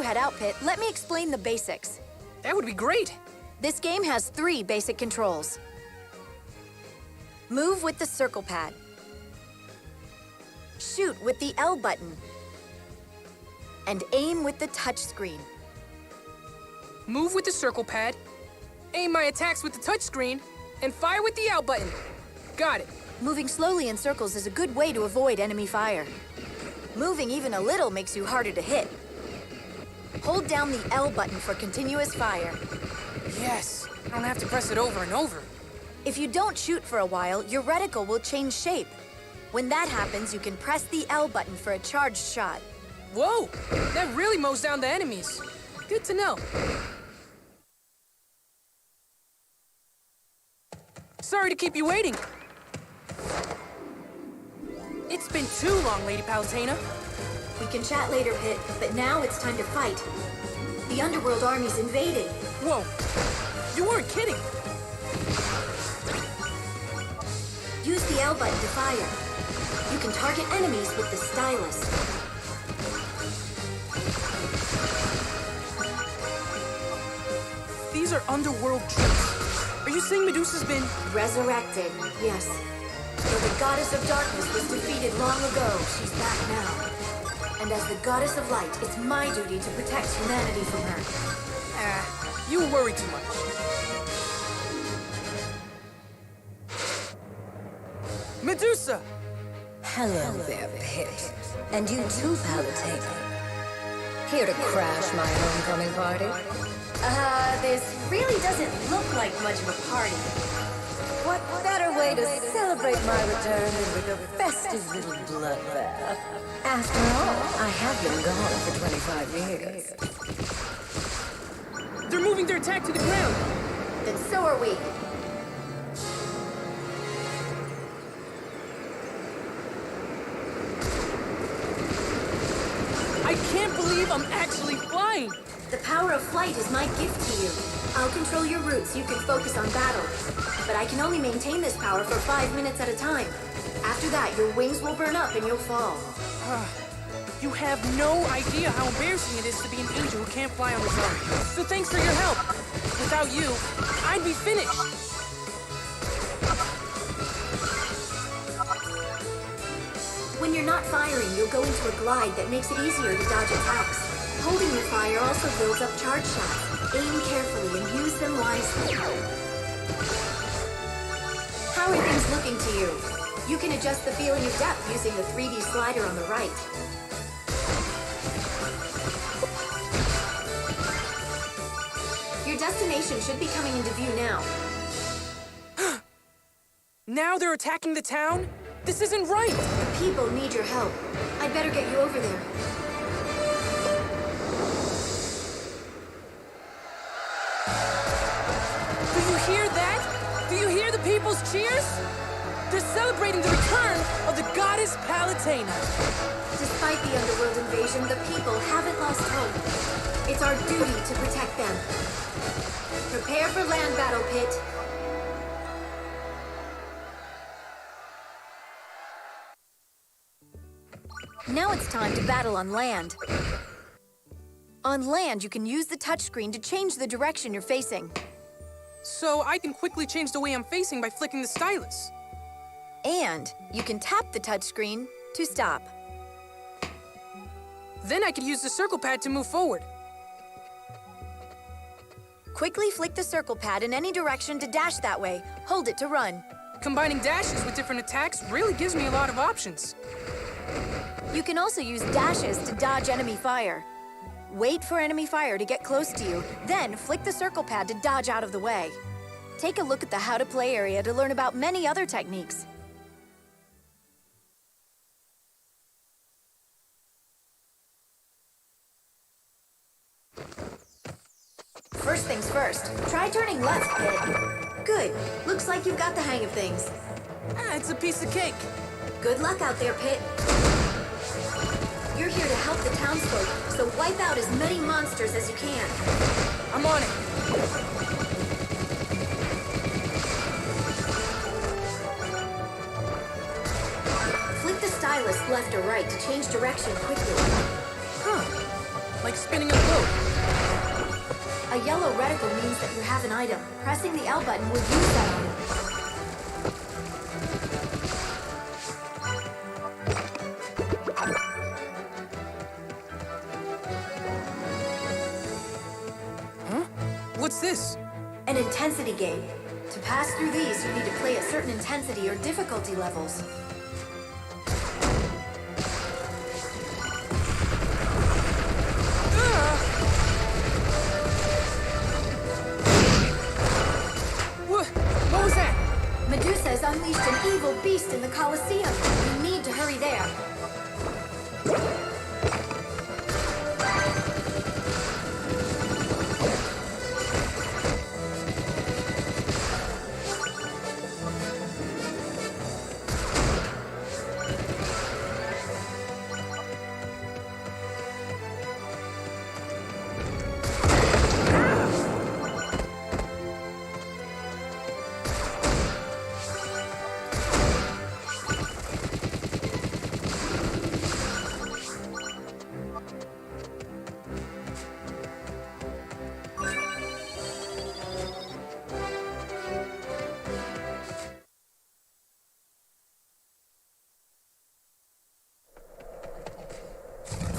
head out, Pit, let me explain the basics. That would be great. This game has 3 basic controls. Move with the circle pad. Shoot with the L button. And aim with the touch screen. Move with the circle pad, aim my attacks with the touchscreen, and fire with the L button. Got it. Moving slowly in circles is a good way to avoid enemy fire. Moving even a little makes you harder to hit. Hold down the L button for continuous fire. Yes, I don't have to press it over and over. If you don't shoot for a while, your reticle will change shape. When that happens, you can press the L button for a charged shot. Whoa, that really mows down the enemies. Good to know. Sorry to keep you waiting. It's been too long, Lady Palutena. We can chat later, Pit, but now it's time to fight. The Underworld army's invading. Whoa, you weren't kidding. Use the L button to fire. You can target enemies with the stylus. These are Underworld troops. Are you saying Medusa's been... Resurrected, yes. Though the Goddess of Darkness was defeated long ago, she's back now. And as the Goddess of Light, it's my duty to protect humanity from her. You worry too much. Medusa! Hello there, Pit. And you too, Palutena. Here to crash my homecoming party? This really doesn't look like much of a party. What better way to celebrate my return than with a festive little bloodbath? After all, I have been gone for 25 years. They're moving their attack to the ground. Then so are we. I can't believe I'm actually flying. The power of flight is my gift to you. I'll control your route so you can focus on battle. But I can only maintain this power for 5 minutes at a time. After that, your wings will burn up and you'll fall. You have no idea how embarrassing it is to be an angel who can't fly on his own. So thanks for your help. Without you, I'd be finished. When you're not firing, you'll go into a glide that makes it easier to dodge attacks. Holding your fire also builds up charge shots. Aim carefully and use them wisely. How are things looking to you? You can adjust the feeling of depth using the 3D slider on the right. Your destination should be coming into view now. Now they're attacking the town? This isn't right! The people need your help. I'd better get you over there. Do you hear that? Do you hear the people's cheers? They're celebrating the return of the Goddess Palutena. Despite the Underworld invasion, the people haven't lost hope. It's our duty to protect them. Prepare for land battle, Pit. Now it's time to battle on land. On land, you can use the touchscreen to change the direction you're facing. So I can quickly change the way I'm facing by flicking the stylus. And you can tap the touchscreen to stop. Then I could use the circle pad to move forward. Quickly flick the circle pad in any direction to dash that way. Hold it to run. Combining dashes with different attacks really gives me a lot of options. You can also use dashes to dodge enemy fire. Wait for enemy fire to get close to you, then flick the circle pad to dodge out of the way. Take a look at the How to Play area to learn about many other techniques. First things first, try turning left, Pit. Good. Looks like you've got the hang of things. It's a piece of cake. Good luck out there, Pit. You're here to help the townsfolk, so wipe out as many monsters as you can. I'm on it. Flick the stylus left or right to change direction quickly. like spinning a globe. A yellow reticle means that you have an item. Pressing the L button will use that item. Huh? What's this? An intensity gate. To pass through these, you need to play at certain intensity or difficulty levels. What was that? Medusa has unleashed an evil beast in the Colosseum. You need to hurry there.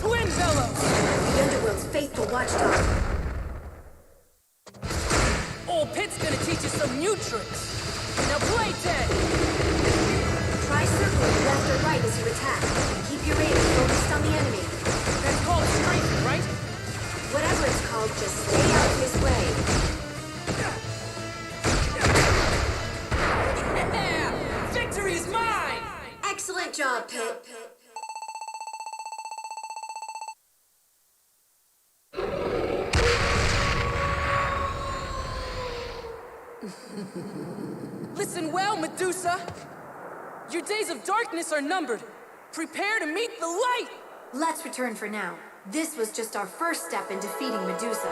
The Underworld's faithful watchdog. Old Pit's gonna teach you some new tricks. Now play dead! Try circling left or right as you attack. Keep your aim focused on the enemy. That's called strafing, right? Whatever it's called, just stay out of his way. Yeah! Victory's mine! Excellent job, Pit. Listen well, Medusa! Your days of darkness are numbered. Prepare to meet the light! Let's return for now. This was just our first step in defeating Medusa.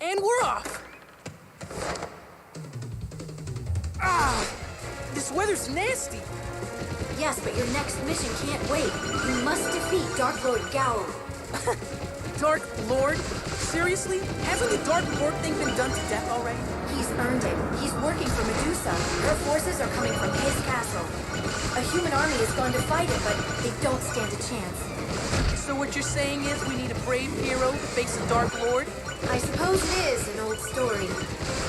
And we're off! Ah! This weather's nasty! Yes, but your next mission can't wait. You must defeat Dark Lord Gowl. Dark Lord? Seriously? Hasn't the Dark Lord thing been done to death already? He's earned it. He's working for Medusa. Her forces are coming from his castle. A human army has gone to fight it, but they don't stand a chance. So what you're saying is we need a brave hero to face the Dark Lord? I suppose it is an old story.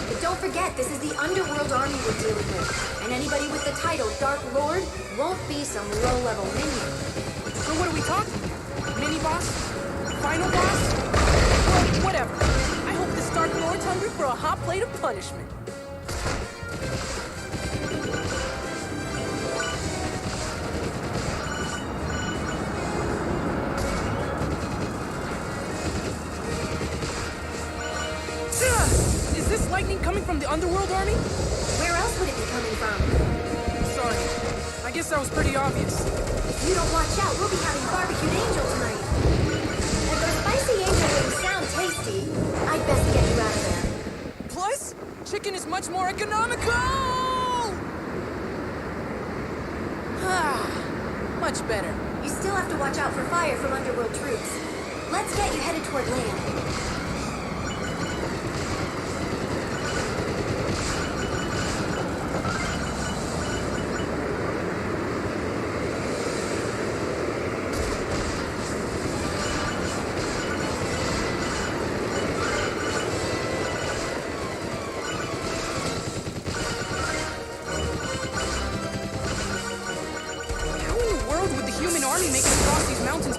But don't forget, this is the Underworld army we're dealing with. And anybody with the title Dark Lord won't be some low-level minion. So what are we talking? Mini-boss? Final boss? Well, whatever. I hope this Dark Lord's hungry for a hot plate of punishment. Is this lightning coming from the Underworld army? Where else would it be coming from? Sorry. I guess that was pretty obvious. If you don't watch out, we'll be having barbecued angel tonight. And those spicy angel wings sound tasty. I'd best get you out of there. Plus, chicken is much more economical! Ah, much better. You still have to watch out for fire from Underworld troops. Let's get you headed toward land.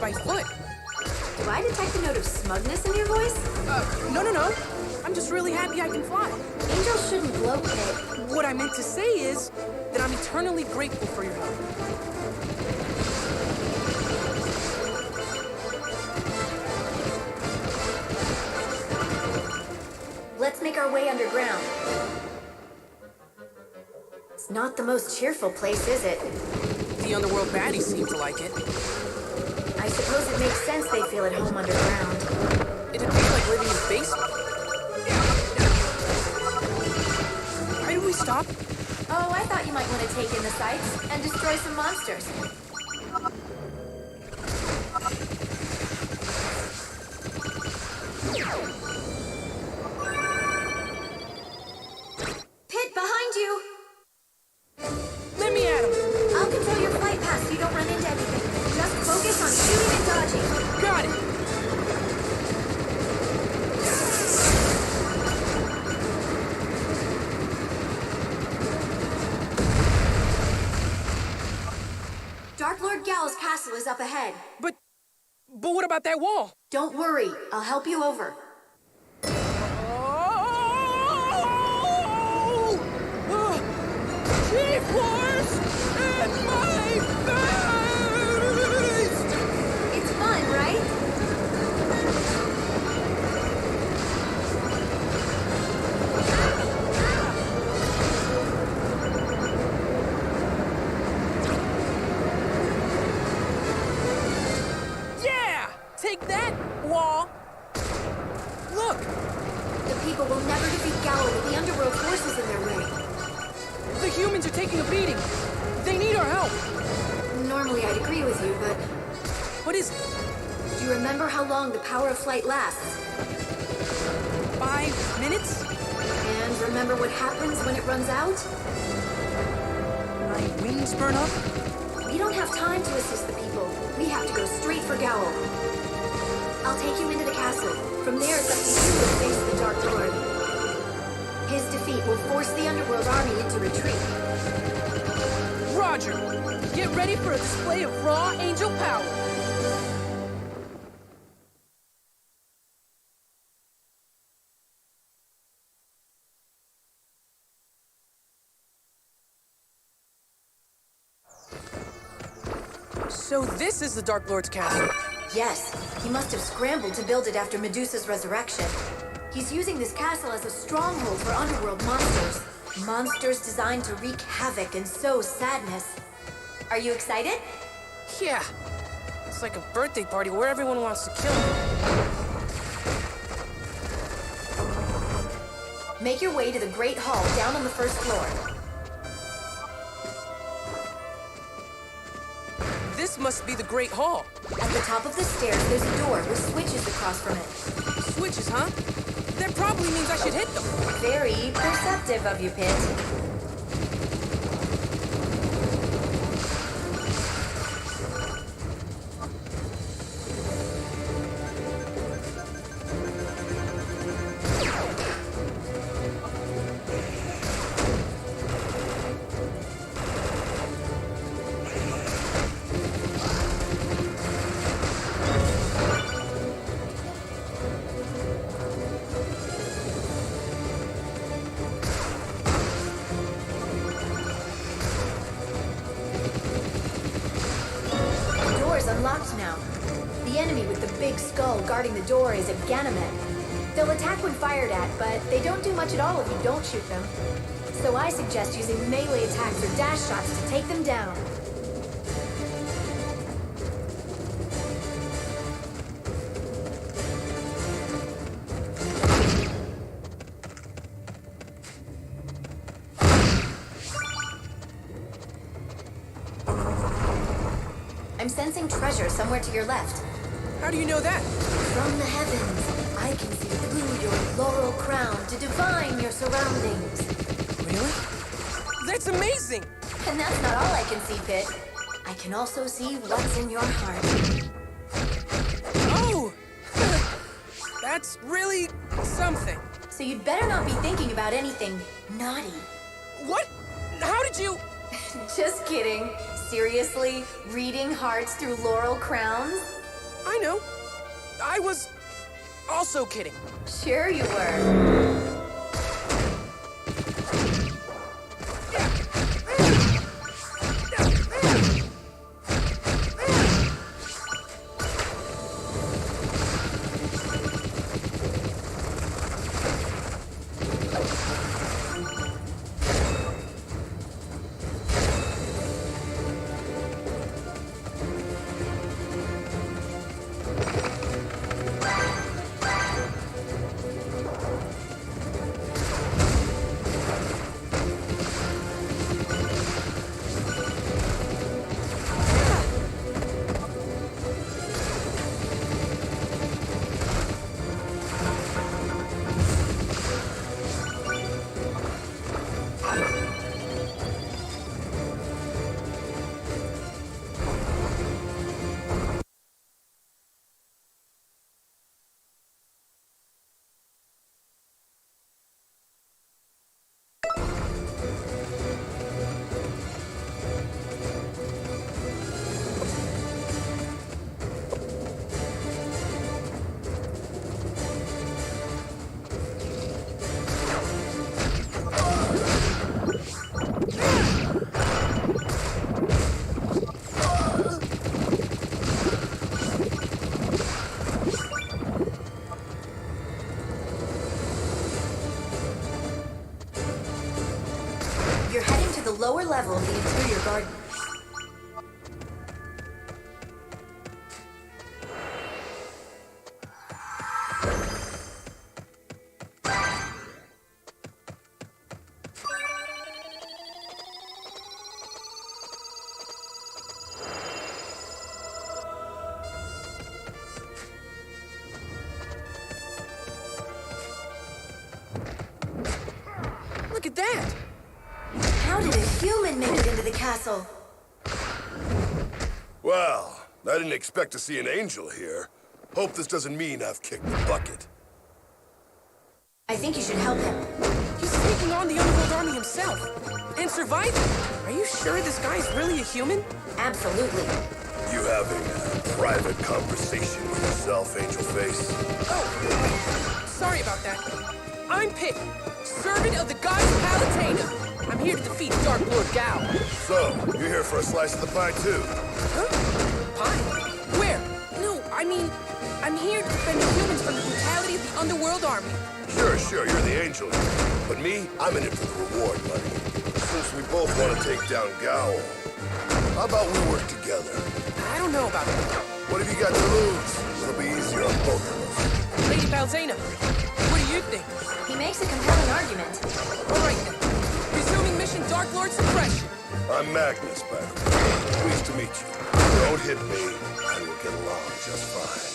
By foot. Do I detect a note of smugness in your voice? No. I'm just really happy I can fly. Angels shouldn't gloat, Pit. What I meant to say is that I'm eternally grateful for your help. Let's make our way underground. It's not the most cheerful place, is it? The underworld baddies seem to like it. I suppose it makes sense they feel at home underground. It'd be like living in a basement. Why do we stop? Oh, I thought you might want to take in the sights and destroy some monsters. Pit, behind you! Let me at him. I'll control your flight path so you don't run into anything. Just focus on shooting and dodging. Got it. Dark Lord Gal's castle is up ahead. But what about that wall? Don't worry, I'll help you over. G-force in my face! It's fun, right? Yeah! Take that, wall! Look! The people will never defeat Gal with the underworld forces in their way. The humans are taking a beating. They need our help. Normally I'd agree with you, but What is it? do you remember how long the power of flight lasts? 5 minutes? And remember what happens when it runs out? My wings burn up? We don't have time to assist the people. We have to go straight for Gowl. I'll take you into the castle. From there, it's up to you to face the Dark Lord. His defeat will force the Underworld army into retreat. Roger! Get ready for a display of raw angel power! So this is the Dark Lord's castle. Yes, he must have scrambled to build it after Medusa's resurrection. He's using this castle as a stronghold for underworld monsters. Monsters designed to wreak havoc and sow sadness. Are you excited? Yeah. It's like a birthday party where everyone wants to kill me. Make your way to the Great Hall down on the first floor. This must be the Great Hall. At the top of the stairs, there's a door with switches across from it. Switches, huh? That probably means I should hit them. Very perceptive of you, Pit. Unlocked now. The enemy with the big skull guarding the door is a Ganymed. They'll attack when fired at, but they don't do much at all if you don't shoot them. So I suggest using melee attacks or dash shots to take them down. I'm sensing treasure somewhere to your left. How do you know that? From the heavens, I can see through your laurel crown to divine your surroundings. Really? That's amazing! And that's not all I can see, Pit. I can also see what's in your heart. Oh! That's really something. So you'd better not be thinking about anything naughty. What? How did you... Just kidding. Seriously? Reading hearts through laurel crowns? I know. I was Also kidding. Sure you were. You're heading to the lower level of the interior garden. Look at that! How did a human make it into the castle? Well, I didn't expect to see an angel here. Hope this doesn't mean I've kicked the bucket. I think you should help him. He's taking on the Underworld Army himself. And surviving. Are you sure this guy's really a human? Absolutely. You having a private conversation with yourself, Angel Face? Oh, sorry about that. I'm Pit, servant of the goddess Palutena. I'm here to defeat Dark Lord Gao. So, you're here for a slice of the pie, too? Huh? Pie? Where? No, I mean, I'm here to defend the humans from the brutality of the Underworld Army. Sure, you're the angel. But me, I'm in it for the reward, buddy. Since we both want to take down Gao, how about we work together? I don't know about that. What have you got to lose? It'll be easier on both of us. Lady Palutena, what do you think? He makes a compelling argument. All right then. Resuming mission Dark Lord Suppression. I'm Magnus, by the way. Pleased to meet you. Don't hit me, and we'll get along just fine.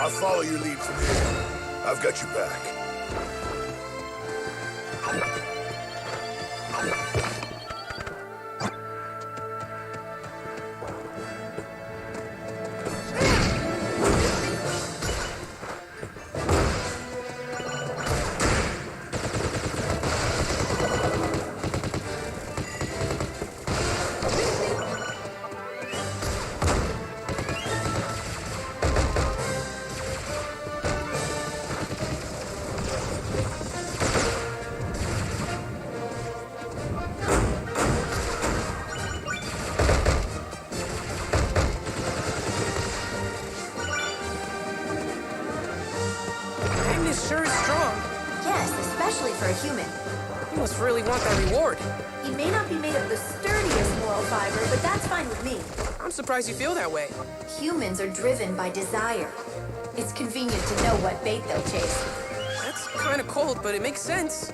I'll follow your lead from here. I've got your back. Sure is strong. Yes, especially for a human. You must really want that reward. He may not be made of the sturdiest moral fiber, but that's fine with me. I'm surprised you feel that way. Humans are driven by desire. It's convenient to know what bait they'll chase. That's kind of cold, but it makes sense.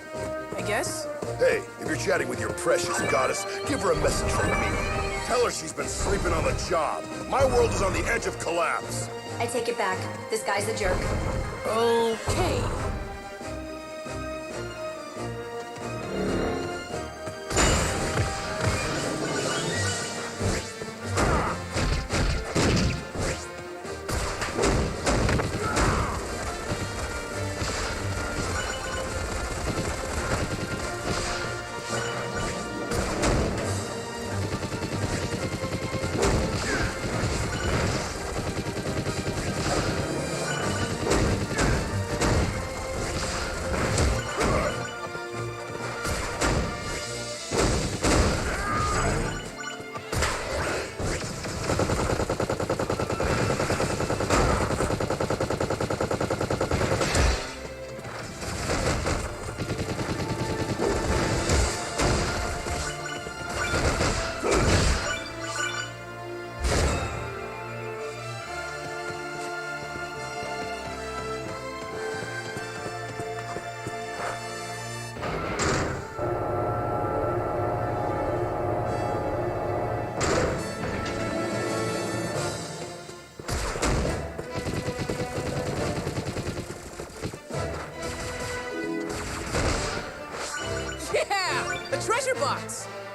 I guess. Hey, if you're chatting with your precious goddess, give her a message from me. Tell her she's been sleeping on the job. My world is on the edge of collapse. I take it back. This guy's a jerk. Okay.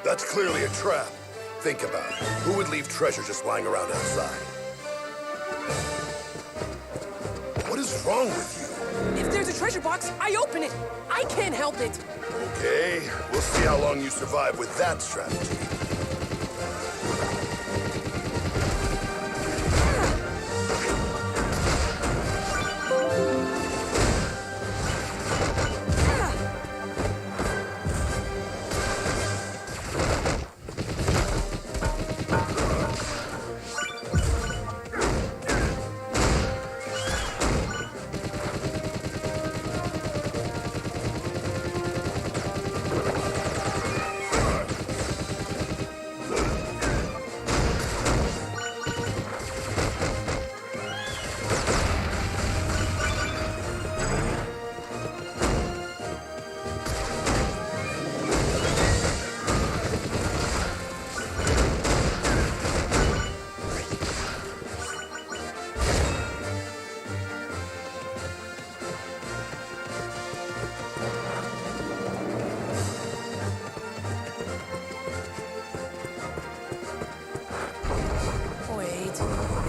That's clearly a trap. Think about it. Who would leave treasure just lying around outside? What is wrong with you? If there's a treasure box, I open it. I can't help it. Okay, we'll see how long you survive with that strategy.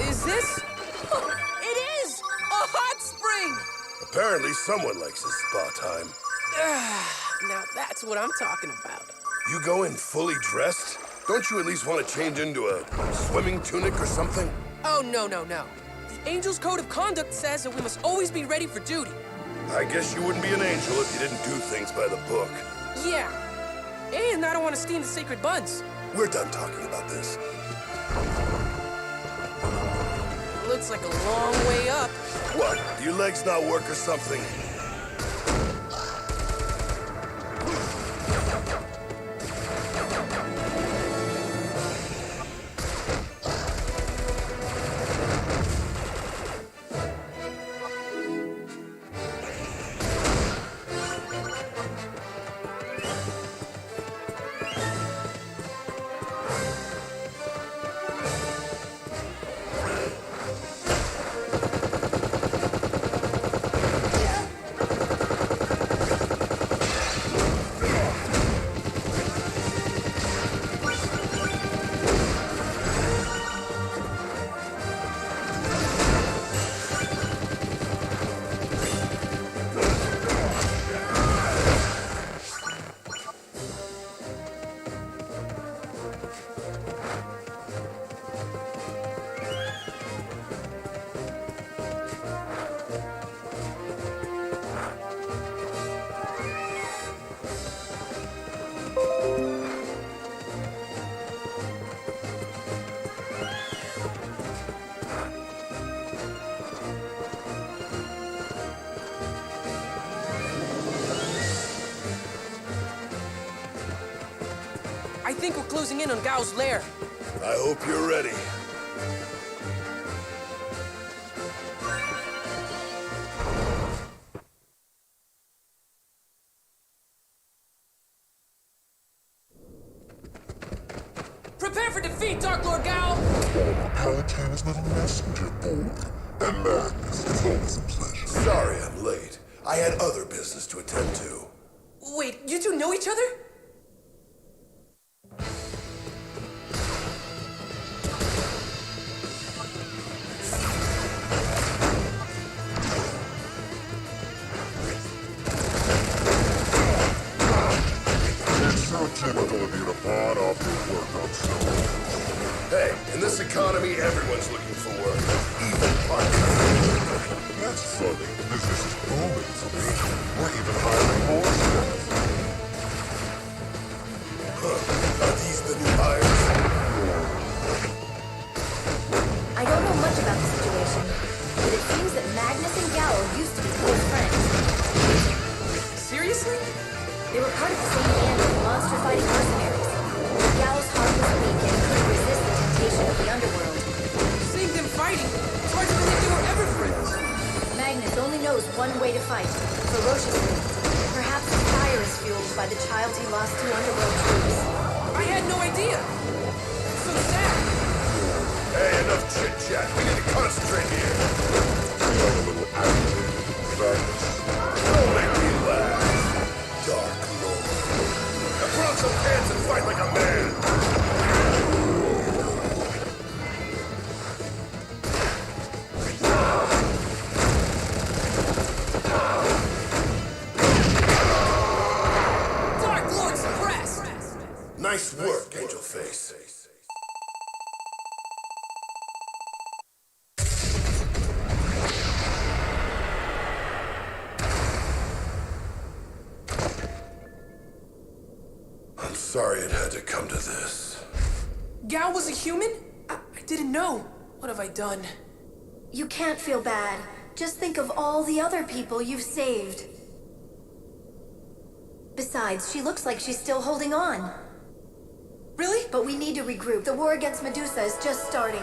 Is this? It is! A hot spring! Apparently someone likes his spa time. Now that's what I'm talking about. You go in fully dressed? Don't you at least want to change into a swimming tunic or something? Oh, no. The Angel's Code of Conduct says that we must always be ready for duty. I guess you wouldn't be an angel if you didn't do things by the book. Yeah. And I don't want to steam the sacred buns. We're done talking about this. Looks like a long way up. What? Do your legs not work or something? I think we're closing in on Gao's lair. I hope you're ready. Prepare for defeat, Dark Lord Gao! Palatine's little messenger boy. And madness is always a pleasure. Sorry I'm late. I had other business to attend to. Wait, you two know each other? It's so typical of you to pawn off your work on someone. Hey, in this economy, everyone's looking for work. Even part-time. That's funny. Business is booming for me. We're even hiring more staff. Are these the new hires? I don't know much about the situation, but it seems that Magnus and Gao used to be close friends. Seriously? They were part of the same band of monster-fighting mercenaries. Gao's heart was weak and couldn't resist the temptation of the underworld. Seeing them fighting, it's hard to believe they were ever friends. Magnus only knows one way to fight, ferociously. Perhaps his fire is fueled by the child he lost to underworld troops. I had no idea. That's so sad. Hey, enough chit-chat. We need to concentrate here. I'm a little agitated. Madness. Don't make me laugh. Dark Lord. Now put on some pants and fight like a man. work, Angel Face. I'm sorry it had to come to this. Gao was a human? I didn't know. What have I done? You can't feel bad. Just think of all the other people you've saved. Besides, she looks like she's still holding on. Really? But we need to regroup. The war against Medusa is just starting.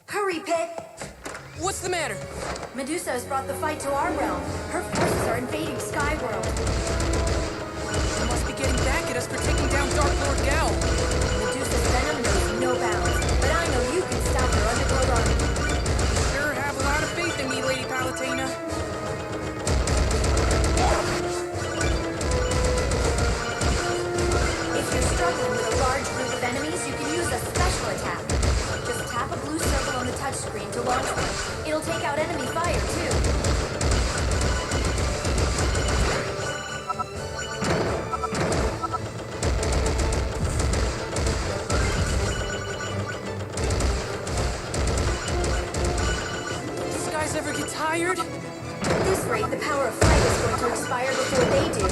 Hurry, Pit! What's the matter? Medusa has brought the fight to our realm. Her forces are invading Skyworld. They must be getting back at us for taking down Dark Lord Gao. Medusa's venom knows no bounds, but I know you can stop her underworld army. Sure have a lot of faith in me, Lady Palutena. If you're struggling with a large group of enemies, you can use a special attack. Just tap a blue circle on the touchscreen to launch one. It'll take out enemy fire, too. These guys ever get tired? At this rate, the power of flight is going to expire before they do.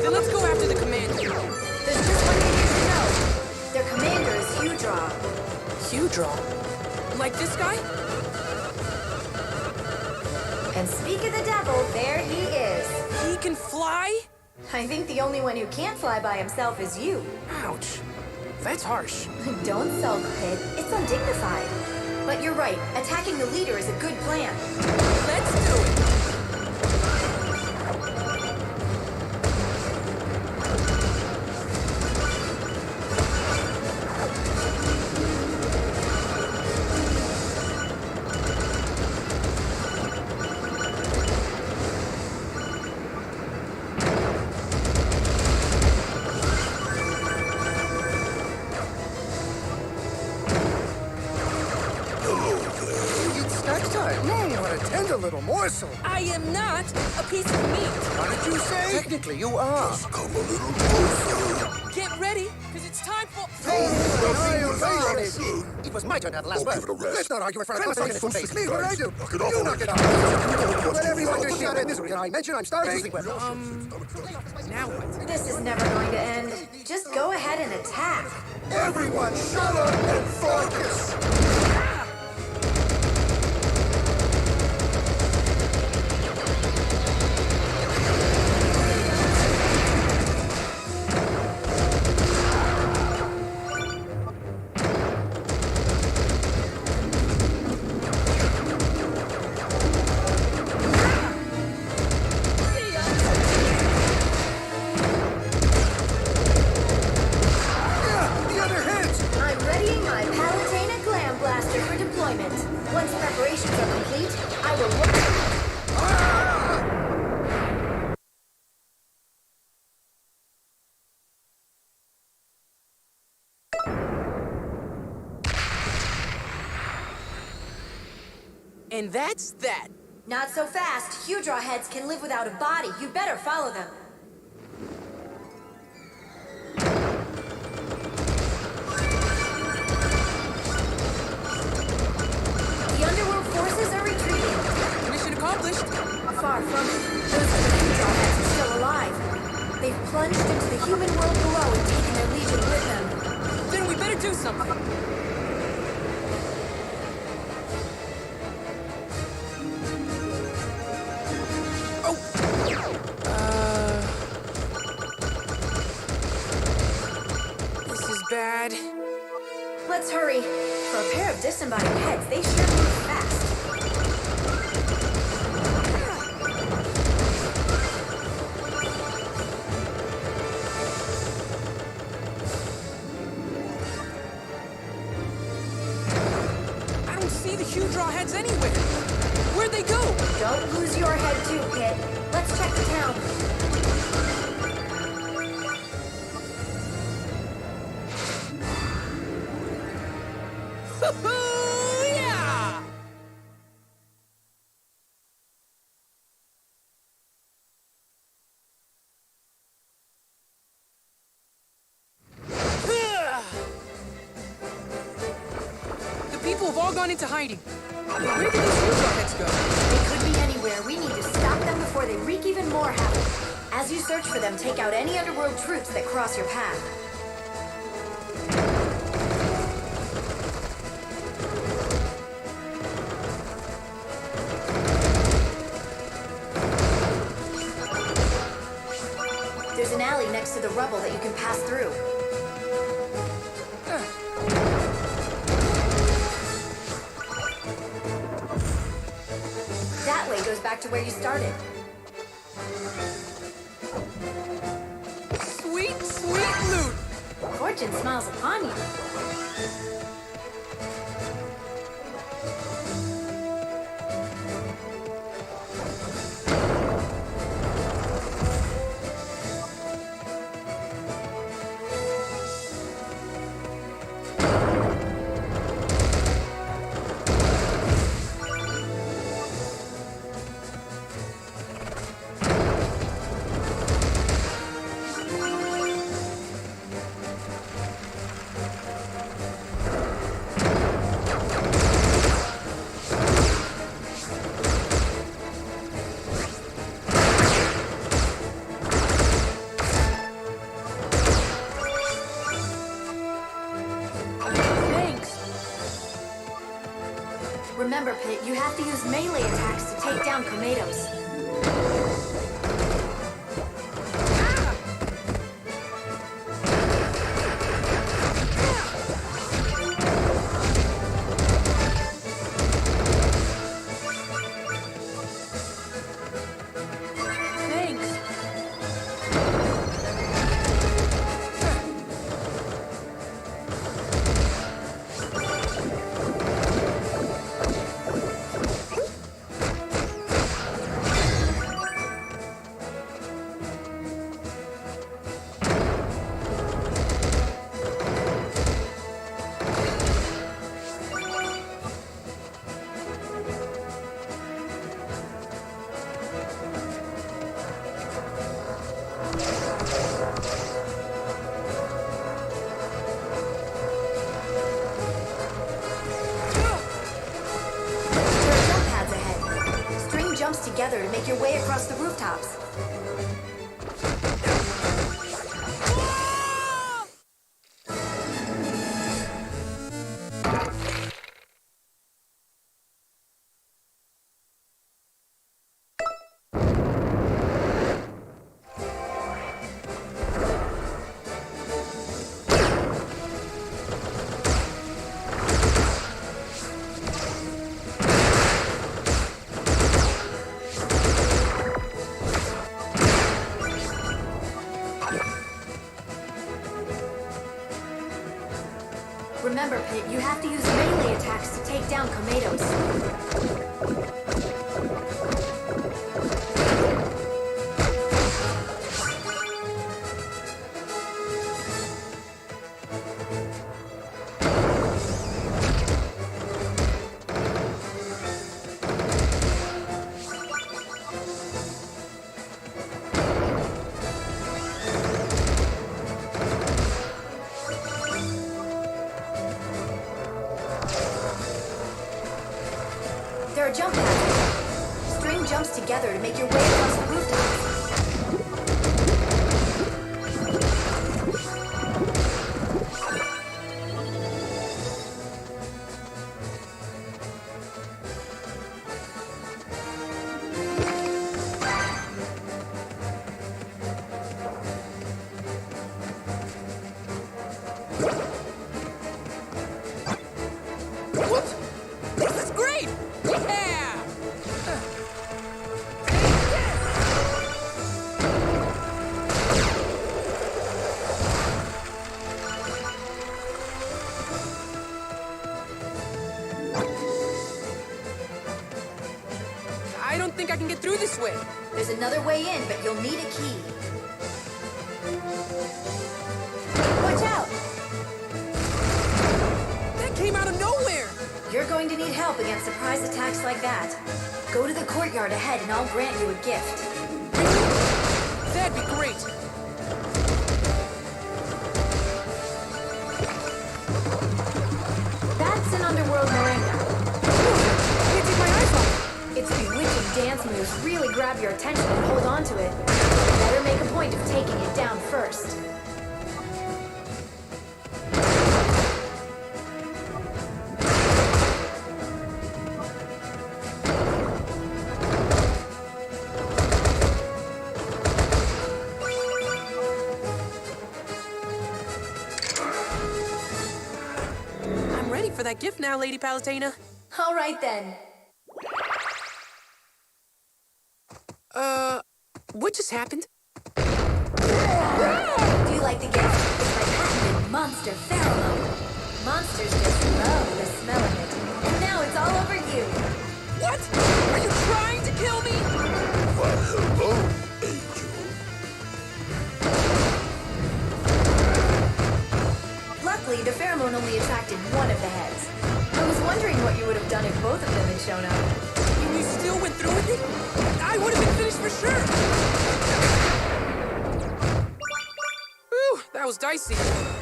Then let's go after the commander. There's just one thing you should know. Their commander is Hudraw. Hudraw? Like this guy? And speak of the devil, there he is. He can fly? I think the only one who can't fly by himself is you. Ouch. That's harsh. Don't sulk, Pit. It's undignified. But you're right. Attacking the leader is a good plan. Let's do it. tender little morsel. I am not a piece of meat. What did you say? Technically, you are. Just come a little closer. Get ready, because it's time for... It was my turn to have the last Oh, word. give it a rest. Let's not argue in front of Come on, us. Face me, what I do. knock it off You already. knock it off. What's Let everyone going just shout at misery, and I mention I'm starving. Now what? This is never going to end. Just go ahead and attack. Everyone, shut up and focus! The other heads! I'm readying my Palutena Glam Blaster for deployment. Once preparations are complete, I will work... And that's that. Not so fast. Hydra heads can live without a body. You better follow them. The underworld forces are retreating. Mission accomplished. Far from it. Those other Hydra heads are still alive. They've plunged into the human world below and taken their legion with them. Then we better do something. Oh! This is bad. Let's hurry. For a pair of disembodied heads, they sure move fast. I don't see the Hydra heads anywhere. Where'd they go? Don't lose your head too, kid. Let's check the town. Yeah! The people have all gone into hiding. Where did these Hydra heads go? They could be anywhere. We need to stop them before they wreak even more havoc. As you search for them, take out any underworld troops that cross your path. There's an alley next to the rubble that you can pass through. That way goes back to where you started. Sweet, sweet loot! Fortune smiles upon you. Remember, Pit, you have to use melee attacks to take down Komedos. Thanks. together to make your way across the rooftops. Remember, Pit, you have to use melee attacks to take down Komedos. There are jump pads. String jumps together to make your way across the rooftops. Whoops! This is great! Yeah! I don't think I can get through this way. There's another way in, but you'll need a key. Watch out! That came out of nowhere! You're going to need help against surprise attacks like that. Go to the courtyard ahead and I'll grant you a gift. That'd be great. That's an underworld moringa. Can't take my eyes off. Its bewitching dance moves really grab your attention and hold on to it. Better make a point of taking it down first. I'm ready for that gift now, Lady Palutena. All right then. What just happened? Do you like the gift? It's my patented monster pheromone. Monsters just love the smell of it. And now it's all over you. What? Are you trying to kill me? Well, hello, Angel. Luckily, the pheromone only attracted one of the heads. I was wondering what you would have done if both of them had shown up. And you still went through with it? I would have been finished for sure. Whew, that was dicey.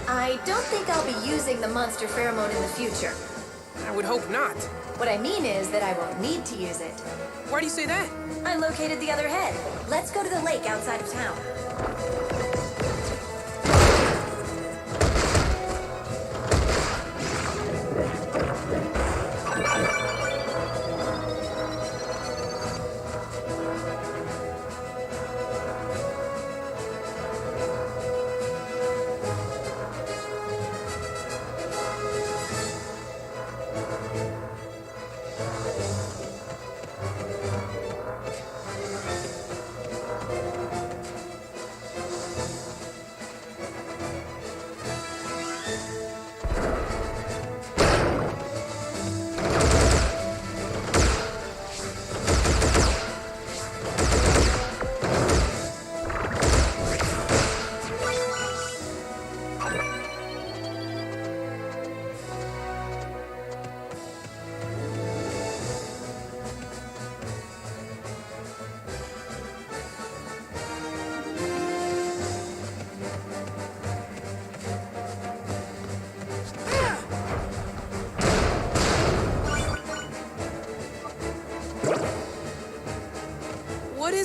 I don't think I'll be using the monster pheromone in the future. I would hope not. What I mean is that I won't need to use it. Why do you say that? I located the other head. Let's go to the lake outside of town.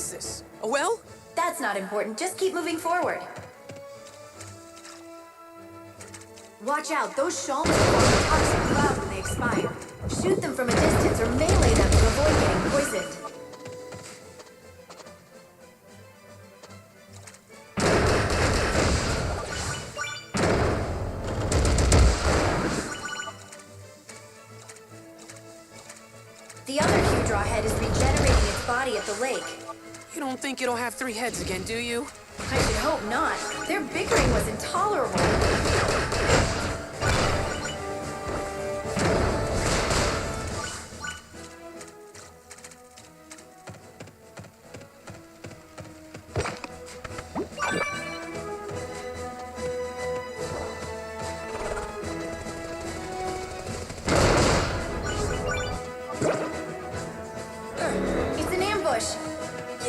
is this? A well? That's not important. Just keep moving forward. Watch out. Those shalms form a toxic cloud when they expire. Shoot them from a distance or melee them to avoid getting poisoned. The other Hydra head is regenerating its body at the lake. You don't think it'll have 3 heads again, do you? I should hope not. Their bickering was intolerable. It's an ambush.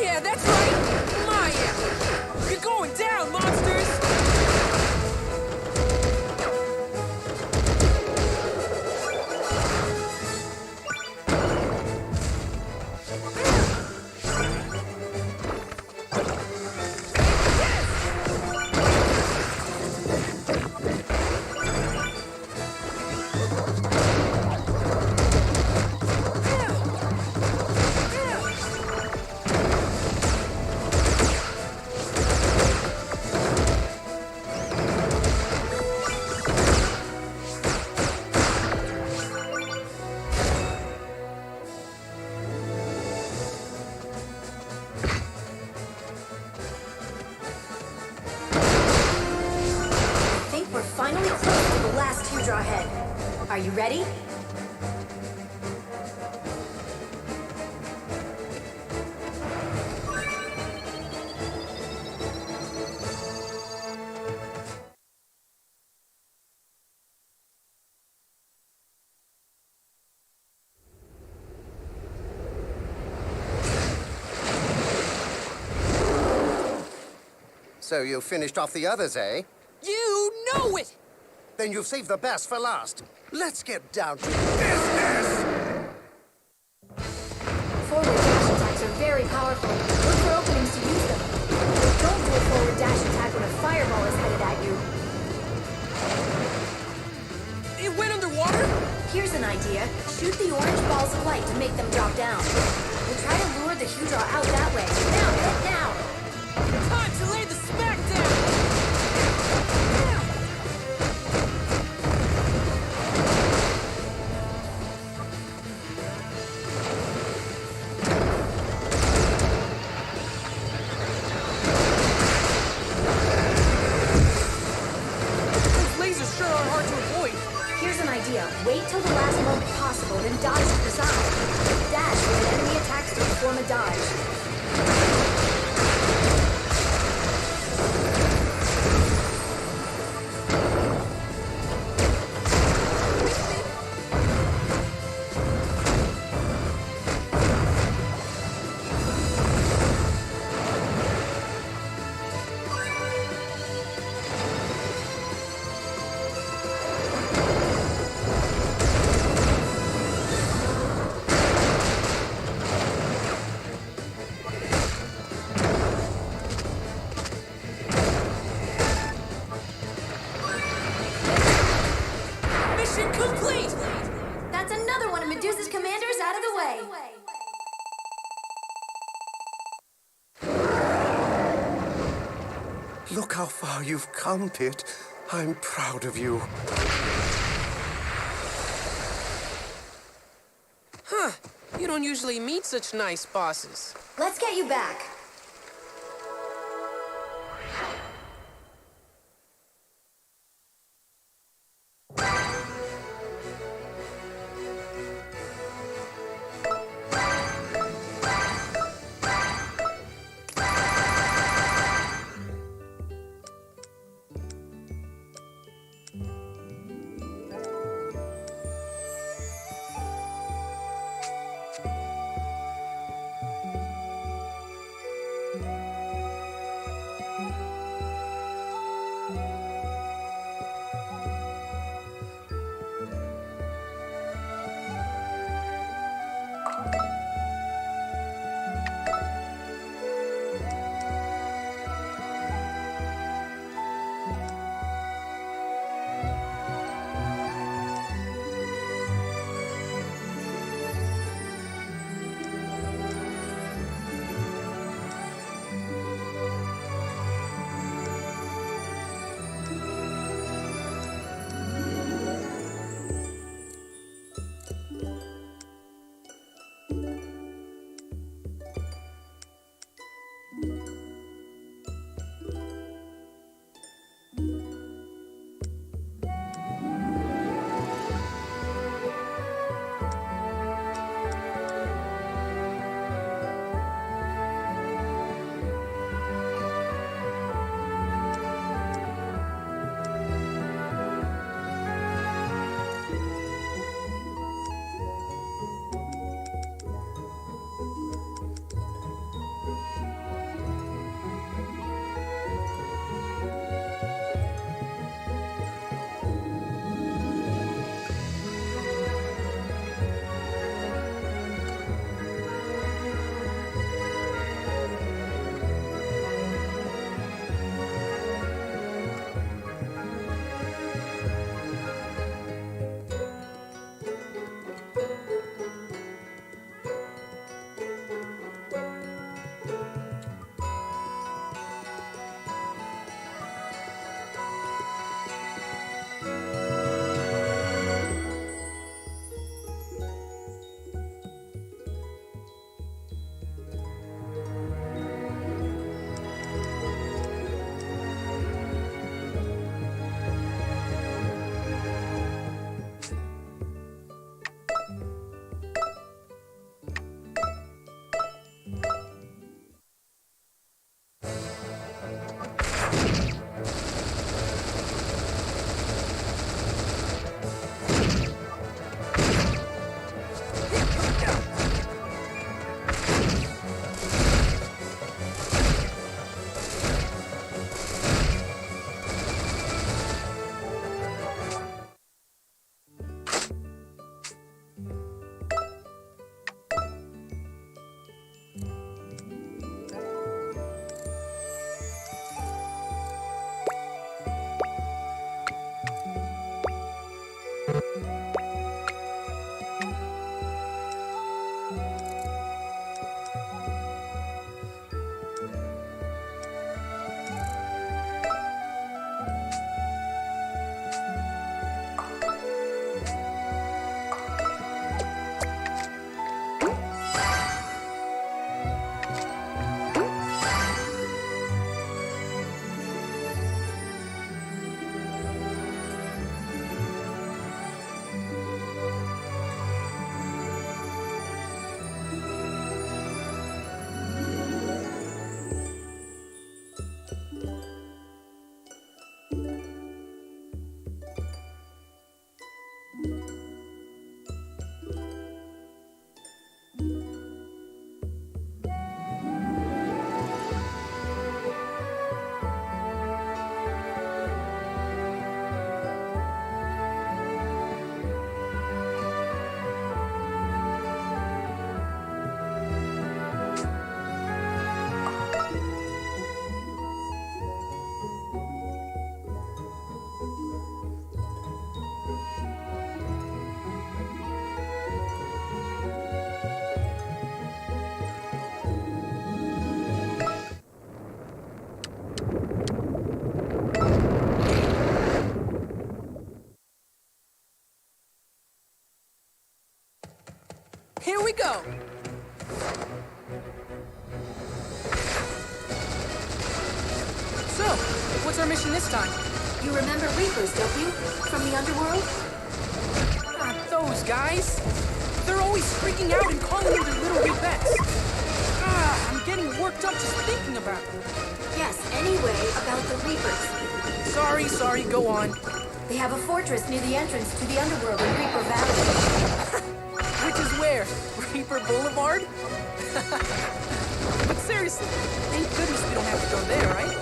Yeah, that's right! My ambush! You're going down, monsters! I think we're finally close to the last Hydra head. Are you ready? So you finished off the others, eh? You know it! Then you've saved the best for last. Let's get down to business! Forward dash attacks are very powerful. Look for openings to use them. But don't do a forward dash attack when a fireball is headed at you. It went underwater? Here's an idea. Shoot the orange balls of light to make them drop down. We'll try to lure the Hydra out that way. Now, hit now! Time to lay the smack down! Those lasers sure are hard to avoid. Here's an idea. Wait till the last moment possible, then dodge to the side. Dash when an enemy attacks to perform a dodge. Mission complete! That's another one of Medusa's commanders out of the way. Look how far you've come, Pit. I'm proud of you. Huh. You don't usually meet such nice bosses. Let's get you back. Here we go! So, what's our mission this time? You remember Reapers, don't you? From the underworld? Not those guys. They're always freaking out and calling me their little Reapettes. I'm getting worked up just thinking about it. Yes, anyway, about the Reapers. Sorry, go on. They have a fortress near the entrance to the underworld in Reaper Valley. Which is where? Reaper Boulevard? But seriously, thank goodness we don't have to go there, right?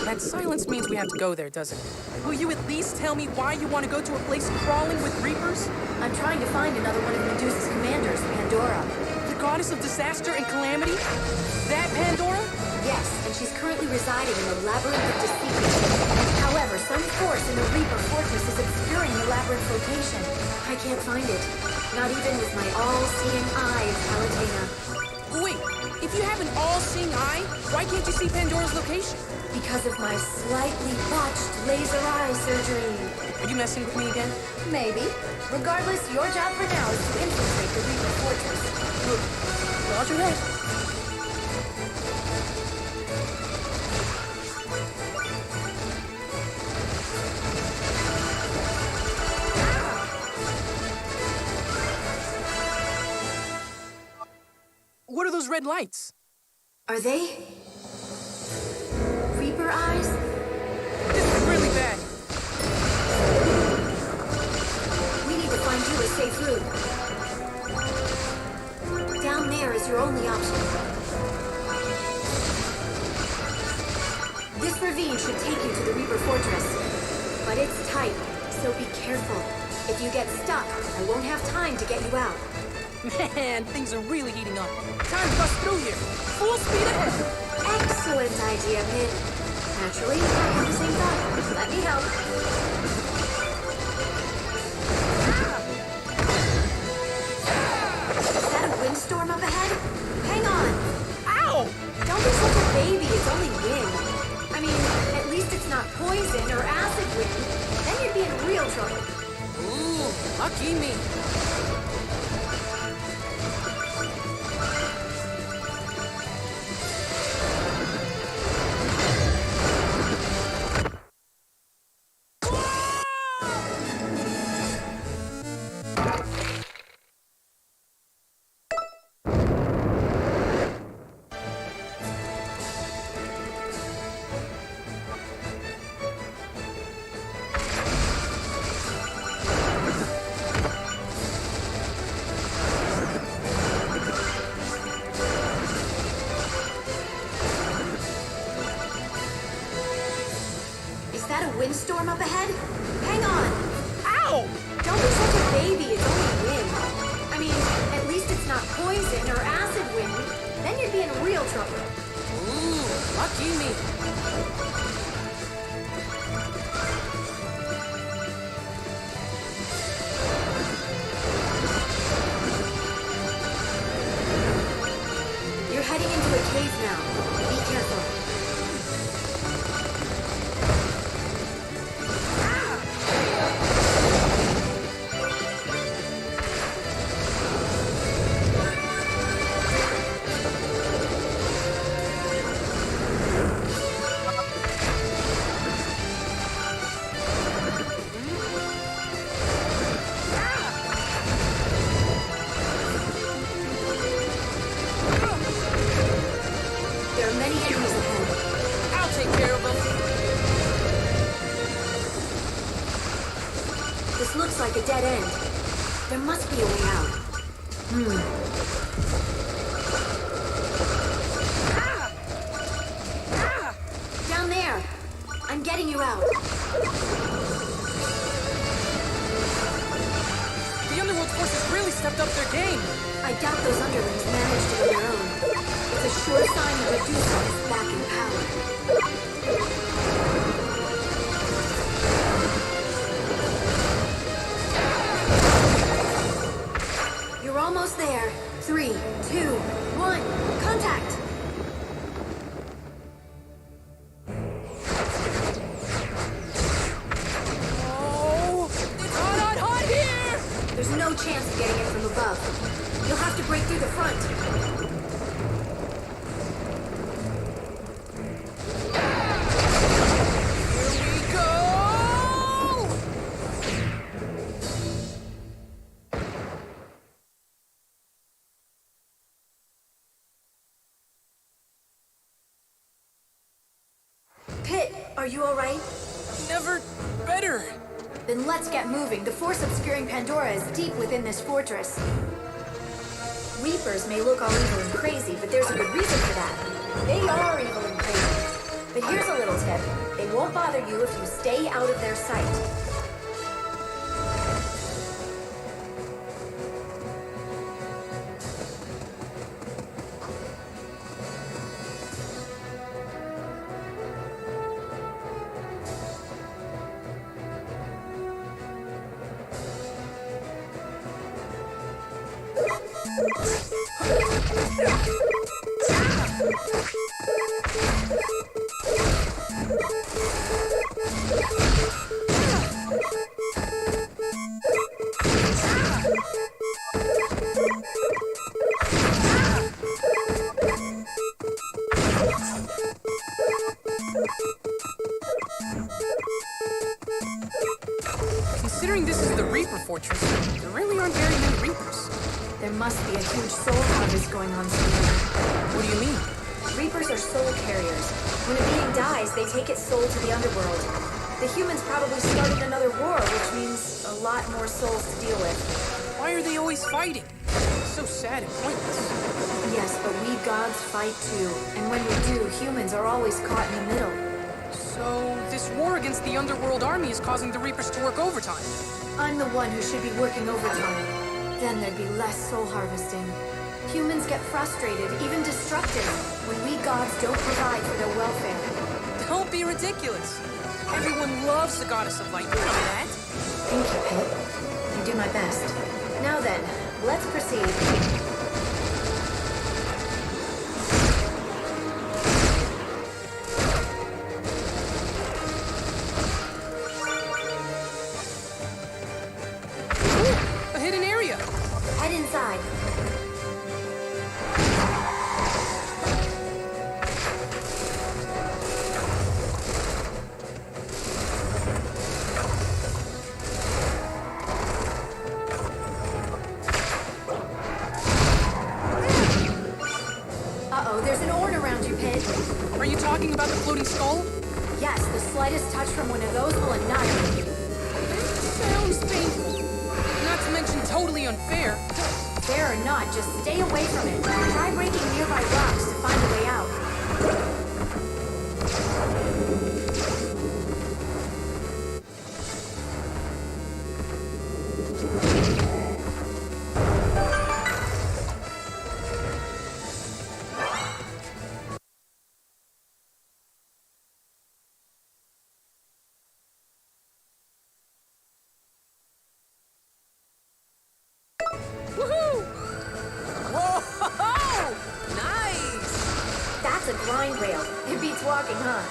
That silence means we have to go there, doesn't it? Will you at least tell me why you want to go to a place crawling with Reapers? I'm trying to find another one of Medusa's commanders, Pandora. The goddess of disaster and calamity? That Pandora? Yes, and she's currently residing in the Labyrinth of Deceit. However, some force in the Reaper Fortress is obscuring the labyrinth location. I can't find it. Not even with my all-seeing eye of Palutena. Wait, if you have an all-seeing eye, why can't you see Pandora's location? Because of my slightly botched laser eye surgery. Are you messing with me again? Maybe. Regardless, your job for now is to infiltrate the Reaper Fortress. Roger that. What are those red lights? Are they Reaper eyes? This is really bad. We need to find you a safe route. Down there is your only option. This ravine should take you to the Reaper Fortress. But it's tight, so be careful. If you get stuck, I won't have time to get you out. Man, things are really heating up. Time to bust through here. Full speed ahead. Excellent idea, Pit. Naturally, I have the same thought. Let me help. Is that a windstorm up ahead? Hang on. Ow! Don't be such a baby. It's only wind. I mean, at least it's not poison or acid wind. Then you'd be in real trouble. Ooh, lucky me. Windstorm up ahead? Hang on! Ow! Don't be such a baby, it's only wind. I mean, at least it's not poison or acid wind. Then you'd be in real trouble. Ooh, lucky me. You're heading into a cave now. Be careful. There are many enemies ahead. I'll take care of them. This looks like a dead end. There must be a way out. Down there. I'm getting you out. The Underworld forces really stepped up their game. I doubt those underlings managed it on their own. It's a sure sign that Medusa is back in power. You're almost there. 3, 2, 1, contact! Oh, Are you all right? Never better. Then let's get moving. The force obscuring Pandora is deep within this fortress. Reapers may look all evil and crazy, but there's a good reason for that. They are evil and crazy. But here's a little tip. They won't bother you if you stay out of their sight. Considering this is the Reaper Fortress, there really aren't very many Reapers. There must be a huge soul harvest going on somewhere. What do you mean? Reapers are soul carriers. When a being dies, they take its soul to the underworld. The humans probably started another war, which means a lot more souls to deal with. Why are they always fighting? It's so sad and pointless. Yes, but we gods fight too. And when we do, humans are always caught in the middle. So, this war against the Underworld Army is causing the Reapers to work overtime. I'm the one who should be working overtime. Then there'd be less soul harvesting. Humans get frustrated, even destructive, when we gods don't provide for their welfare. Don't be ridiculous. Everyone loves the Goddess of Light, you know that? Thank you, Pip. I do my best. Now then, let's proceed. A hidden area. Head inside. Uh-oh, there's an orn around you, Pip. Are you talking about the floating skull? Yes, the slightest touch from one of those will annihilate you. Sounds painful. Not to mention totally unfair. Fair or not, just stay away from it. Try breaking nearby rocks to find a way out. Woohoo! Whoa! Nice! That's a grind rail. It beats walking, huh?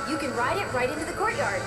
You can ride it right into the courtyard.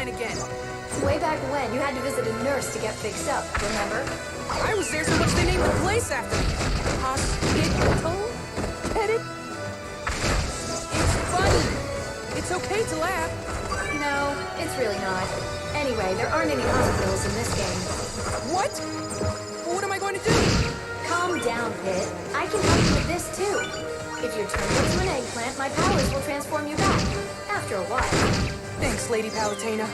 plan again. Way back when, you had to visit a nurse to get fixed up, remember? I was there so much they named the place after me. Hospital? Get it? It's funny. It's okay to laugh. No, it's really not. Anyway, there aren't any hospitals in this game. What? Well, what am I going to do? Calm down, Pit. I can help you with this, too. If you're turned into an eggplant, my powers will transform you back. After a while. Thanks, Lady Palutena.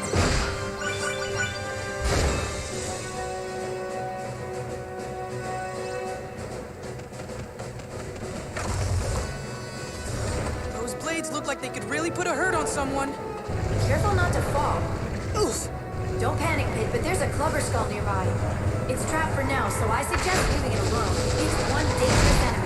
Those blades look like they could really put a hurt on someone. Careful not to fall. Oof! Don't panic, Pit, but there's a clover skull nearby. It's trapped for now, so I suggest leaving it alone. It's one dangerous enemy.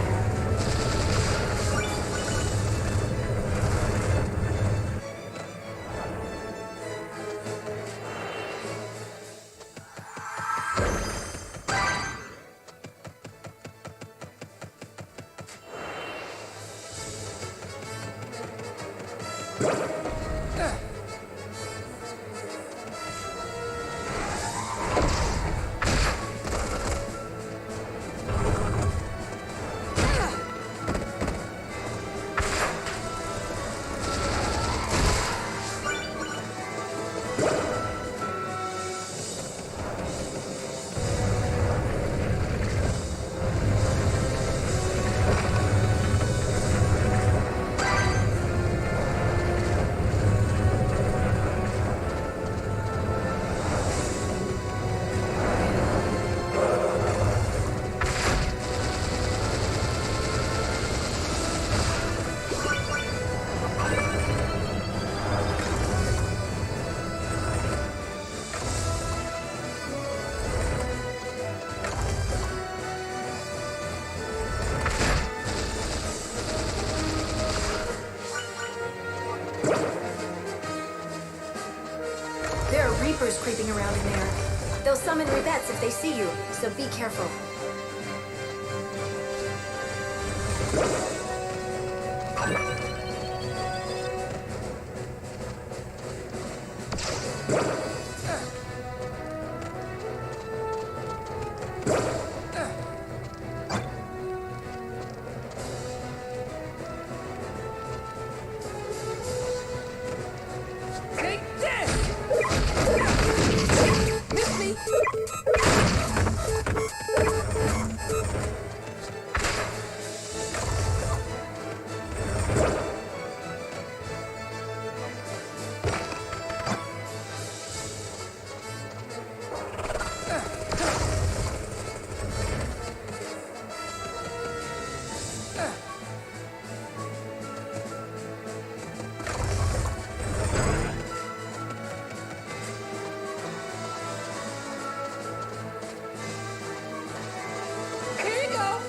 There are Reapers creeping around in there. They'll summon Rebettes if they see you, so be careful. Take this! Miss me! Here you go!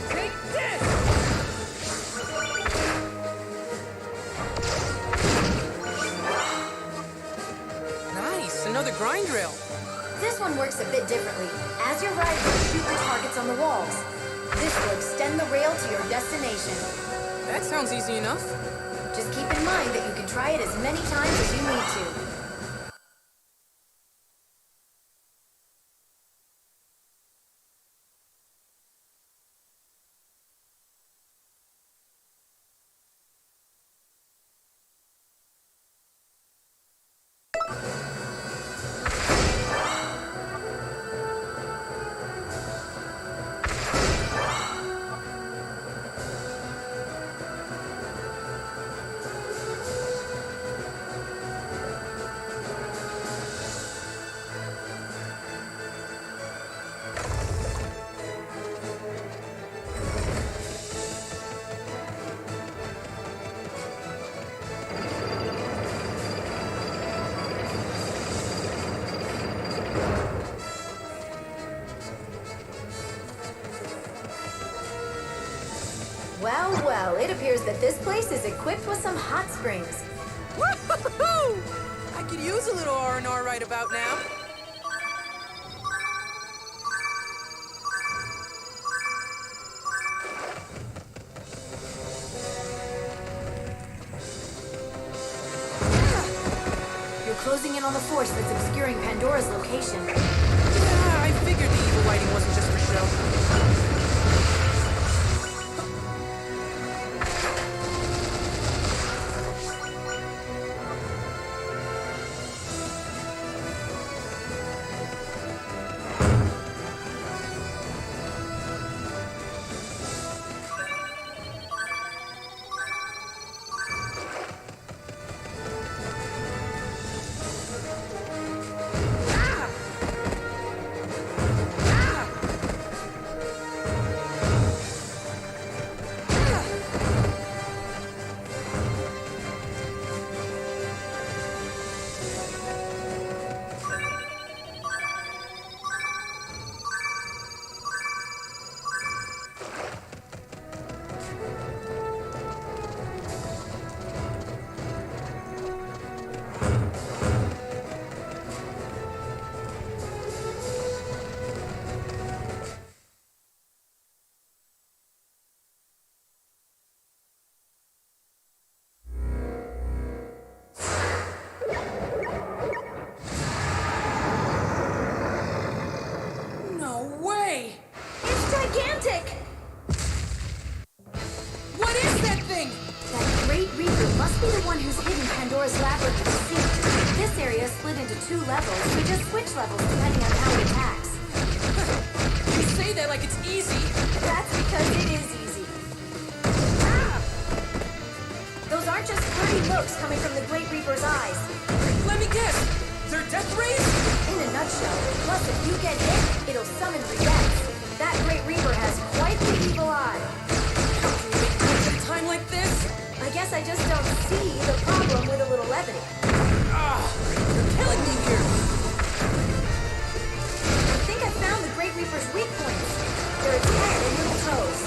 Take this! Nice, another grind drill. This one works a bit differently. As you're riding, shoot the targets on the walls. This will extend the rail to your destination. That sounds easy enough. Just keep in mind that you can try it as many times as you need to. Well, it appears that this place is equipped with some hot springs. Woo-hoo-hoo! I could use a little R&R right about now. You're closing in on the force that's obscuring Pandora's location. Yeah, I figured the evil lighting wasn't just for show. No way! It's gigantic! What is that thing? That Great Reaper must be the one who's hidden Pandora's labyrinth at the sea. This area split into 2 levels, so just switch levels depending on how it attacks. You say that like it's easy. That's because it is easy. Those aren't just pretty looks coming from the Great Reaper's eyes. Let me guess. They're death rays? In a nutshell, plus if you get hit, it'll summon regrets. That Great Reaper has quite the evil eye. How can you make moves at a time like this? I guess I just don't see the problem with a little levity. You're killing me here. I think I found the Great Reaper's weak points. They're its head and little toes.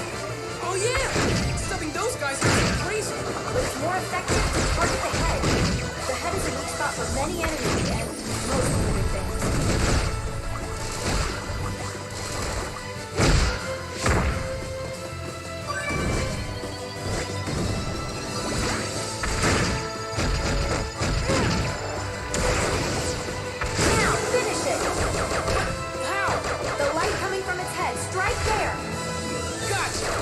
Oh yeah! Stuffing those guys is crazy. But it's more effective to target the head. The head is a weak spot for many enemies and most living things. Now, finish it! How? The light coming from its head, strike there! Gotcha!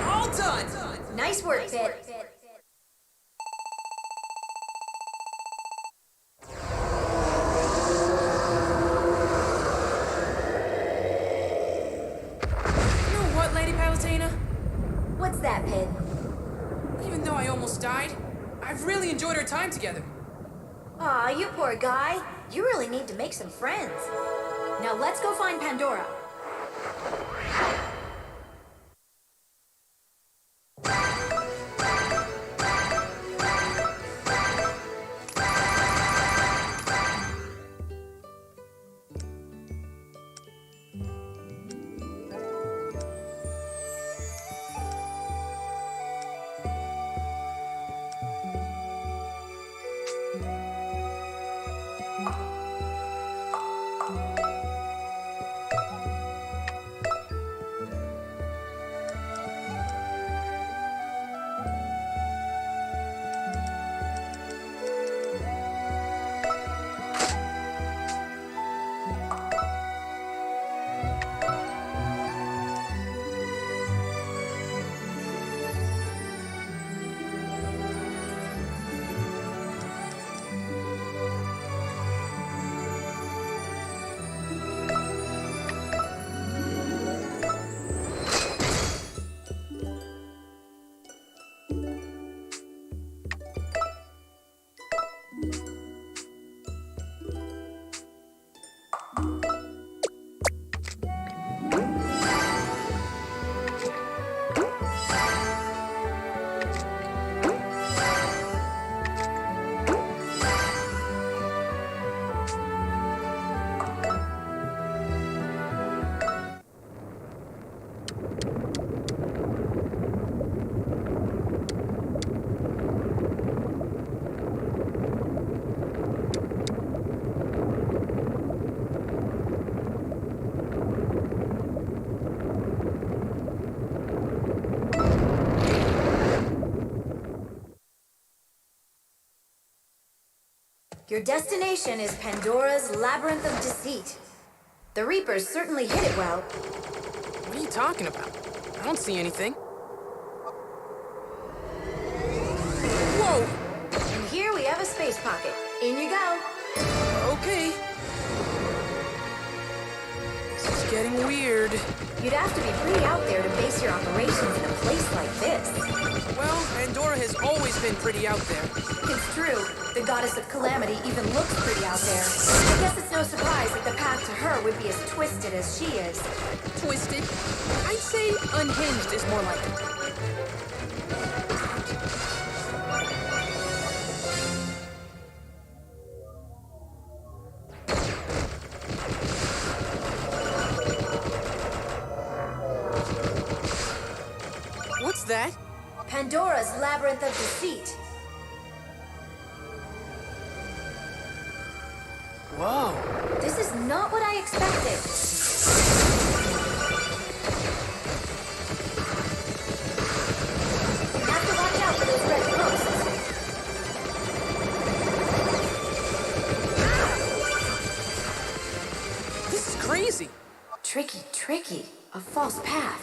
All done! Nice work, Pit. You know what, Lady Palutena? What's that, Pit? Even though I almost died, I've really enjoyed our time together. Aw, you poor guy. You really need to make some friends. Now let's go find Pandora. Your destination is Pandora's Labyrinth of Deceit. The Reapers certainly hit it well. What are you talking about? I don't see anything. Whoa! And here we have a space pocket. In you go. Okay. This is getting weird. You'd have to be pretty out there to base your operations in a place like this. Well, Pandora has always been pretty out there. It's true. The goddess of calamity even looks pretty out there. I guess it's no surprise that the path to her would be as twisted as she is. Twisted? I'd say unhinged is more like it. What's that? Pandora's Labyrinth of Deceit. Whoa. This is not what I expected. Have to watch out for those red posts. This is crazy. Tricky, tricky. A false path.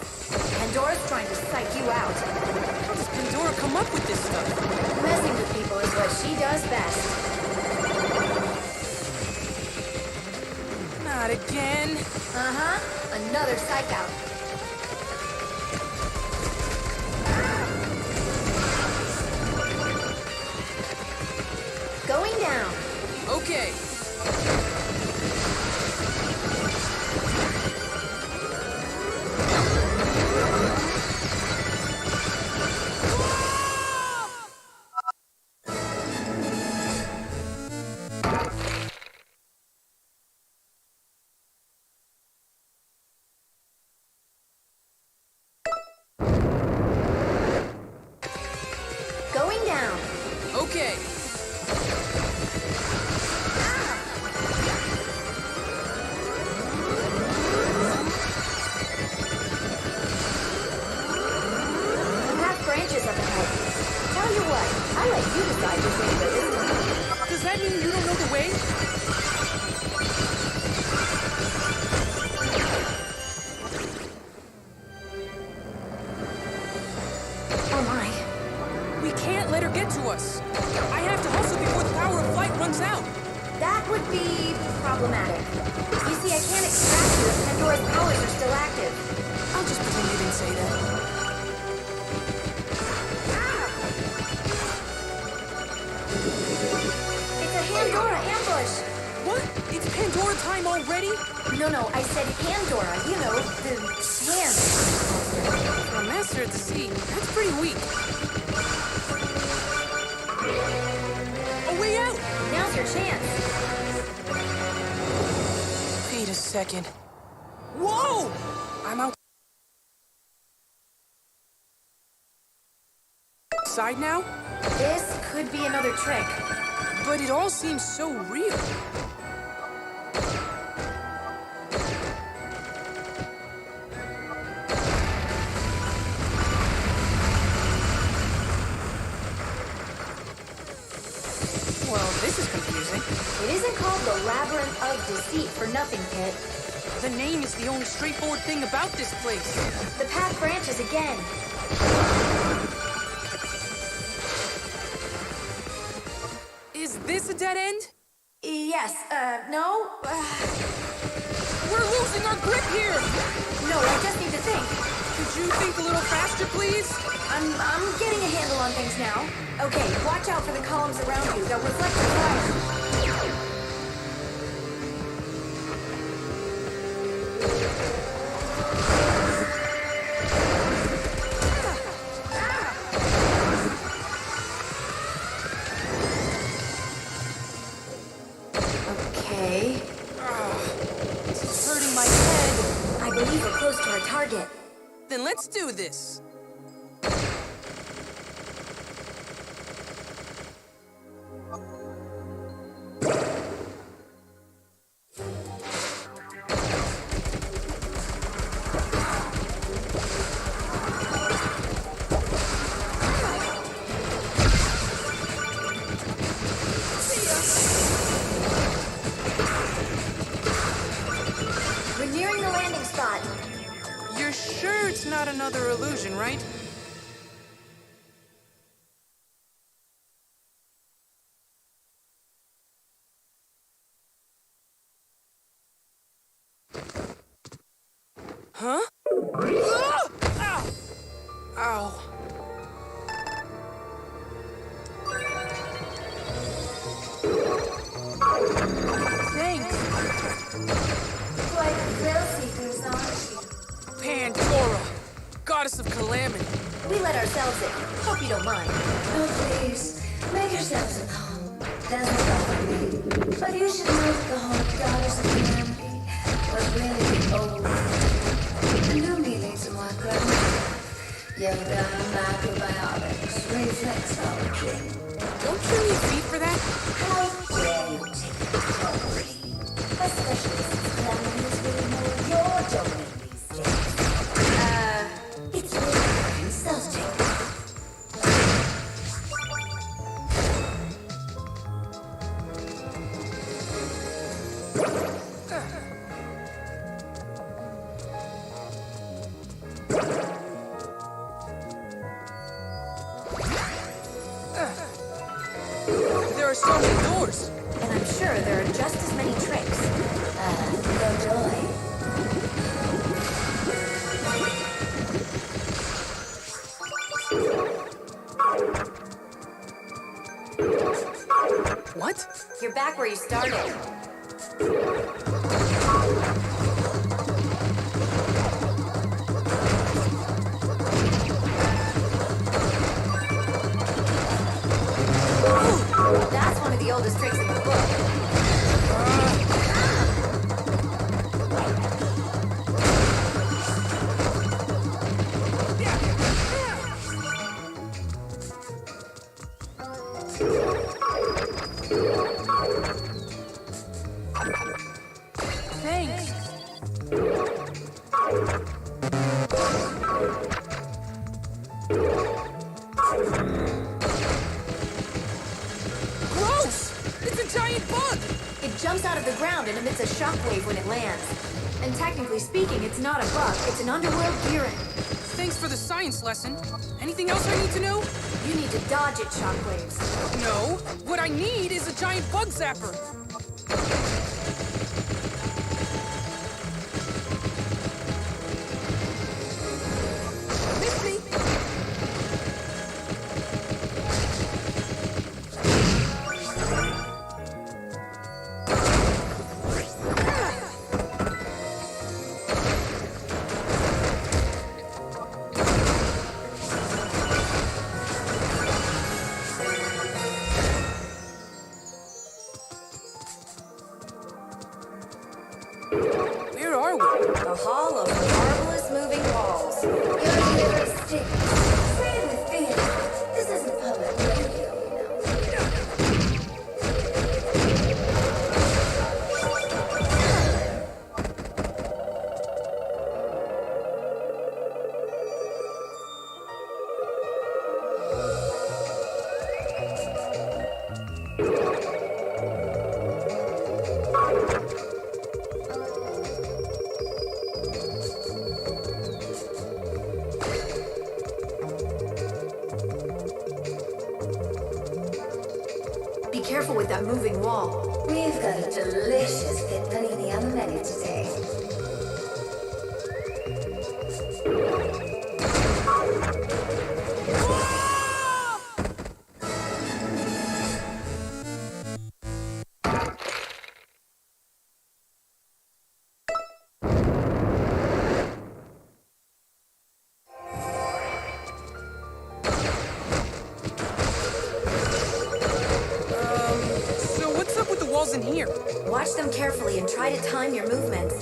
Pandora's trying to psych you out. How does Pandora come up with this stuff? Messing with people is what she does best. Not again. Uh-huh. Another psych out. Going down. Okay. Going down. Okay. The path branches up ahead. Tell you what, I let you decide which way to go this time. Does that mean you don't know the way? Oh my. We can't let her get to us. I have to hustle before the power of flight runs out. That would be problematic. You see, I can't extract you if Pandora's powers are still active. I'll just pretend you didn't say that. It's a Pandora ambush. What? It's Pandora time already? No, I said Pandora. You know, the hand. For a master at the sea, that's pretty weak. A way out! Now's your chance. Wait a second. Whoa! I'm outside now? This could be another trick. But it all seems so real. Well, this is confusing. It isn't called the Labyrinth of Deceit for nothing, Kit. The name is the only straightforward thing about this place. The path branches again. Is this a dead end? Yes, no? We're losing our grip here! No, I just need to think. Could you think a little faster, please? I'm getting a handle on things now. Okay, watch out for the columns around you. They'll reflect the fire. Okay. This is hurting my head. I believe we're close to our target. Then let's do this. We're nearing the landing spot. You're sure it's not another illusion, right? Huh? Ah! Ow! Ow. Thanks, Quite thrill seekers, aren't you? Pandora, goddess of calamity. We let ourselves in. Hope you don't mind. Oh, please, make yourselves at home. Doesn't bother me. But you should know that the whole goddess of humanity was really old. And do me needs some more credit. Young down microbiotics, reflexology. Don't you need feet for that? How dare you take it totally? Especially since calamity is really more your domain these days. It's really insulting. There are so many doors. And I'm sure there are just as many tricks. No joy. What? You're back where you started. That's one of the oldest tricks in the book. Thanks. Gross! It's a giant bug! It jumps out of the ground and emits a shockwave when it lands. And technically speaking, it's not a bug, it's an underworld gearing. Thanks for the science lesson. Anything else I need to know? You need to dodge its shockwaves. No. What I need is a giant bug zapper. Miss me! Where are we? The Hall of Marvelous Moving Walls. You're really stick. Say it with feeling. This isn't public radio, you know. Be careful with that moving wall. We've got a delicious bit panini on the menu today. Ah! here. Watch them carefully and try to time your movements.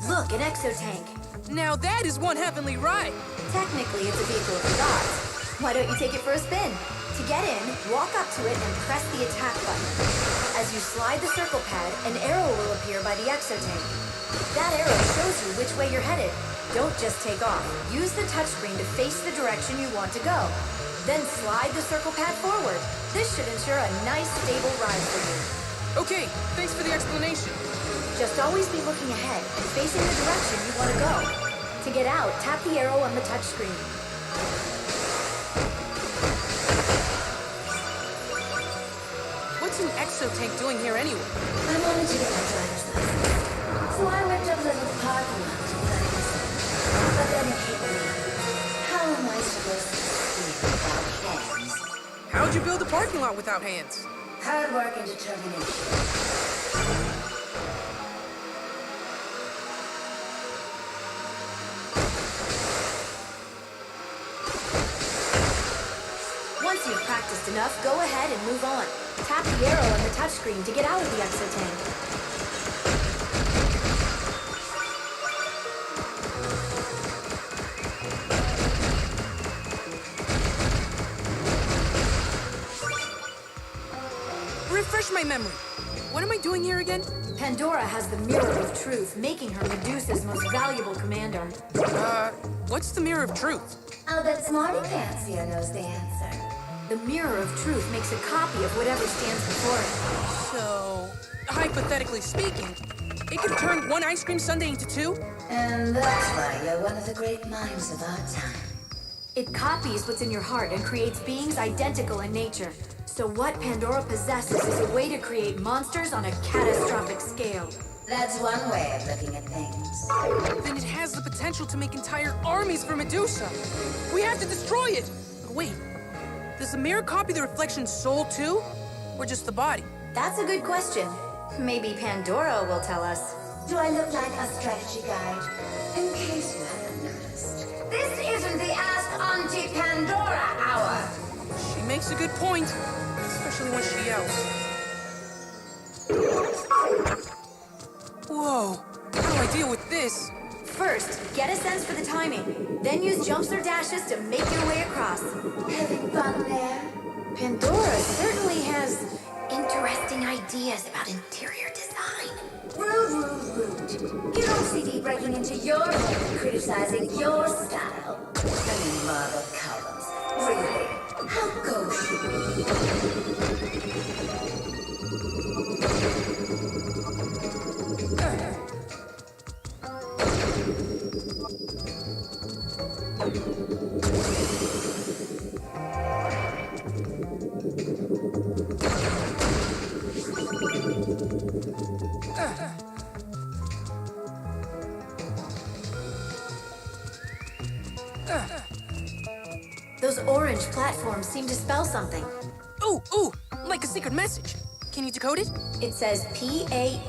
Look, an exotank. Now that is one heavenly ride. Technically, it's a vehicle of the gods. Why don't you take it for a spin? To get in, walk up to it and press the attack button. As you slide the circle pad, an arrow will appear by the exotank. That arrow shows you which way you're headed. Don't just take off. Use the touchscreen to face the direction you want to go. Then slide the circle pad forward. This should ensure a nice, stable ride for you. Okay, thanks for the explanation. Just always be looking ahead and facing the direction you want to go. To get out, tap the arrow on the touchscreen. What's an exotank doing here anyway? I wanted to get my driver's license, so I went up to the parking lot to practice. But then it hit me. How am I supposed to speak without hands? How'd you build a parking lot without hands? Hard work and determination. Once you've practiced enough, go ahead and move on. Tap the arrow on the touchscreen to get out of the exotank. Refresh my memory. What am I doing here again? Pandora has the Mirror of Truth, making her Medusa's most valuable commander. What's the Mirror of Truth? I'll bet Smarty Pants here knows the answer. The Mirror of Truth makes a copy of whatever stands before it. So, hypothetically speaking, it could turn one ice cream sundae into two? And that's why you're one of the great minds of our time. It copies what's in your heart and creates beings identical in nature. So what Pandora possesses is a way to create monsters on a catastrophic scale. That's one way of looking at things. Then it has the potential to make entire armies for Medusa. We have to destroy it! But wait, does the mirror copy the reflection's soul too? Or just the body? That's a good question. Maybe Pandora will tell us. Do I look like a strategy guide? In case you haven't noticed. This isn't the Ask Auntie Pandora hour. She makes a good point, especially when she yells. Whoa, how do I deal with this? First, get a sense for the timing. Then use jumps or dashes to make your way across. Having fun there? Pandora certainly has interesting ideas about interior design. Rude. You don't see me breaking into your home and criticizing your style. Hanging marble columns. Really? How gauche you? Those orange platforms seem to spell something. Ooh, like a secret message. Can you decode it? It says P-A-N-D-O-R-A.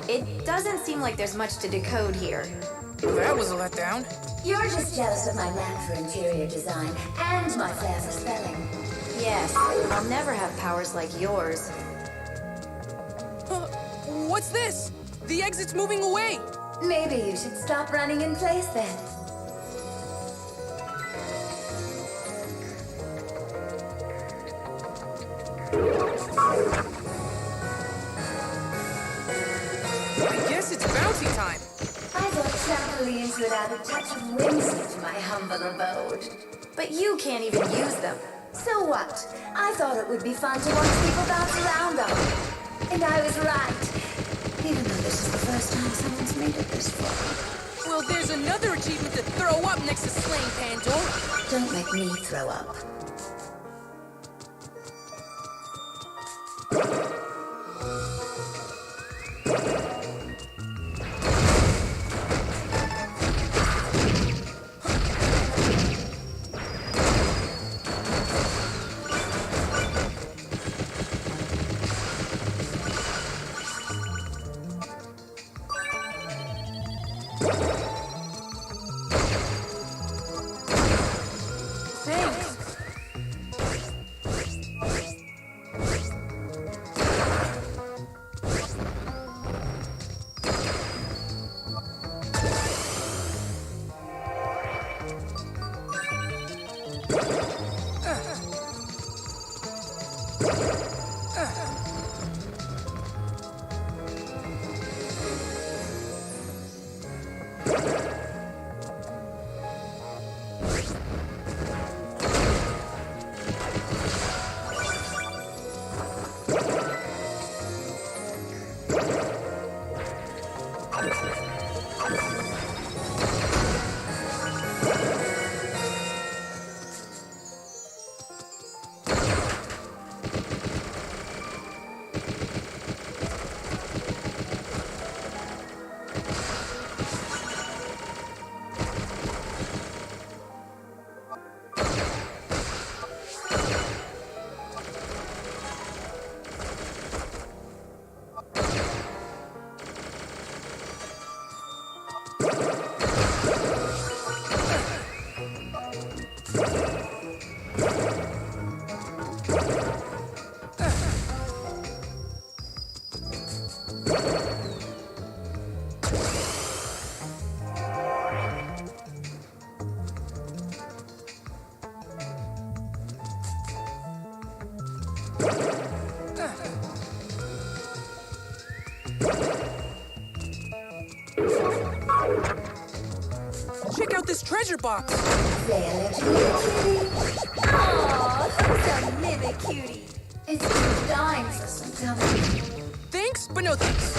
It doesn't seem like there's much to decode here. That was a letdown. You're just jealous of my knack for interior design and my flair for spelling. Yes, I'll never have powers like yours. What's this? The exit's moving away. Maybe you should stop running in place then. I guess it's bouncy time. I thought trampolines would add a touch of whimsy to my humble abode. But you can't even use them. So what? I thought it would be fun to watch people bounce around on them. And I was right. Even though this is the first time someone's made it this far. Well, there's another achievement to throw up next to slaying Pandora. Don't make me throw up. Thanks. Check out this treasure box. Say hello to me, cutie. Aw, who's a mimic cutie? It's been dying for some company. Thanks, but no thanks.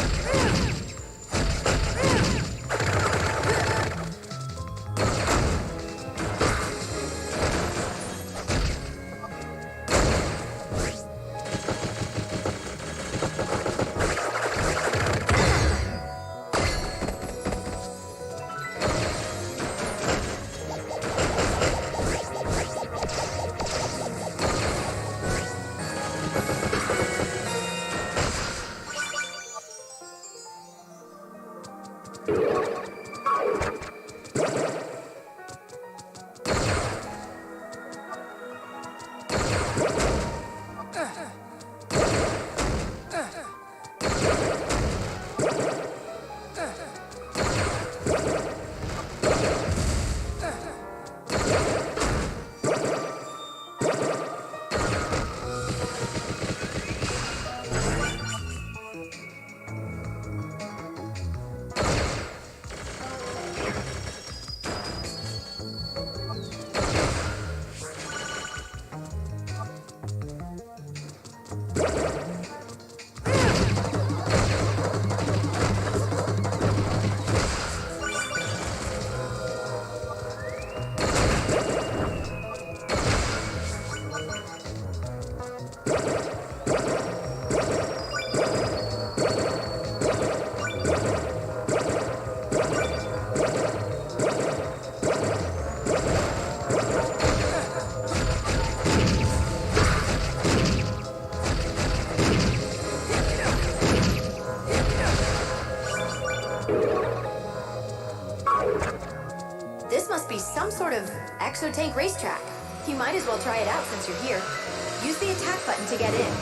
This must be some sort of exo-tank racetrack. You might as well try it out since you're here. Use the attack button to get in.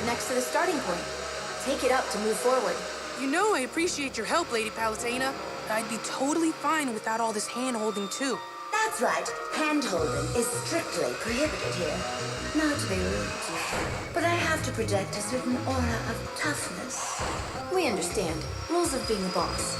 next to the starting point. Take it up to move forward. You know I appreciate your help, Lady Palutena. I'd be totally fine without all this hand-holding, too. That's right. Hand-holding is strictly prohibited here. Not to be rude, but I have to project a certain aura of toughness. We understand. Rules of being a boss.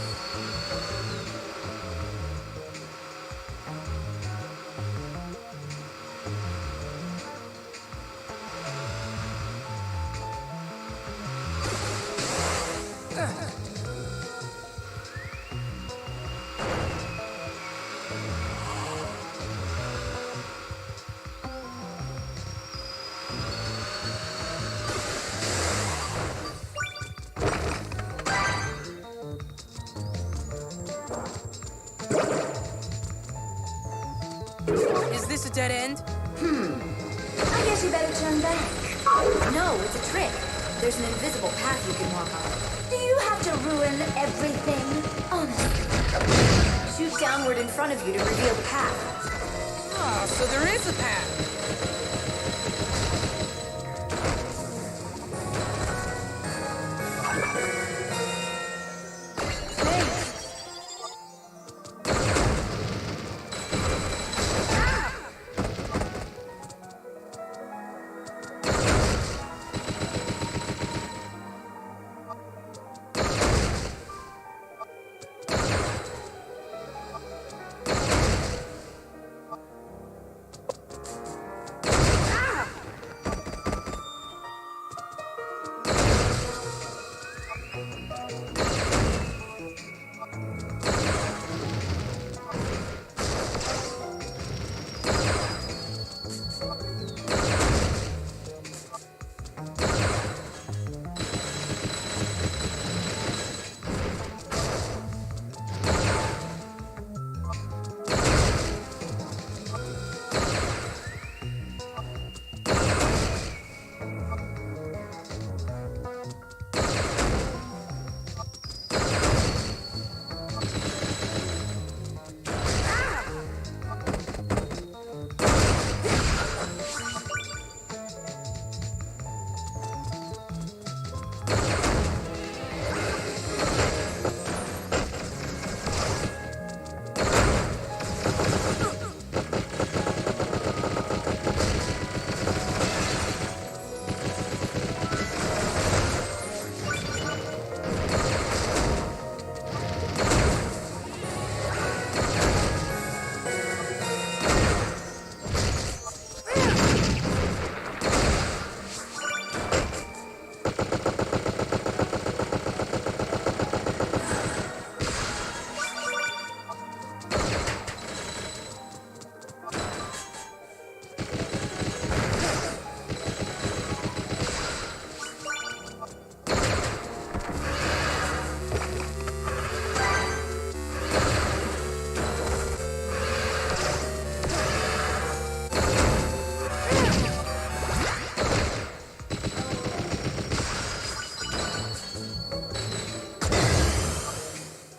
Is this a dead end? I guess you better turn back. No, it's a trick. There's an invisible path you can walk on. Do you have to ruin everything? Honestly. Shoot downward in front of you to reveal the path. Ah, so there is a path.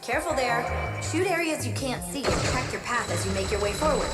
Careful there. Shoot areas you can't see and check your path as you make your way forward.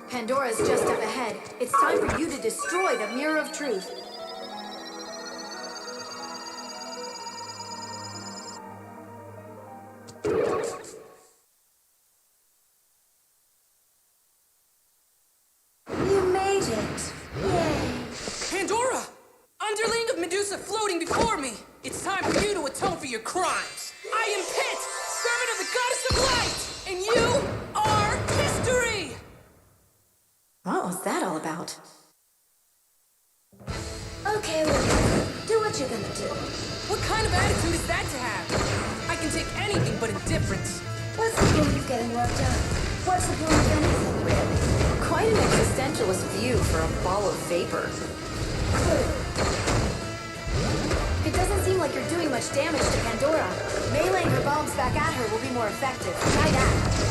Pandora's just up ahead. It's time for you to destroy the Mirror of Truth. You made it. Yay. Pandora! Underling of Medusa floating before me! It's time for you to atone for your crimes! I am Pit, light, and you are history! What was that all about? Okay, William, do what you're gonna do. What kind of attitude is that to have? I can take anything but indifference. What's the point of getting worked up? What's the point of anything, really? Quite an existentialist view for a ball of vapor. It doesn't seem like you're doing much damage to Pandora. Meleeing her bombs back at her will be more effective. Try that.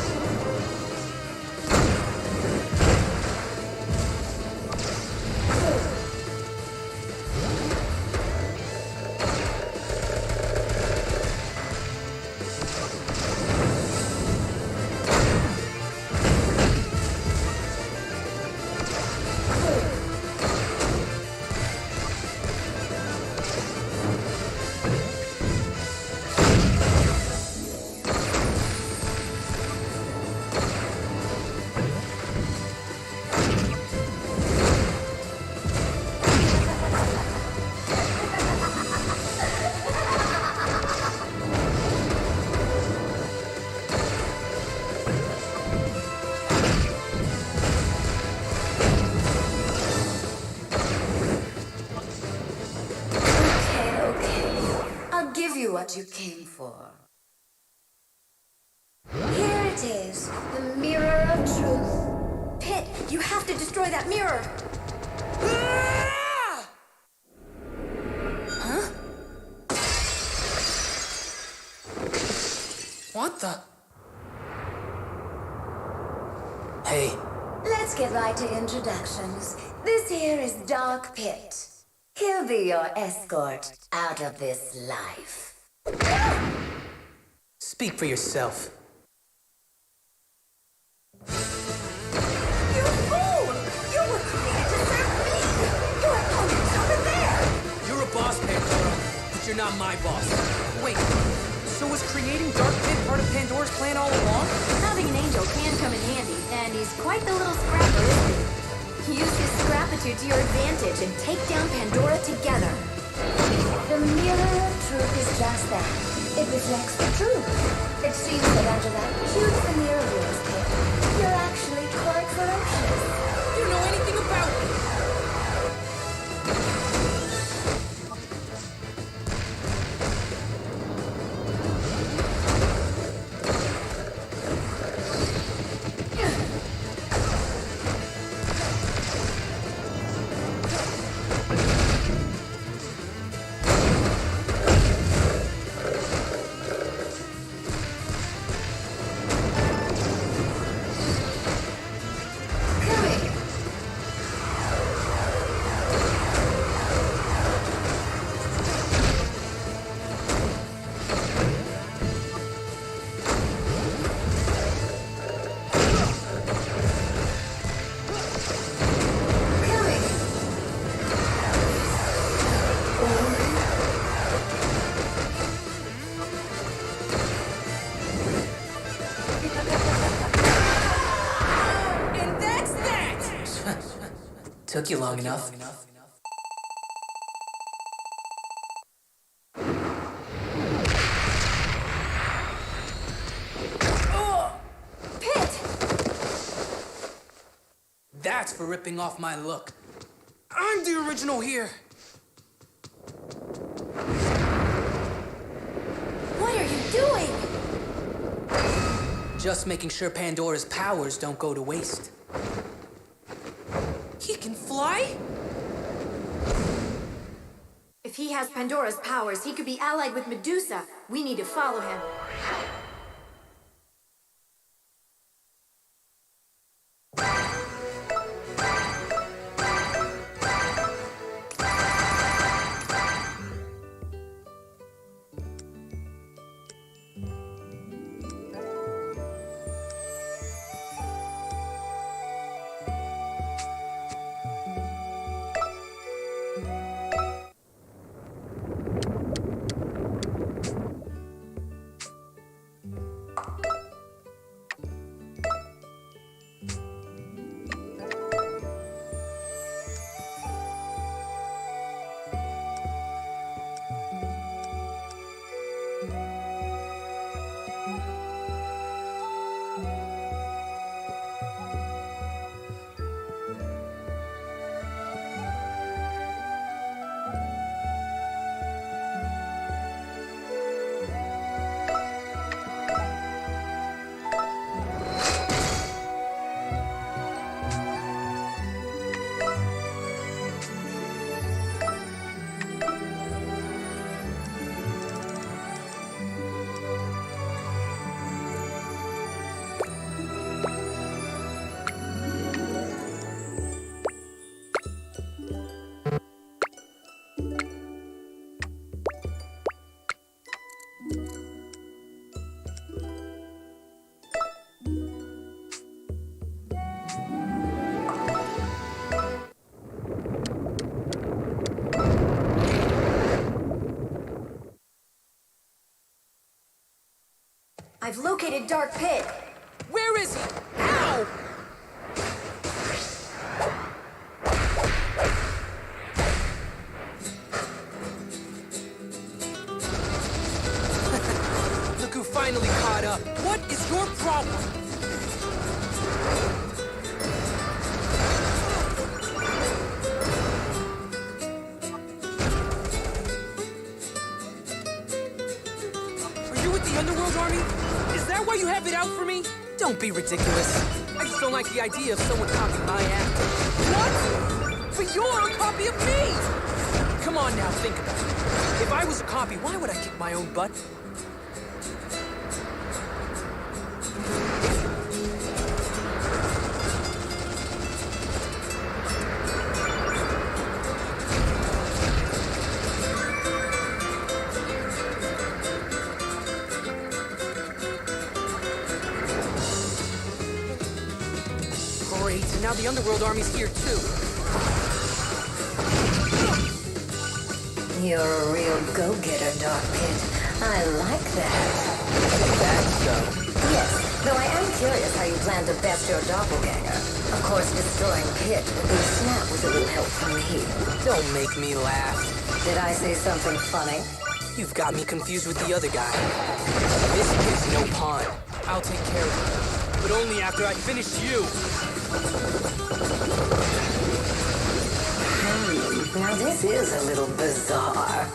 What you came for. Here it is, the mirror of truth. Pit, you have to destroy that mirror! Ah! Huh? What the? Hey. Let's get right to introductions. This here is Dark Pit. He'll be your escort out of this life. Speak for yourself. You fool! You were created to serve me! Your opponent's over there! You're a boss, Pandora, but you're not my boss. Wait, so was creating Dark Pit part of Pandora's plan all along? Having an angel can come in handy, and he's quite the little scrapper, isn't he? Use his scrapitude to your advantage and take down Pandora together. The mirror of truth is just that. It reflects the truth. It seems that under that cute veneer of yours, Pit, you're actually quite ferocious. You don't know anything about me. Took you long enough. Pit! That's for ripping off my look. I'm the original here. What are you doing? Just making sure Pandora's powers don't go to waste. He can fly? If he has Pandora's powers, he could be allied with Medusa. We need to follow him. I've located Dark Pit. Where is he? Ow! Look who finally caught up. What is your problem? Are you with the Underworld Army? Is that why you have it out for me? Don't be ridiculous. I just don't like the idea of someone copying my act. What? But you're a copy of me! Come on now, think about it. If I was a copy, why would I kick my own butt? Great, and now the Underworld Army's here too. You're a real go-getter, Dark Pit. I like that. That's so. Yes, though I am curious how you plan to best your doppelganger. Of course, destroying Pit will be a snap with a little help from me. Don't make me laugh. Did I say something funny? You've got me confused with the other guy. This is no pawn. I'll take care of it. But only after I finish you. Now this is a little bizarre.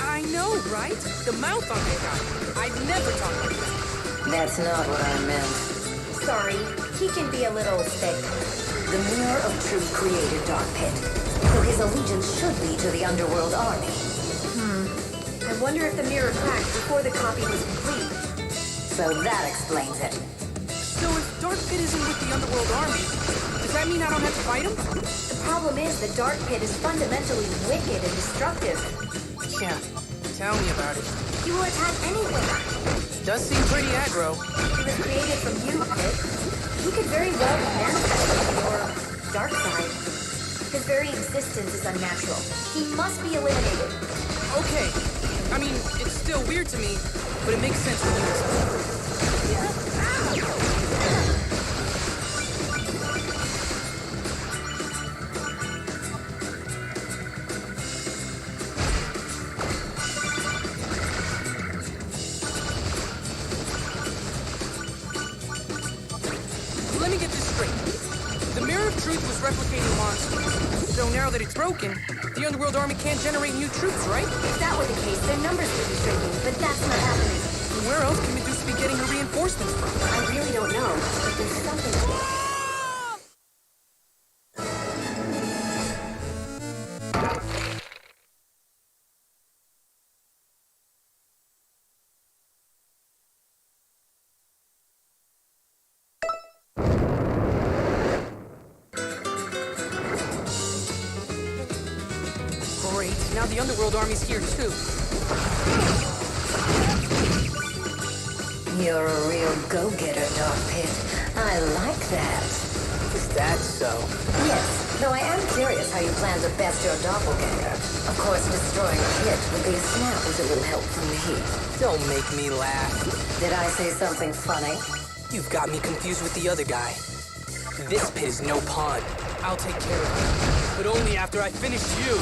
I know, right? The mouth on that guy. I'd never talk like that. That's not what I meant. Sorry, he can be a little thick. The Mirror of Truth created Dark Pit, so his allegiance should be to the Underworld Army. I wonder if the mirror cracked before the copy was complete. So that explains it. So if Dark Pit isn't with the Underworld Army, does that mean I don't have to fight him? The problem is the Dark Pit is fundamentally wicked and destructive. Yeah, tell me about it. He will attack anything. Does seem pretty aggro. He was created from you, Pit. He could very well be manifesting your dark side. His very existence is unnatural. He must be eliminated. Okay. I mean, it's still weird to me, but it makes sense when you explain. Let me get this straight. The Mirror of Truth was replicating monsters. So now that it's broken, the Underworld Army can't generate new troops, right? If that were the case, their numbers would be shrinking, but that's not happening. Where else can Medusa be getting her reinforcements from? I really don't know, but there's something... Great, now the Underworld Army's here too. You're a real go-getter, Dark Pit. I like that. Is that so? Yes, though I am curious how you plan to best your doppelganger. Of course, destroying Pit would be a snap with a little help from me. Don't make me laugh. Did I say something funny? You've got me confused with the other guy. This Pit is no pawn. I'll take care of it. But only after I finish you.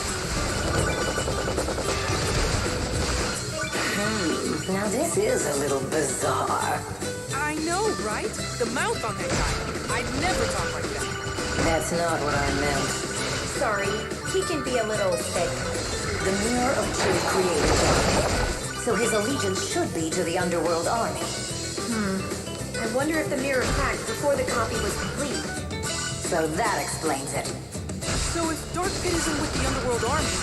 Now this is a little bizarre. I know, right? The mouth on that guy. I'd never talk like that. That's not what I meant. Sorry, he can be a little thick. The Mirror of Truth created Dark Pit, so his allegiance should be to the Underworld Army. I wonder if the mirror cracked before the copy was complete. So that explains it. So if Dark Pit isn't with the Underworld Army,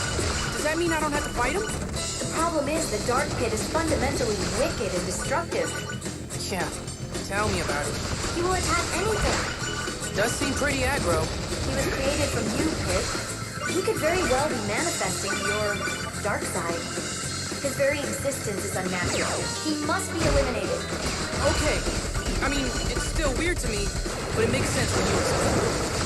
does that mean I don't have to fight him? The problem is the Dark Pit is fundamentally wicked and destructive. Yeah, tell me about it. He will attack anything. Does seem pretty aggro. He was created from you, Pit. He could very well be manifesting your dark side. His very existence is unnatural. He must be eliminated. Okay. I mean, it's still weird to me, but it makes sense when you explain.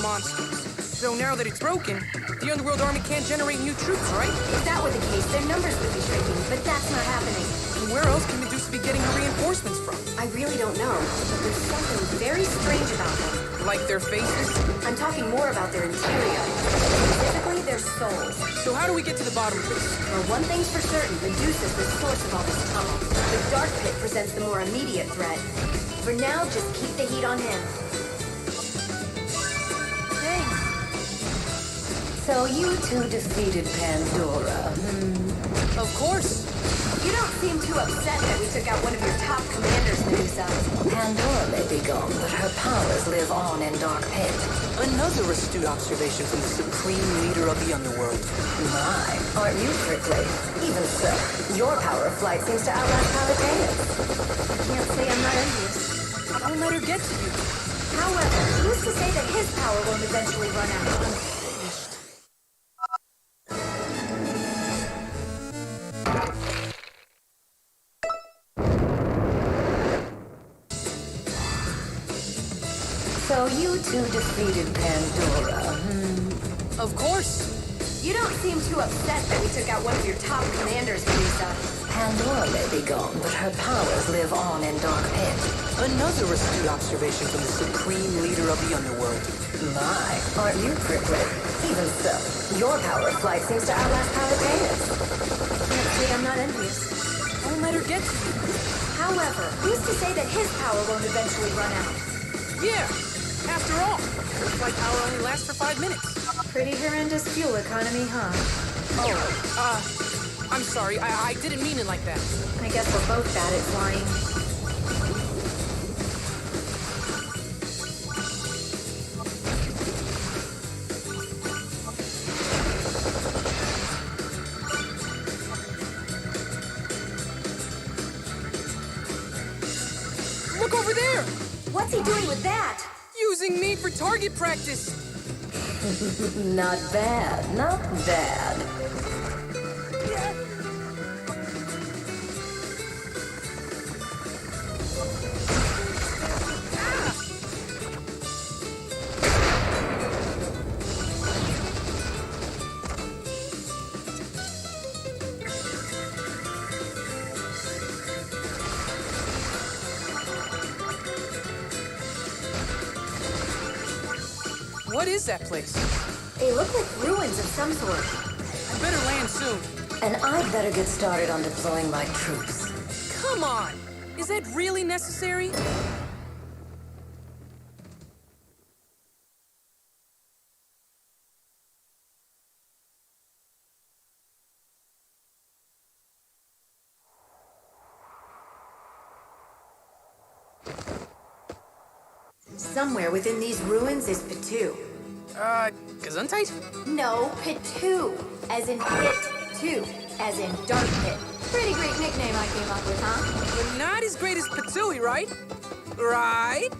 monsters. So now that it's broken, the Underworld Army can't generate new troops, right? If that were the case, their numbers would be shrinking, but that's not happening. And where else can Medusa be getting her reinforcements from? I really don't know, but there's something very strange about them. Like their faces? I'm talking more about their interior, specifically their souls. So how do we get to the bottom of this? Well, one thing's for certain, Medusa's the source of all this trouble. The Dark Pit presents the more immediate threat. For now, just keep the heat on him. Thanks. So you two defeated Pandora, Of course. You don't seem too upset that we took out one of your top commanders, Medusa. Pandora may be gone, but her powers live on in Dark Pit. Another astute observation from the supreme leader of the Underworld. My, aren't you prickly? Even so, your power of flight seems to outlast Palatea's. Can't say I'm not envious. Don't let her get to you. However, who's to say that his power won't eventually run out? So you two defeated Pandora, Of course. You don't seem too upset that we took out one of your top commanders, Medusa. Pandora may be gone, but her powers live on in Dark Pit. Another astute observation from the supreme leader of the Underworld. My, aren't you prickly? Even so, your power of flight seems to outlast Palatea's. Can't say I'm not envious. Don't let her get to you. However, who's to say that his power won't eventually run out? Yeah. After all, her flight power only lasts for 5 minutes. Pretty horrendous fuel economy, huh? Oh, I'm sorry. I didn't mean it like that. I guess we're both bad at flying. Look over there! What's he doing with that? Using me for target practice! Not bad, not bad. What is that place? They look like ruins of some sort. I better land soon. And I'd better get started on deploying my troops. Come on! Is that really necessary? Somewhere within these ruins is Pitu. Gesundheit? No, Pitu, as in Pit 2, as in Dark Pit. Pretty great nickname I came up with, huh? But not as great as Patui, right? Right?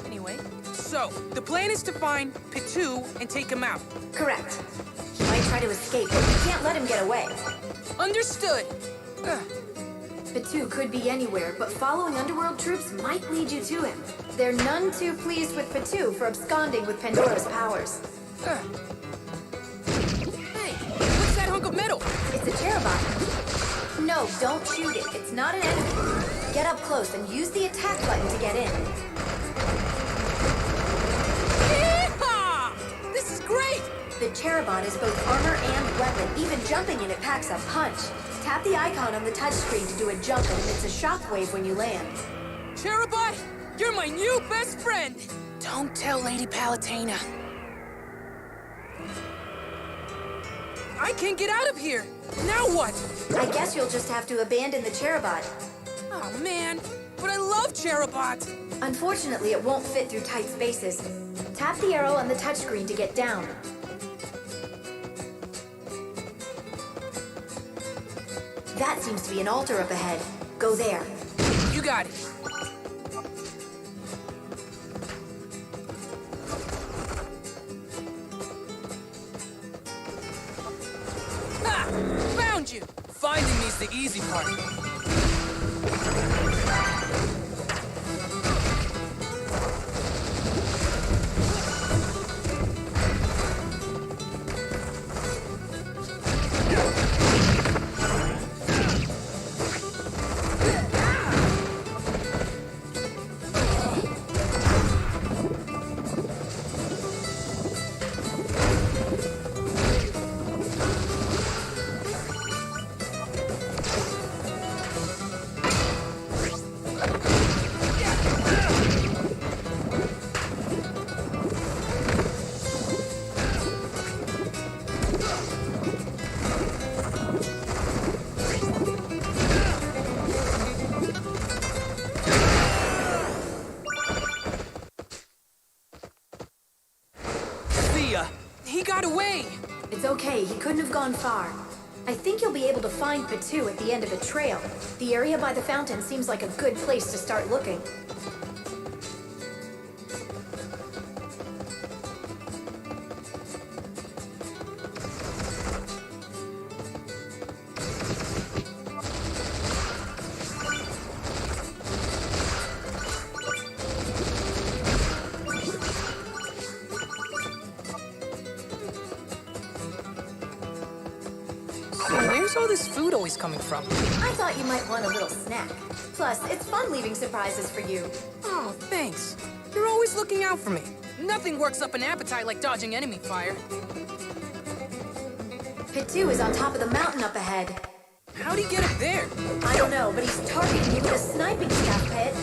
Anyway. So, the plan is to find Pitu and take him out. Correct. He might try to escape, but we can't let him get away. Understood. Pitu could be anywhere, but following Underworld troops might lead you to him. They're none too pleased with Pitu for absconding with Pandora's powers. Hey, what's that hunk of metal? It's a Cherubot. No, don't shoot it. It's not an enemy. Get up close and use the attack button to get in. Yeehaw! This is great! The Cherubot is both armor and weapon. Even jumping in it packs a punch. Tap the icon on the touchscreen to do a jump and emits a shockwave when you land. Cherubot, you're my new best friend! Don't tell Lady Palutena. I can't get out of here! Now what? I guess you'll just have to abandon the Cherubot. Oh man, but I love Cherubot! Unfortunately, it won't fit through tight spaces. Tap the arrow on the touchscreen to get down. That seems to be an altar up ahead. Go there. You got it. Ha! Found you! Finding me's the easy part. See ya. He got away. It's okay, he couldn't have gone far. I think you'll be able to find Patu at the end of the trail. The area by the fountain seems like a good place to start looking. Where's all this food always coming from? I thought you might want a little snack. Plus, it's fun leaving surprises for you. Oh, thanks. You're always looking out for me. Nothing works up an appetite like dodging enemy fire. Patu is on top of the mountain up ahead. How'd he get up there? I don't know, but he's targeting you with a sniping staff, Pit.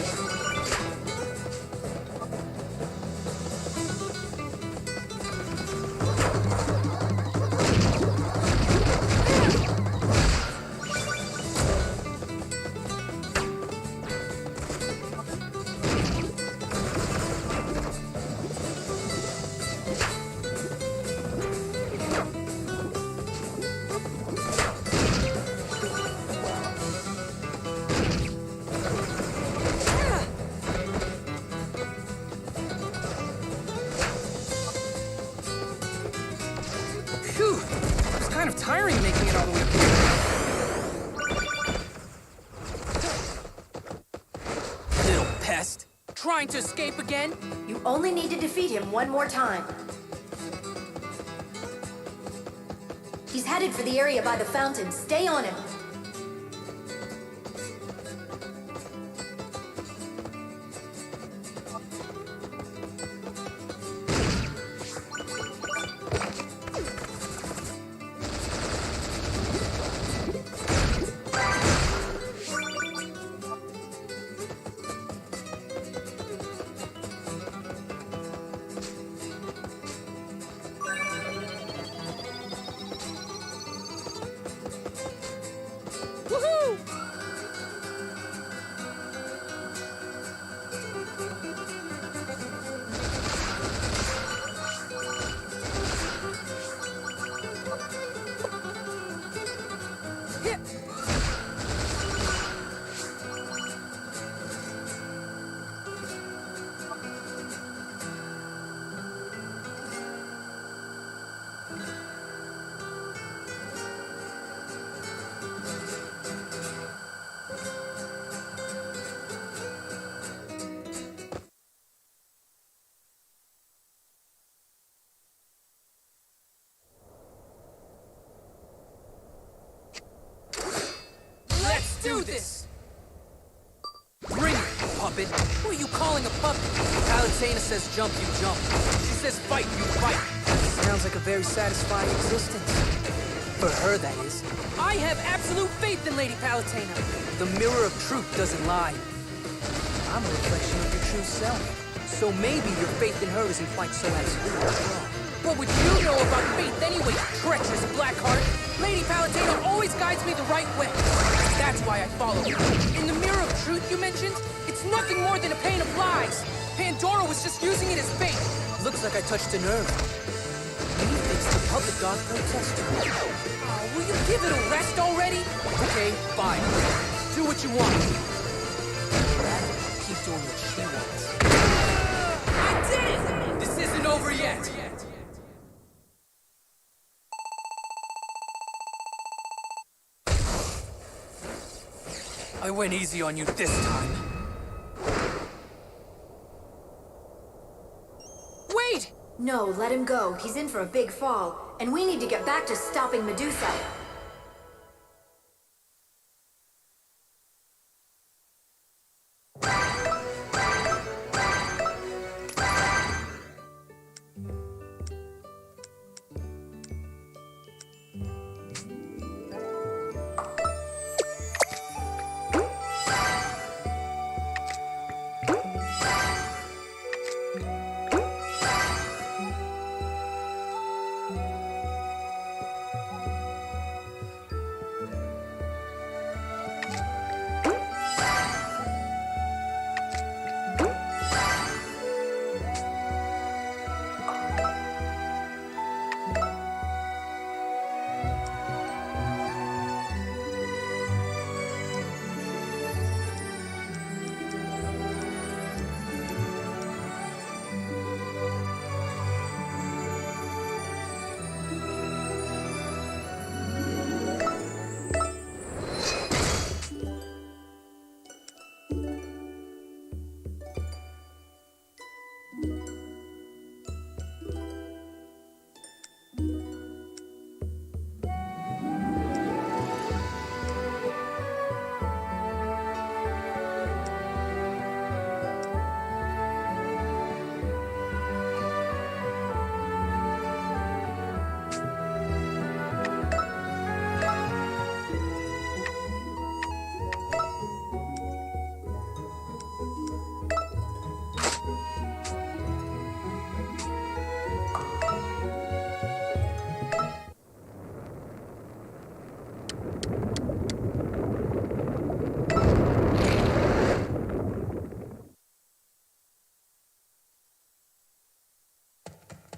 Phew. It's kind of tiring making it all the way up here. Little pest. Trying to escape again? You only need to defeat him one more time. He's headed for the area by the fountain. Stay on him. Woohoo! Yeah. Let's do this! Bring it, puppet! Who are you calling a puppet? Palutena says jump, you jump. She says fight, you fight. Sounds like a very satisfying existence. For her, that is. I have absolute faith in Lady Palutena. The mirror of truth doesn't lie. I'm a reflection of your true self. So maybe your faith in her isn't quite so absolute after all. What would you know about faith anyway, treacherous Blackheart? Lady Palutena always guides me the right way. That's why I follow her. In the mirror of truth you mentioned, it's nothing more than a pane of lies. Pandora was just using it as bait. Looks like I touched a nerve. Maybe it's the puppet god protester. Oh, will you give it a rest already? Okay, fine. Do what you want. Keep doing what she wants. I did it! This isn't over yet. I went easy on you this time. Wait! No, let him go. He's in for a big fall. And we need to get back to stopping Medusa.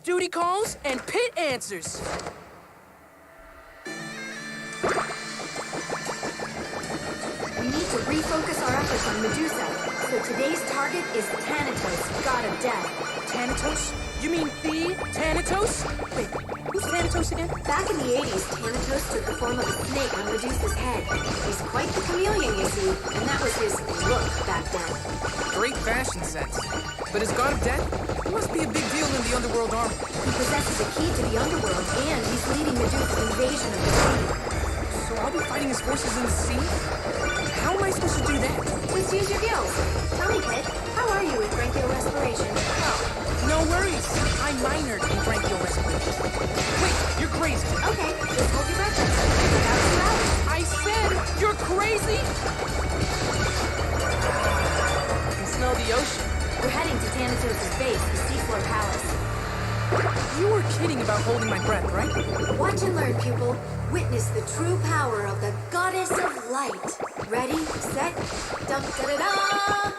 Duty calls and Pit answers. We need to refocus our efforts on Medusa. So today's target is Thanatos, god of death. Thanatos? You mean the Thanatos? Wait, who's Thanatos again? Back in the 80s, Thanatos took the form of a snake on Medusa's head. He's quite the chameleon, you see, and that was his look back then. Great fashion sense. But as god of death, he must be a big deal in the Underworld army. He possesses a key to the underworld, and he's leading Medusa's invasion of the sea. So I'll be fighting his forces in the sea? How am I supposed to do that? Just use your gills. Tell me, Pit, how are you with brachial respiration? No worries. I minored in brachial respiration. Wait, you're crazy. Okay, just hold your breath. About 2 hours. I said you're crazy? I can smell the ocean. We're heading to Thanatos' base, the Seafloor Palace. You were kidding about holding my breath, right? Watch and learn, pupil. Witness the true power of the goddess of light. Ready, set, dum-da-da-da!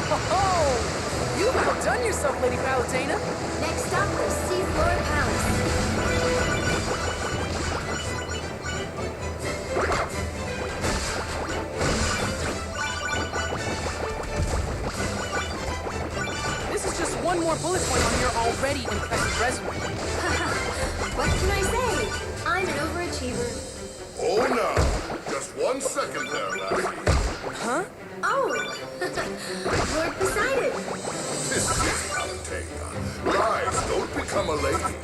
Whoa! You've outdone yourself, Lady Palutena. Next stop, the Seafloor Palace. This is just one more bullet point on your already impressive resume. What can I say? I'm an overachiever. Oh, no. Just 1 second there, lassie. Huh? Oh! Lord Poseidon! This is Palutena. Rise, don't become a lady.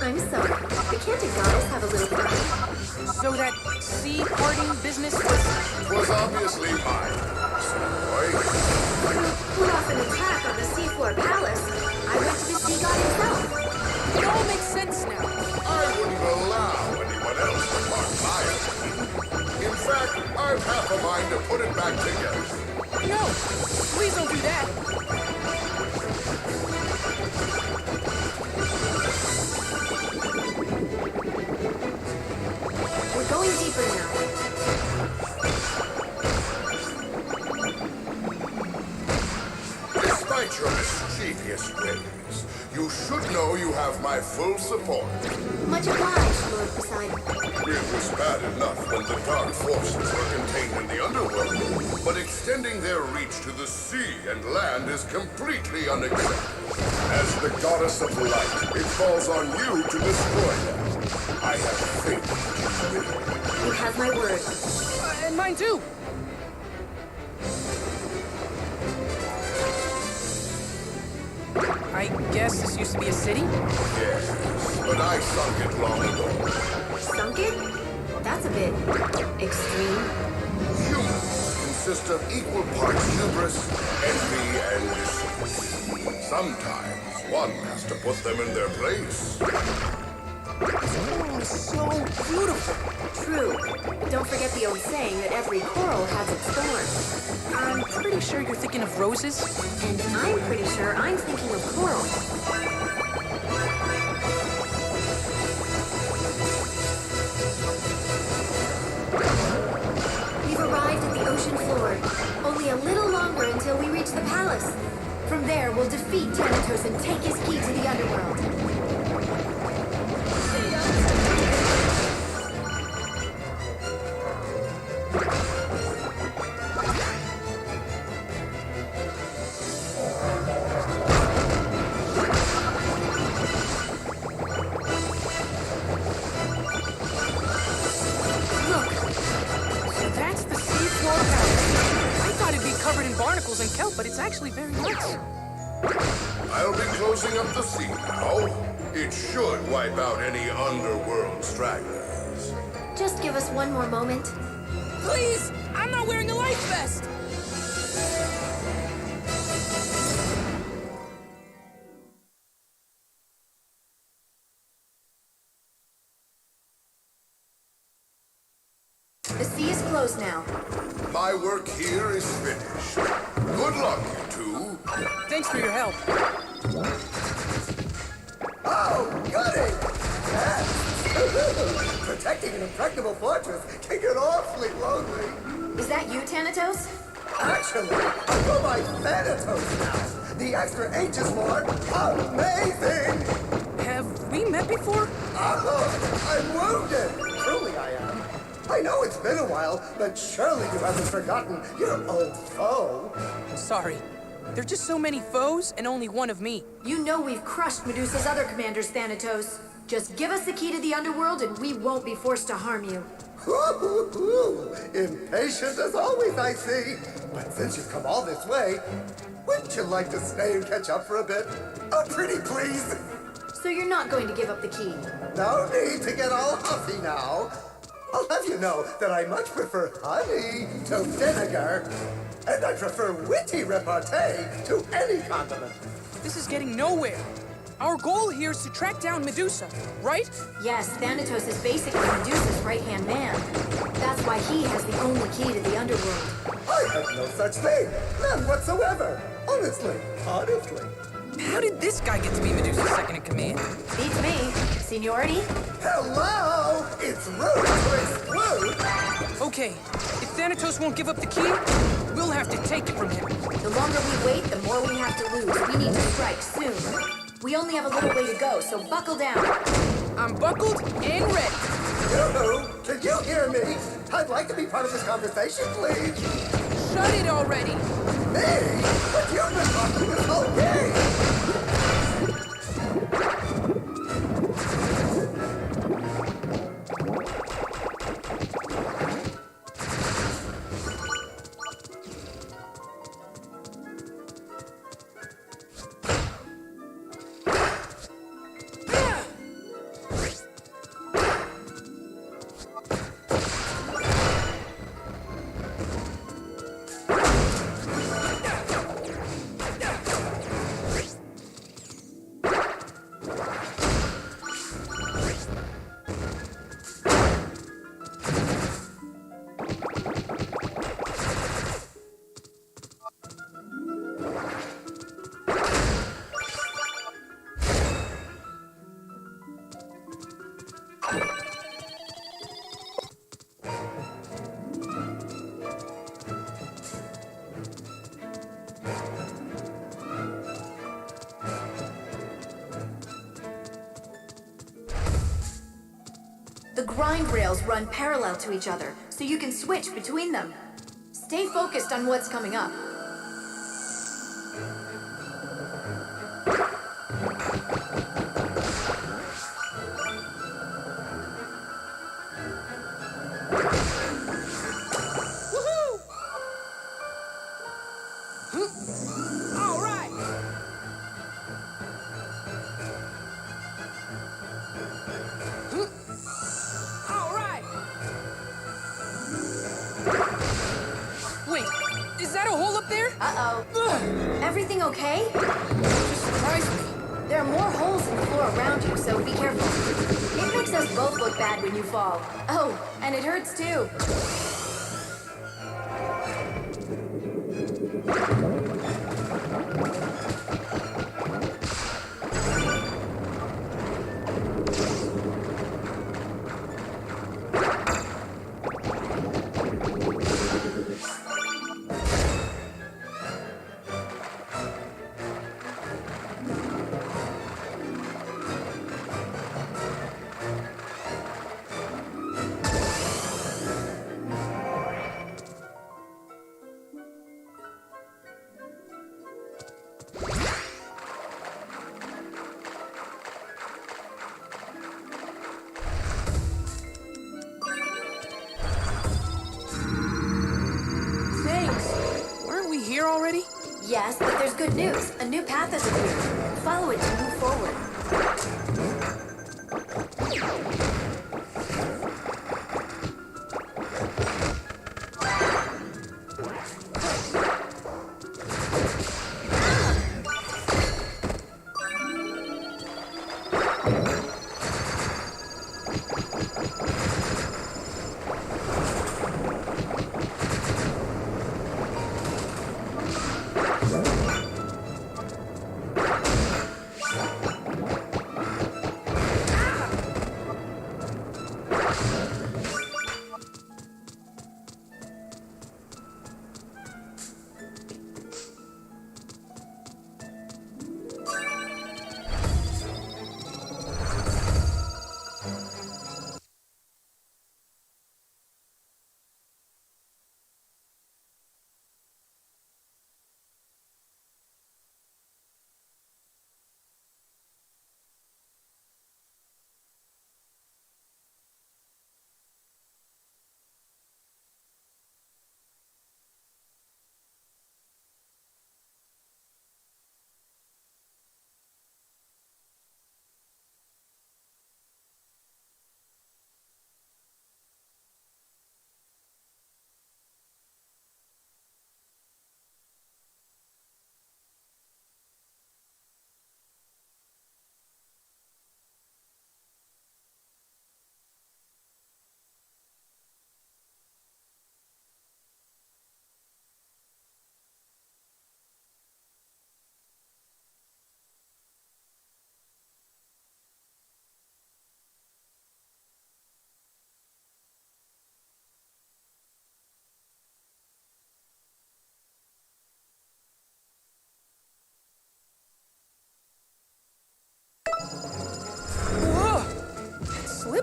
I'm sorry, but can't a goddess have a little fun? So that sea parting business was... Was obviously mine, boy. Pulled off an attack on the Seafloor Palace. I went to the sea god himself. It all makes sense now. I wouldn't allow anyone else to mark my opinion. In fact, I've half a mind to put it back together. No, please don't do that. We're going deeper now. Despite your mischievous ways, you should know you have my full support. Much obliged, Lord Poseidon. It was bad enough when the dark forces were contained in the underworld, but extending their reach to the sea and land is completely unacceptable. As the goddess of light, it falls on you to destroy them. I have faith in you. You have my word. And mine too. I guess this used to be a city? Yes, but I sunk it long ago. Sunk it? That's a bit extreme. Humans consist of equal parts hubris, envy, and deceit. Sometimes one has to put them in their place. Oh, so beautiful. True. But don't forget the old saying that every coral has its thorn. I'm pretty sure you're thinking of roses. And I'm pretty sure I'm thinking of coral. We've arrived at the ocean floor. Only a little longer until we reach the palace. From there, we'll defeat Thanatos and take his key to the underworld. And kelp, but it's actually very nice. I'll be closing up the sea now. It should wipe out any underworld stragglers. Just give us one more moment. Please! I'm not wearing a life vest! The sea is closed now. My work here is finished. Good luck, you two. Thanks for your help. Oh, goody! Yes. Protecting an impregnable fortress can get awfully lonely. Is that you, Thanatos? Actually, I go by Thanatos now. The extra H is more amazing. Have we met before? Oh, I'm wounded. Truly I am. I know it's been a while, but surely you haven't forgotten your old foe. Sorry. There are just so many foes and only one of me. You know we've crushed Medusa's other commanders, Thanatos. Just give us the key to the underworld and we won't be forced to harm you. Impatient as always, I see. But since you've come all this way, wouldn't you like to stay and catch up for a bit? Oh, pretty please. So you're not going to give up the key? No need to get all huffy now. I'll have you know that I much prefer honey to vinegar. And I prefer witty repartee to any condiment. This is getting nowhere. Our goal here is to track down Medusa, right? Yes, Thanatos is basically Medusa's right-hand man. That's why he has the only key to the underworld. I have no such thing. None whatsoever. Honestly. How did this guy get to be Medusa's second in command? Beats me. Seniority? Hello! It's rude to exclude. Okay, if Thanatos won't give up the key, we'll have to take it from him. The longer we wait, the more we have to lose. We need to strike soon. We only have a little way to go, so buckle down. I'm buckled and ready. Yoo-hoo! Can you hear me? I'd like to be part of this conversation, please. Shut it already. Me? But you've been talking this whole game. The grind rails run parallel to each other, so you can switch between them. Stay focused on what's coming up. All right. All right. Wait, is that a hole up there? Uh-oh. Ugh, Everything okay? just surprised me. There are more holes in the floor around you, so be careful. It makes us both look bad when you fall. Oh, and it hurts too. Thanks. Weren't we here already? Yes, but there's good news. A new path has appeared. Follow it to move forward.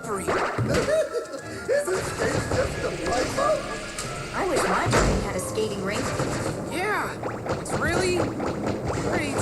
slippery. Isn't space just delightful? I wish my building had a skating rink. Yeah, it's really great.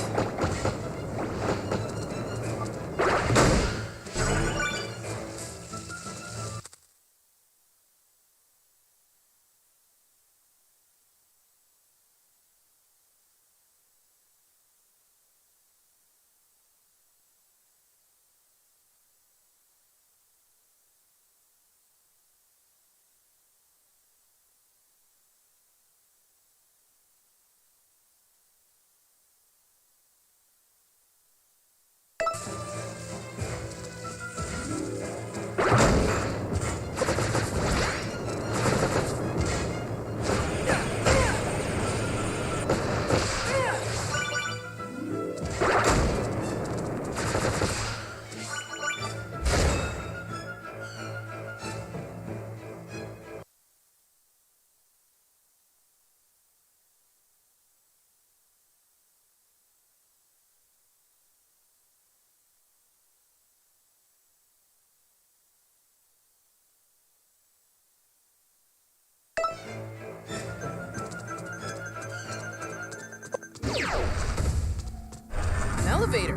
An elevator.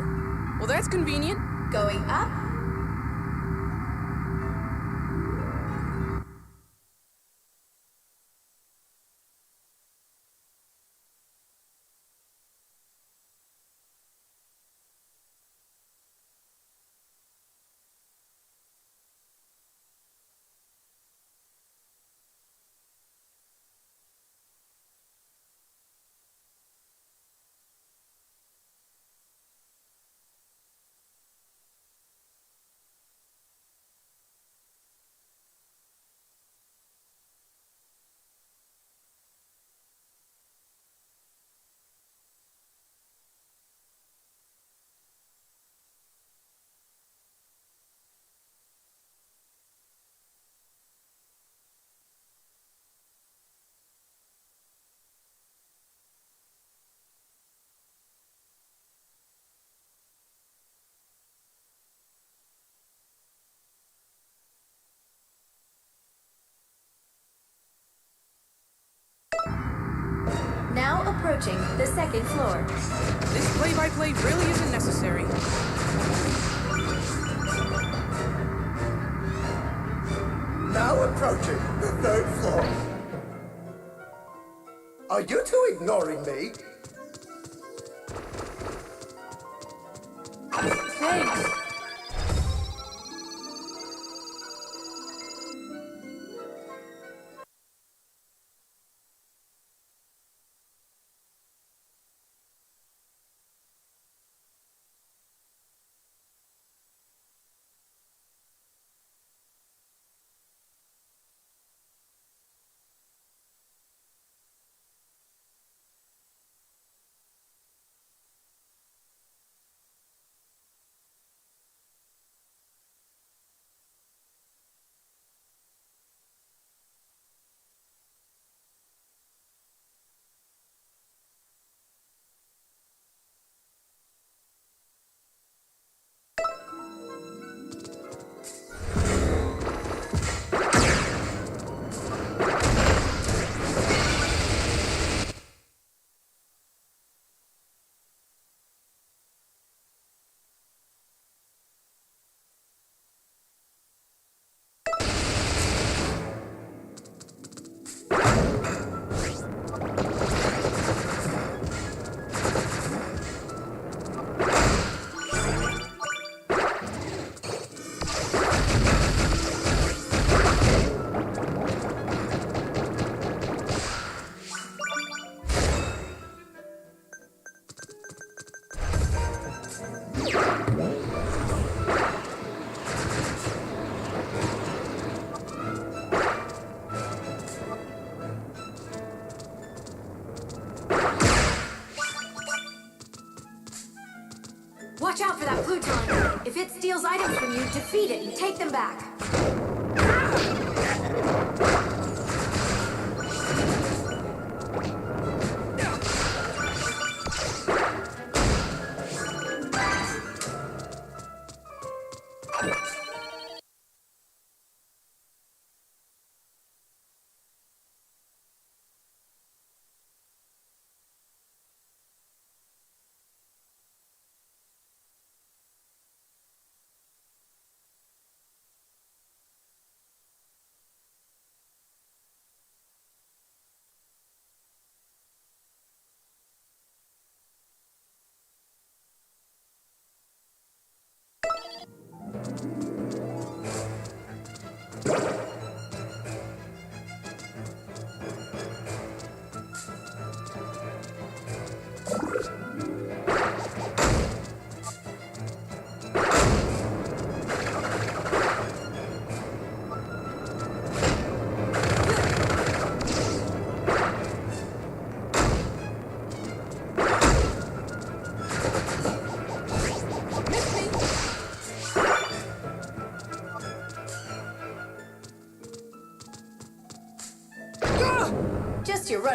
Well, that's convenient. Going up? Now approaching the second floor. This play-by-play really isn't necessary. Now approaching the third floor. Are you two ignoring me? Thanks. Watch out for that Pluton. If it steals items from you, defeat it and take them back.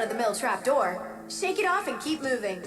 run-of-the-mill trapdoor. Shake it off and keep moving.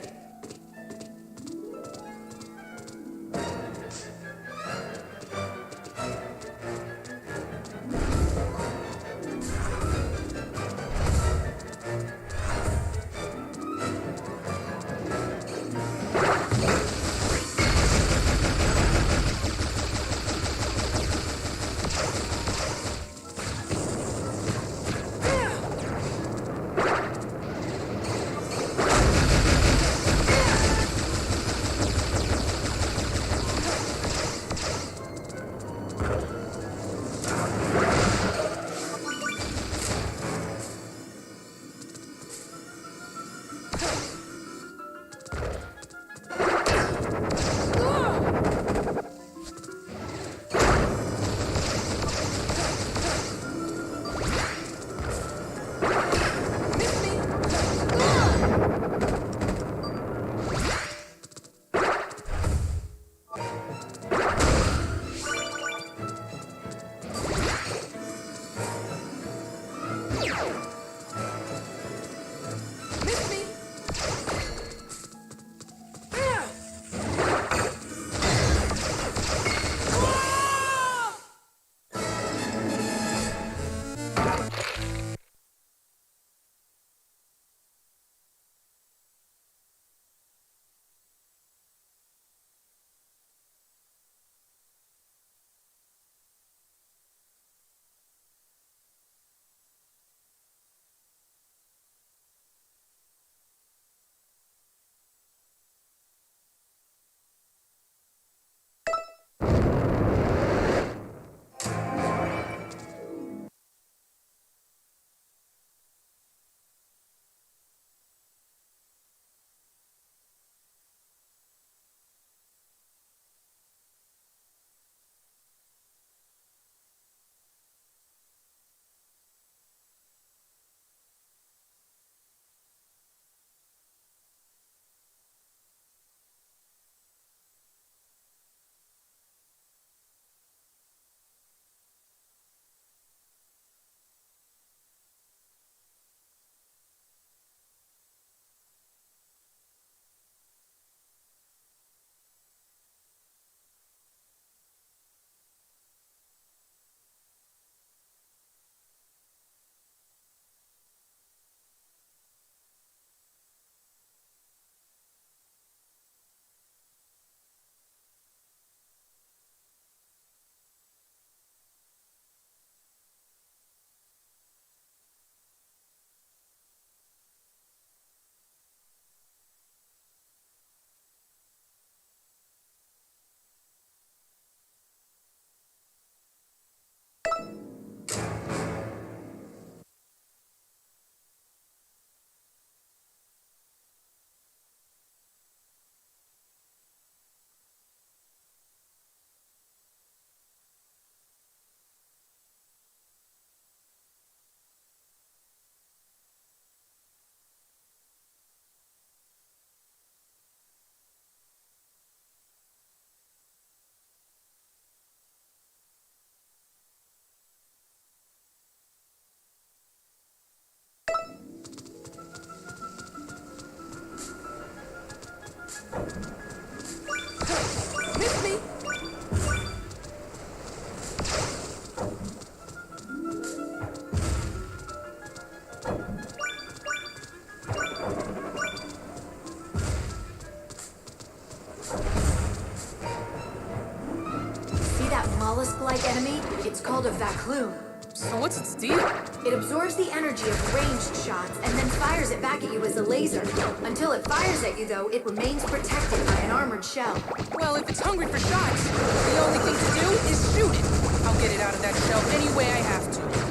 mollusk-like enemy, it's called a Vacloon. So what's its deal? It absorbs the energy of ranged shots and then fires it back at you as a laser. Until it fires at you, though, it remains protected by an armored shell. Well, if it's hungry for shots, the only thing to do is shoot it. I'll get it out of that shell any way I have to.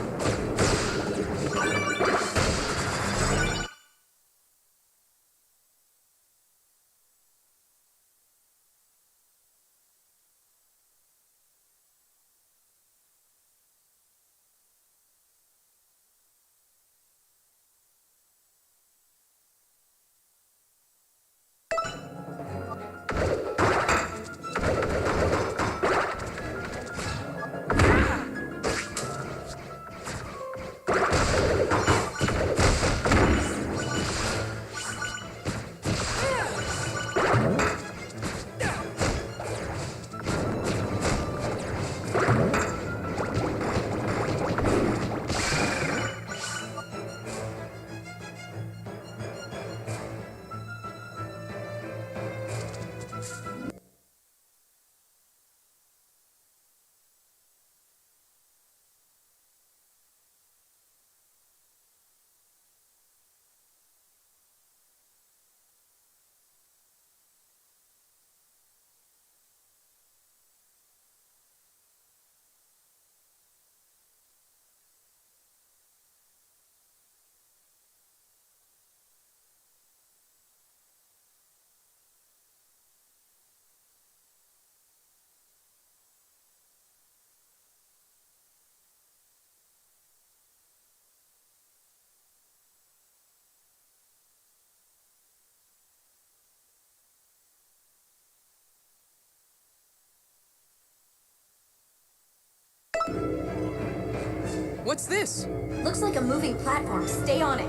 What's this? Looks like a moving platform. Stay on it.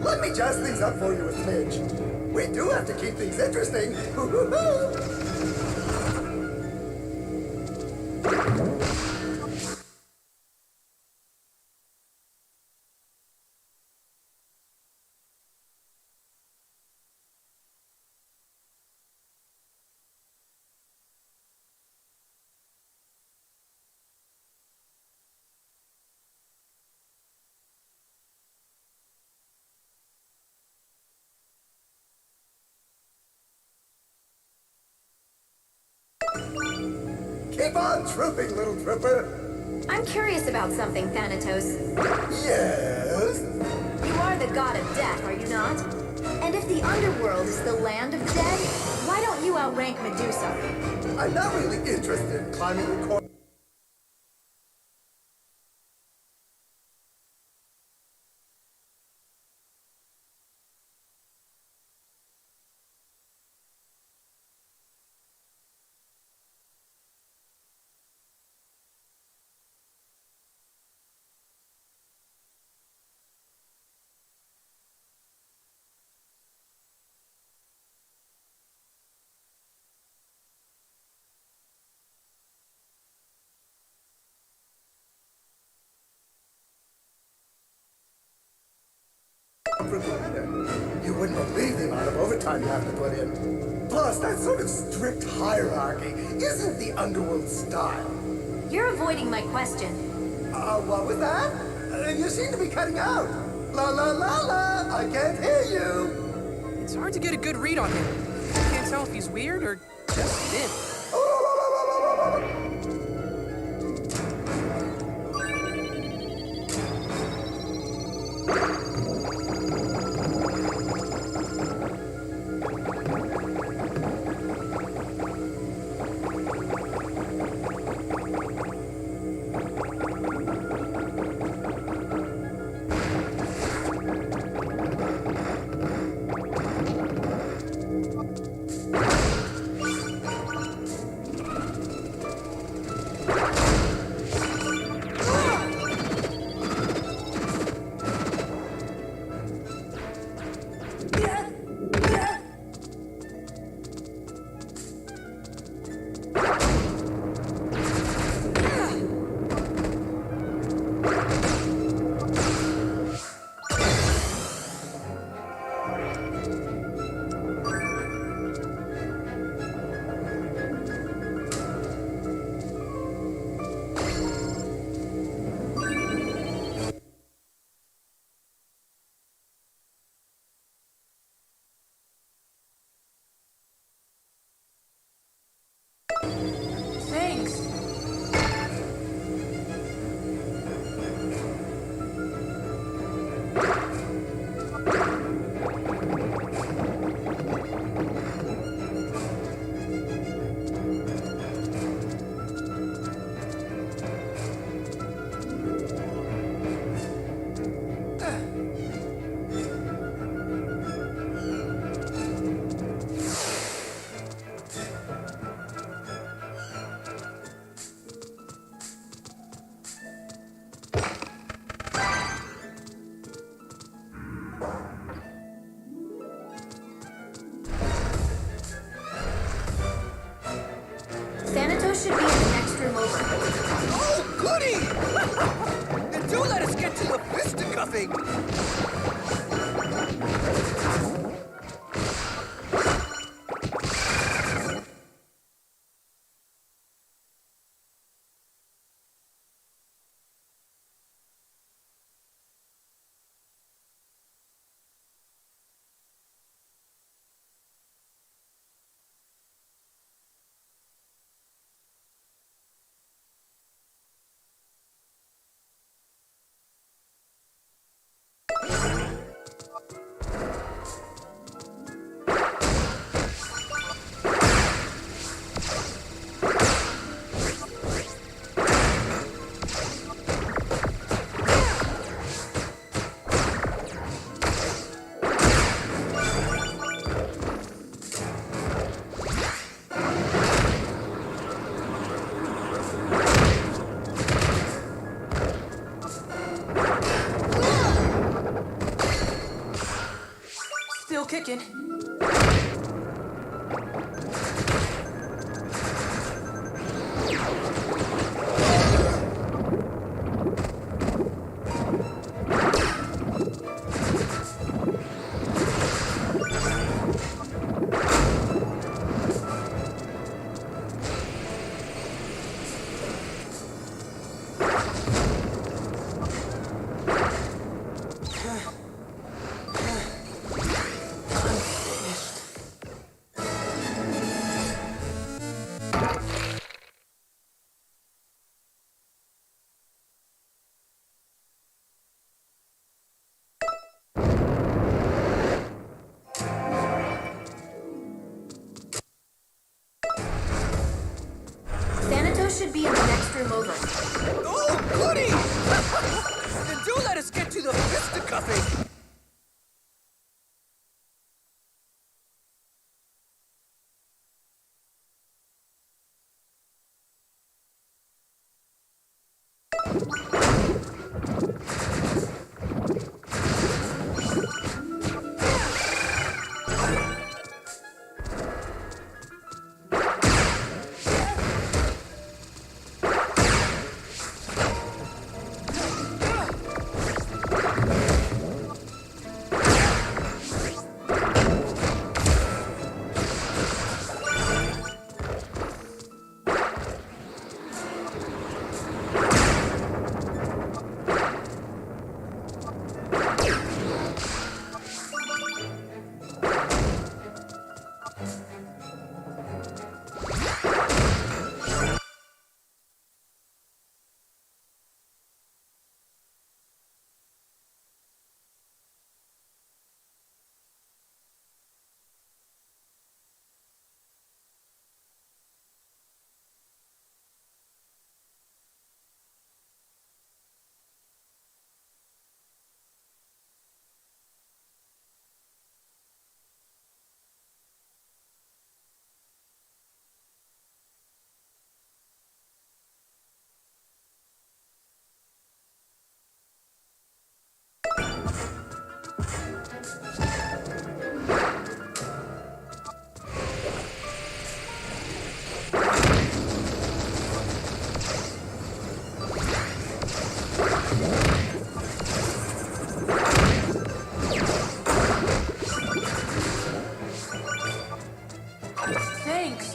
Let me jazz things up for you a smidge. We do have to keep things interesting. Keep on trooping, little trooper. I'm curious about something, Thanatos. Yes? You are the god of death, are you not? And if the underworld is the land of the dead, why don't you outrank Medusa? I'm not really interested in climbing the corner. You wouldn't believe the amount of overtime you have to put in. Plus, that sort of strict hierarchy isn't the underworld style. You're avoiding my question. What was that? You seem to be cutting out. La la la la, I can't hear you. It's hard to get a good read on him. Can't tell if he's weird or just thin. Thanks. Thanatos should be in the next room over. Oh, goody! And do let us get to the fisticuffing! working. Thanatos should be in the next room over. Oh, goody! Then do let us get to the fisticuffing! Thanks.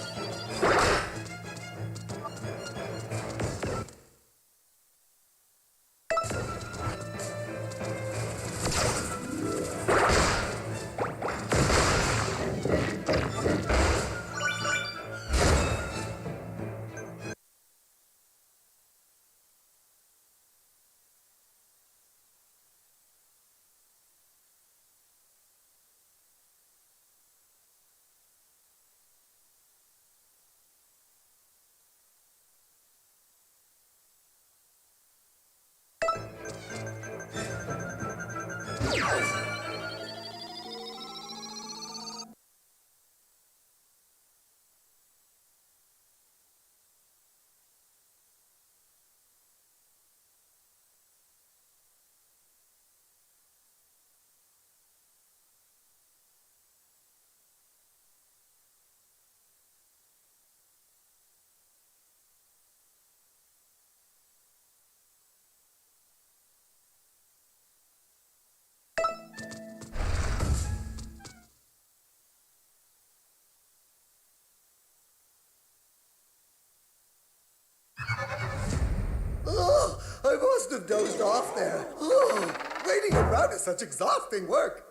Oh, I must have dozed off there. Oh, waiting around is such exhausting work.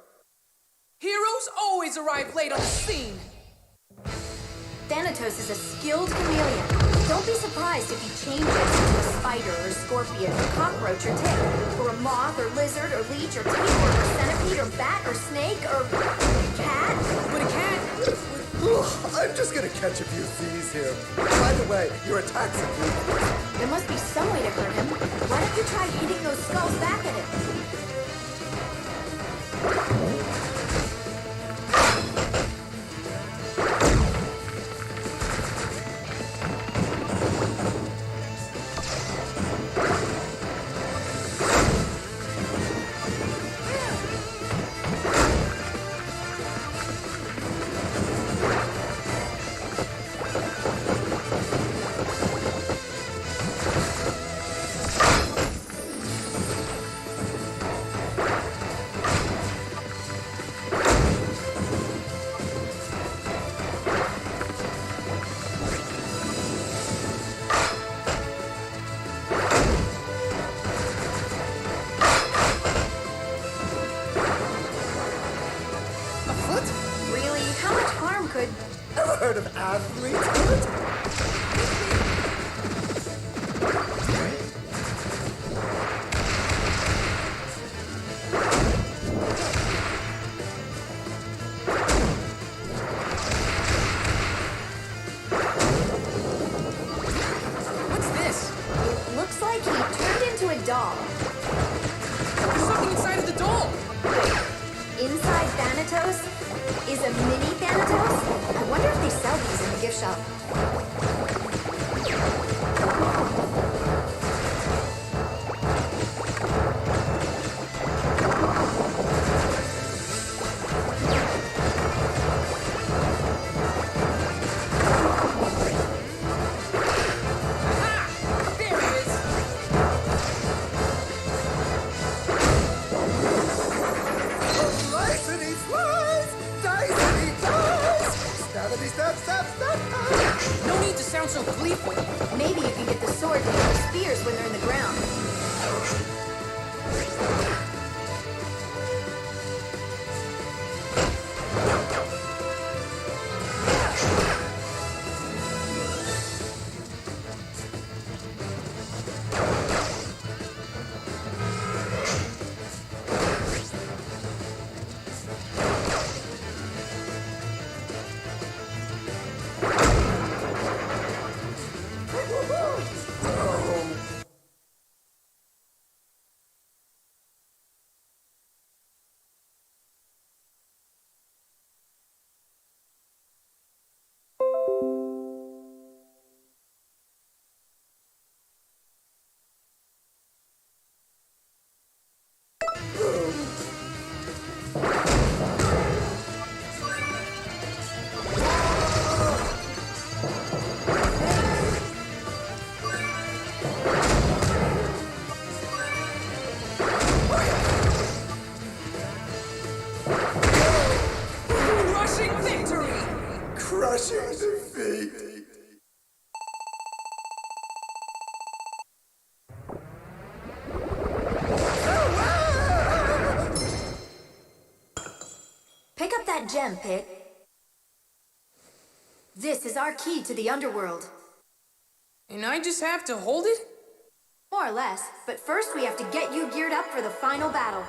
Heroes always arrive late on the scene! Thanatos is a skilled chameleon. Don't be surprised if he changes into a spider or scorpion or cockroach or tick, or a moth or lizard or leech or tapeworm or centipede or bat or snake or cat. But a cat... Oh, I'm just gonna catch a few C's here. By the way, your attack's a few. There must be some way to hurt him. Why don't you try hitting those skulls back at him? every turret? What's this? It looks like he turned into a doll. There's something inside of the doll. Inside Thanatos is a mini Thanatos? I wonder if they sell these in the gift shop. Aha! There he is. Slicey flies, dicey dies, stabbity stab stab stab. No need to sound so gleeful. Maybe you can get the sword to throw spears when they're in the ground. Rushing victory. Crushing defeat. Pick up that gem, Pit. This is our key to the underworld. And I just have to hold it? More or less, but first we have to get you geared up for the final battle.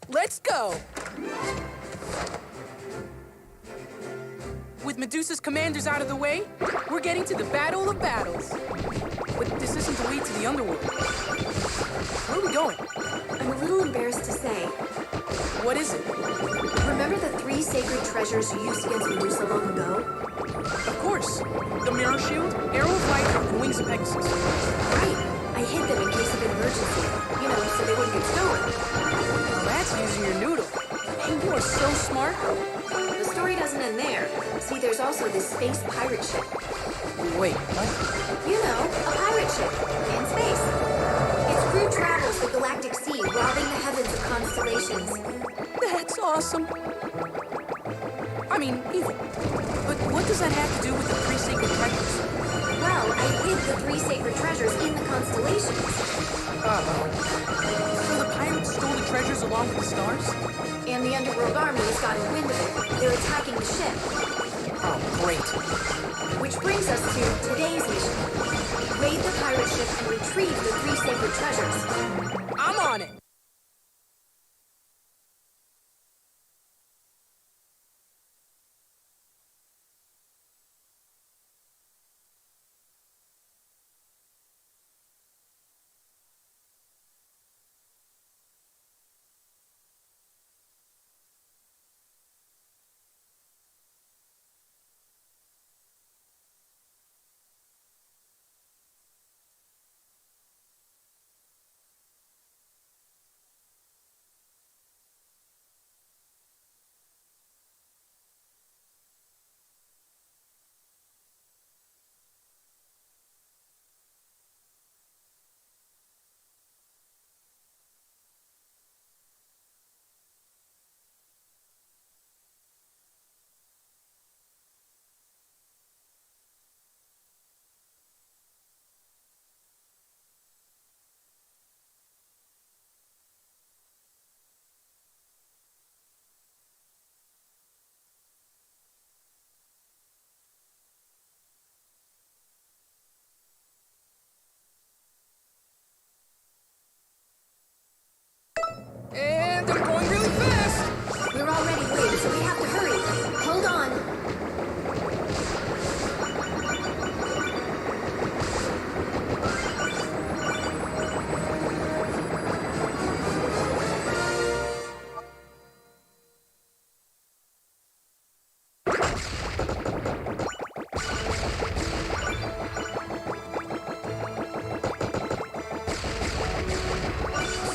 Let's go! With Medusa's commanders out of the way, we're getting to the Battle of Battles. But this isn't the way to the underworld. Where are we going? I'm a little embarrassed to say. What is it? Remember the 3 sacred treasures you used against Medusa long ago? Of course. The Mirror Shield, Arrow of Light, and Wings of Pegasus. Right. I hid them in case of an emergency. You know, so they wouldn't get stolen. Well, that's using your noodle. Hey, you are so smart. The story doesn't end there. See, there's also this space pirate ship. Wait, what? You know, a pirate ship in space. Its crew travels the galactic sea, robbing the heavens of constellations. That's awesome. I mean, evil. But what does that have to do with the three sacred treasures? Well, I hid the three sacred treasures in the constellations. So the pirates stole the treasures along with the stars? And the underworld army has gotten wind of it. They're attacking the ship. Oh, great. Which brings us to today's mission. Raid the pirate ship and retrieve the three sacred treasures. I'm on it. And I'm going really fast. We're already late, so we have to hurry. Hold on.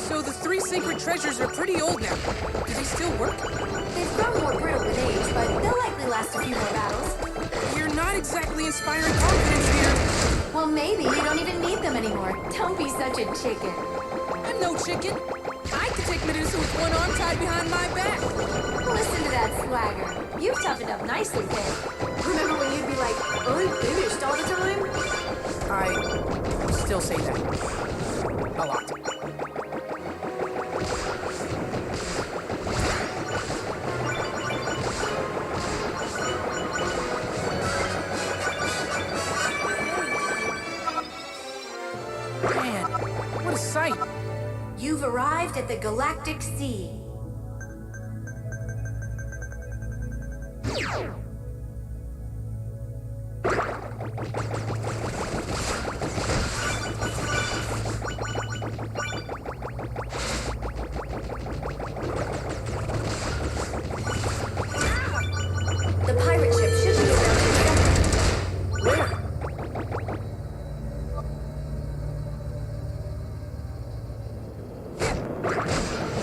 So the three sacred treasures are pretty old now. Do they still work? They've grown more brittle with age, but they'll likely last a few more battles. You're not exactly inspiring confidence here. Well, maybe you don't even need them anymore. Don't be such a chicken. I'm no chicken. I can take Medusa with one arm tied behind my back. Listen to that swagger. You've toughened up nicely, kid. Remember when you'd be like, I'm finished all the time? I still say that. A lot. Man, what a sight. You've arrived at the Galactic Sea. The pirate ship should be around here. Where?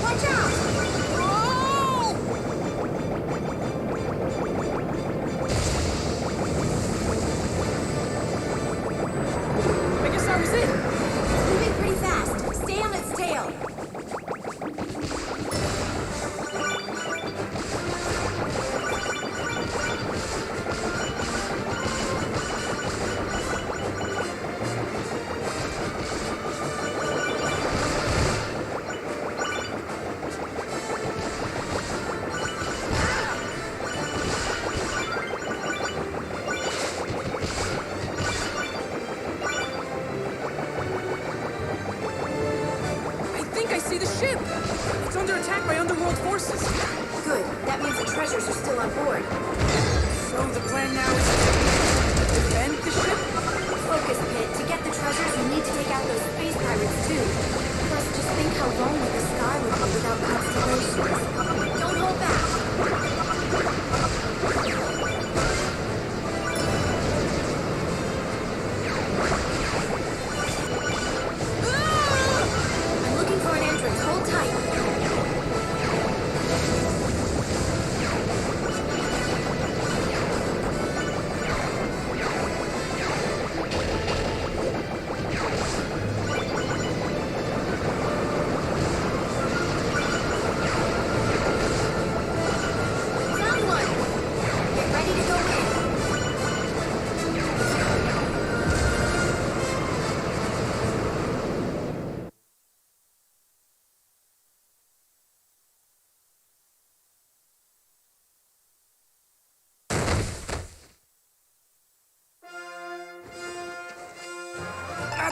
Watch out! I guess I was it. Moving pretty fast. Stay on its tail. I think I see the ship. It's under attack by underworld forces. Good. That means the treasures are still on board. So the plan now is to defend the ship? Focus, Pit. To get the treasures, you need to take out those space pirates, too. Plus, just think how lonely the sky would be without constellations. Don't hold back. I'm looking for an entrance. Hold tight.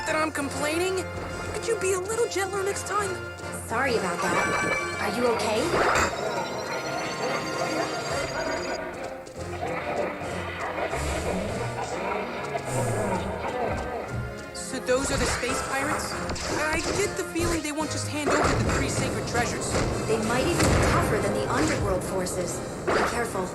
that I'm complaining. Could you be a little gentler next time? Sorry about that. Are you okay? So those are the space pirates? I get the feeling they won't just hand over the 3 sacred treasures. They might even be tougher than the underworld forces. Be careful.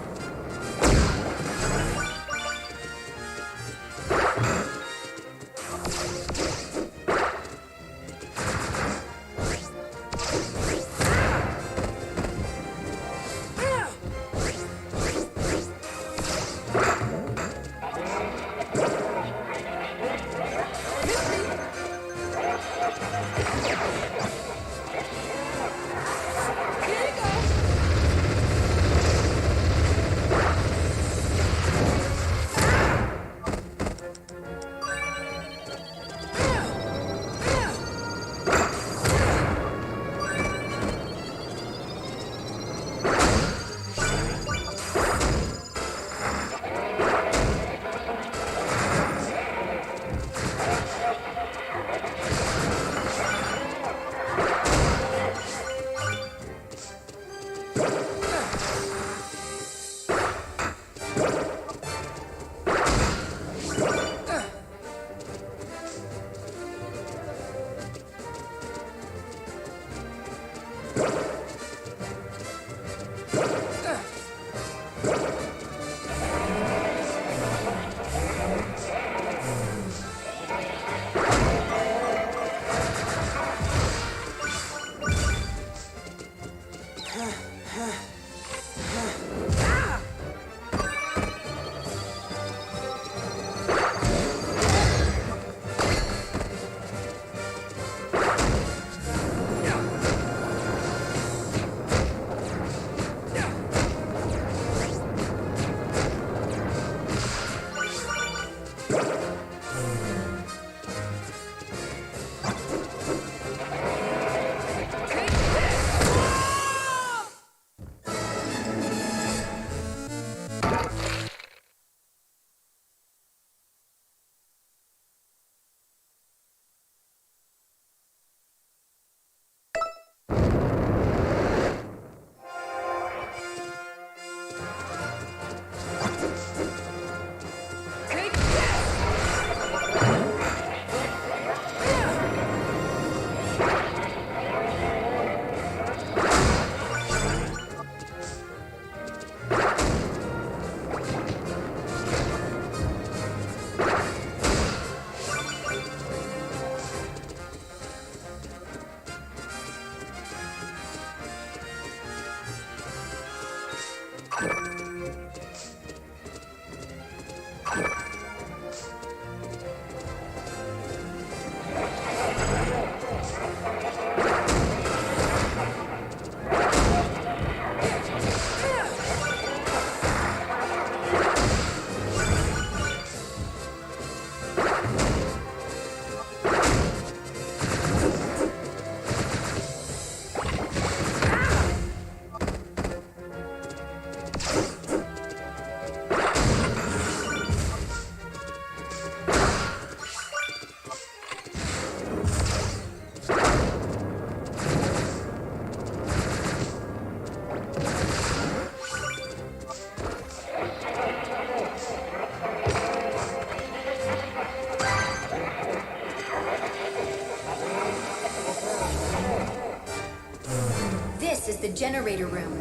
This is the generator room.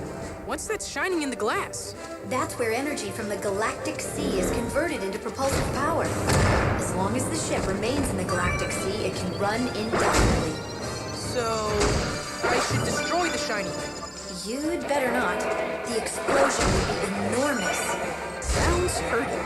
What's that shining in the glass? That's where energy from the galactic sea is converted into propulsive power. As long as the ship remains in the galactic sea, it can run indefinitely. So, I should destroy the shiny thing. You'd better not. The explosion would be enormous. Sounds hurting.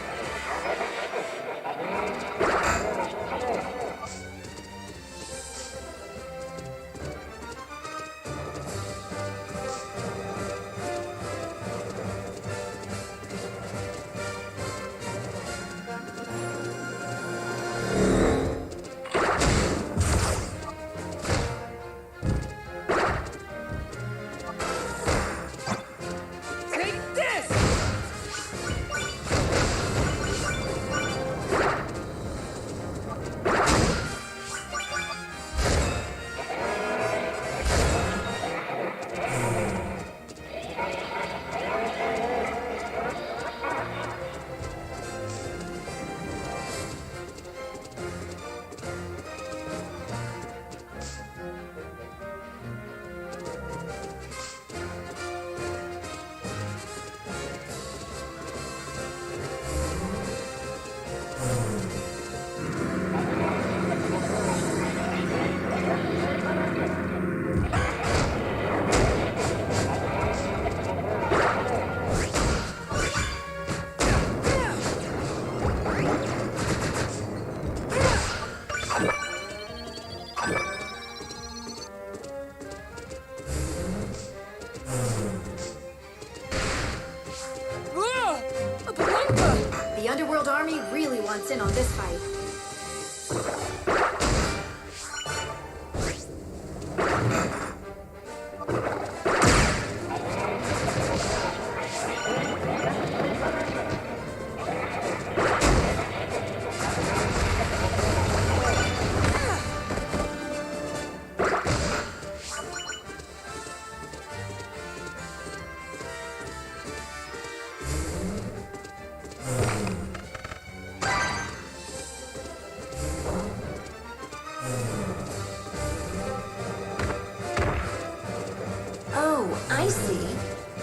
I see.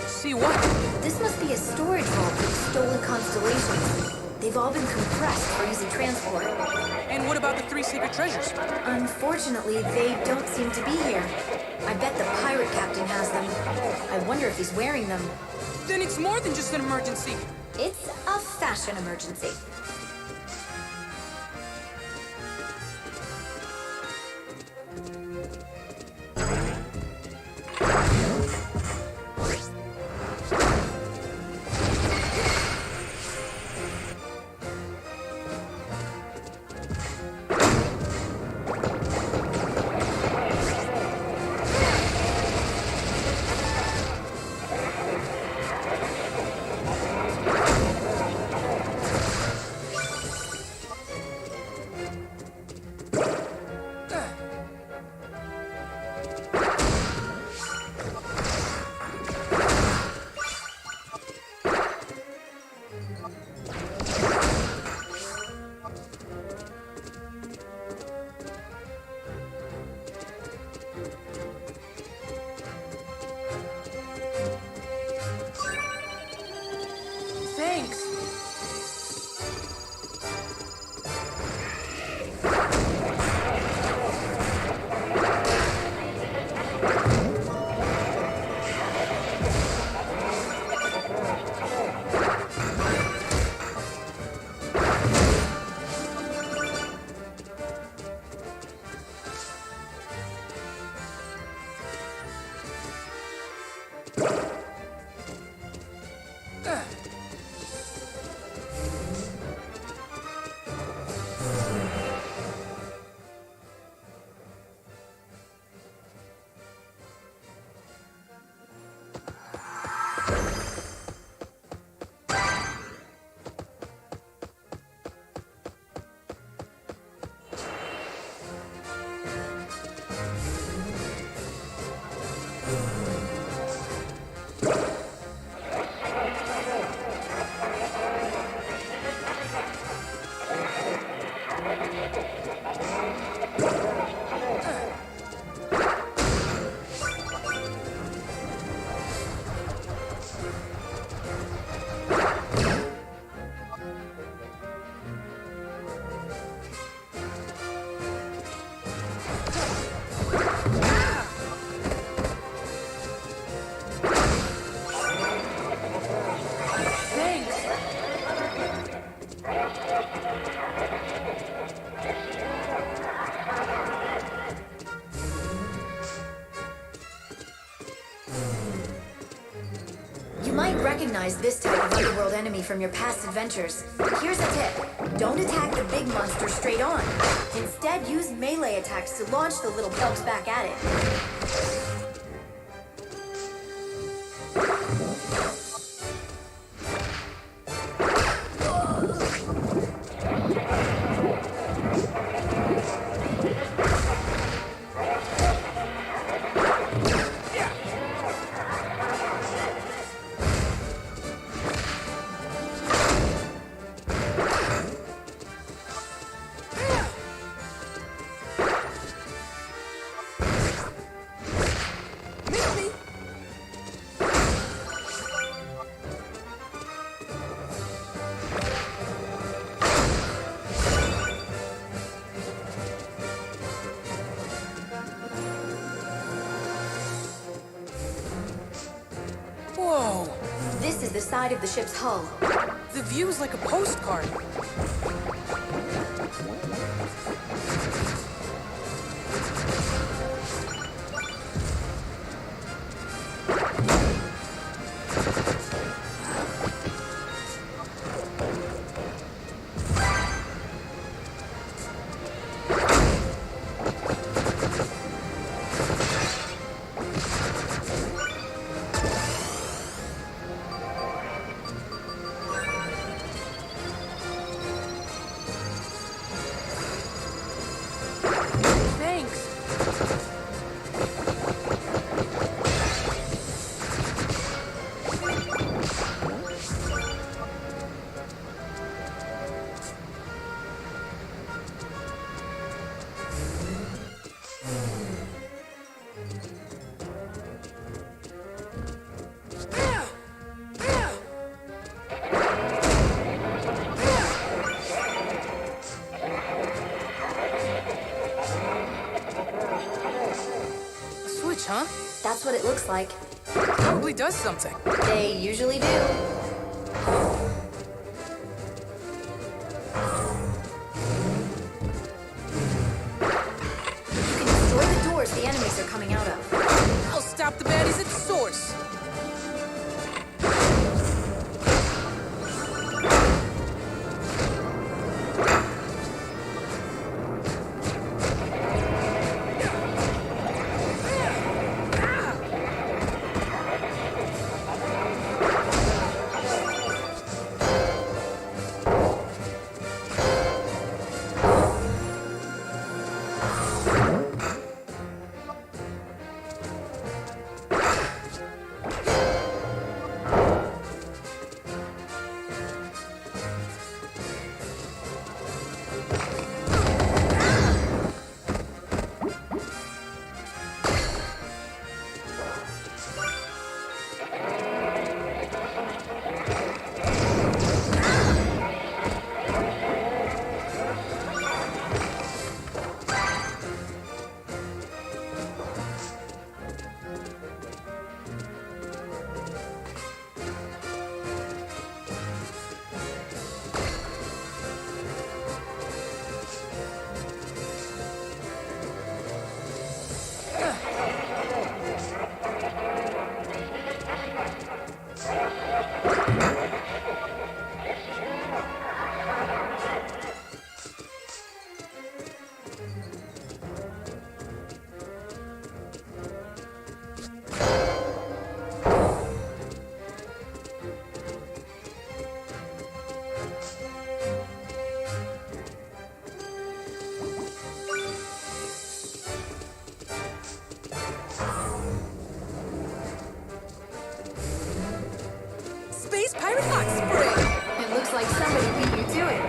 See what? This must be a storage vault with stolen constellations. They've all been compressed for easy transport. And what about the 3 sacred treasures? Unfortunately, they don't seem to be here. I bet the pirate captain has them. I wonder if he's wearing them. Then it's more than just an emergency. It's a fashion emergency. Thanks. You might recognize this type of underworld enemy from your past adventures. Here's a tip. Don't attack the big monster straight on. Instead, use melee attacks to launch the little bugs back at it. Whoa! This is the side of the ship's hull. The view's like a postcard. switch, huh? That's what it looks like. Probably does something. They usually do. You can destroy the doors the enemies are coming out of. I'll stop the baddies at the source. Space Pirate Hot Spray! It looks like somebody beat you to it.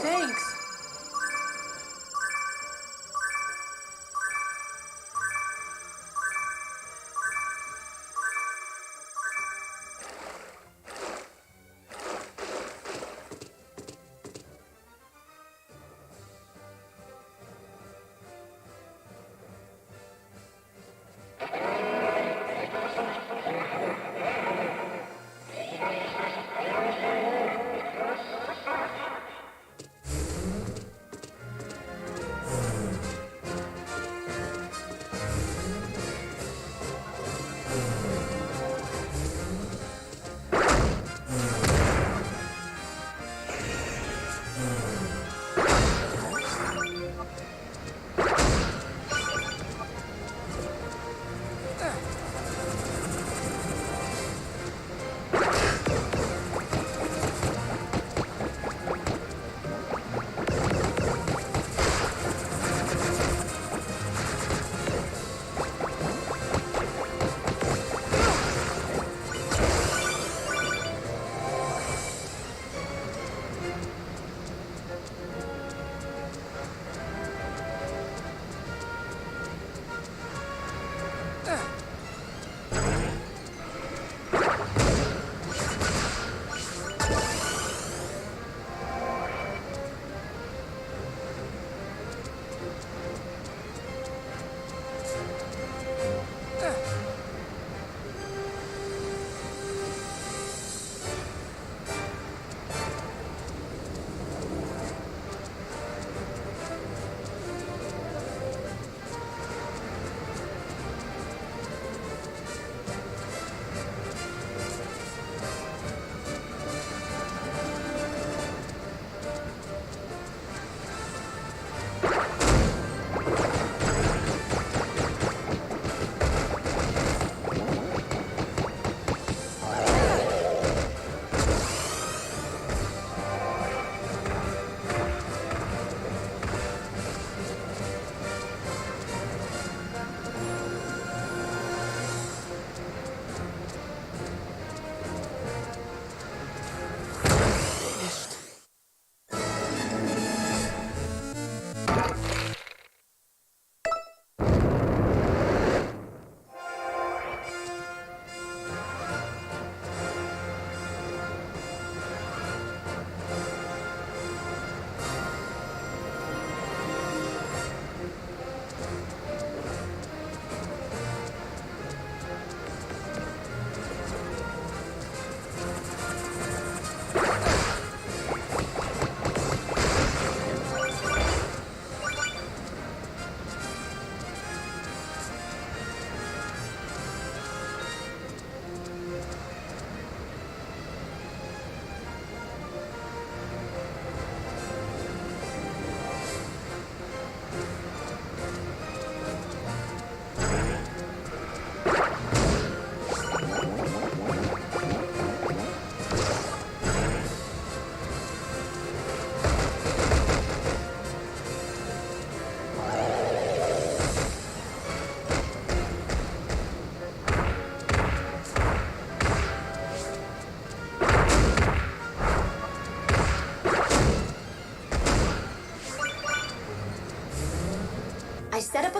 Thanks.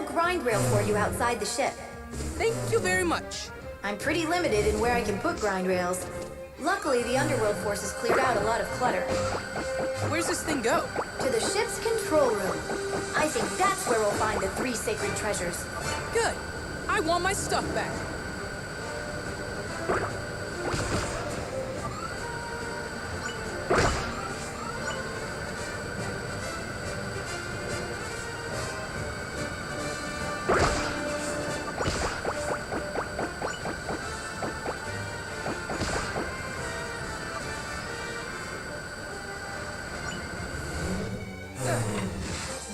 grind rail for you outside the ship. Thank you very much. I'm pretty limited in where I can put grind rails. Luckily, the underworld forces cleared out a lot of clutter. Where's this thing go? To the ship's control room. I think that's where we'll find the 3 sacred treasures. Good. I want my stuff back.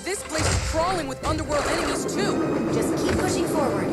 This place is crawling with underworld enemies, too. Just keep pushing forward.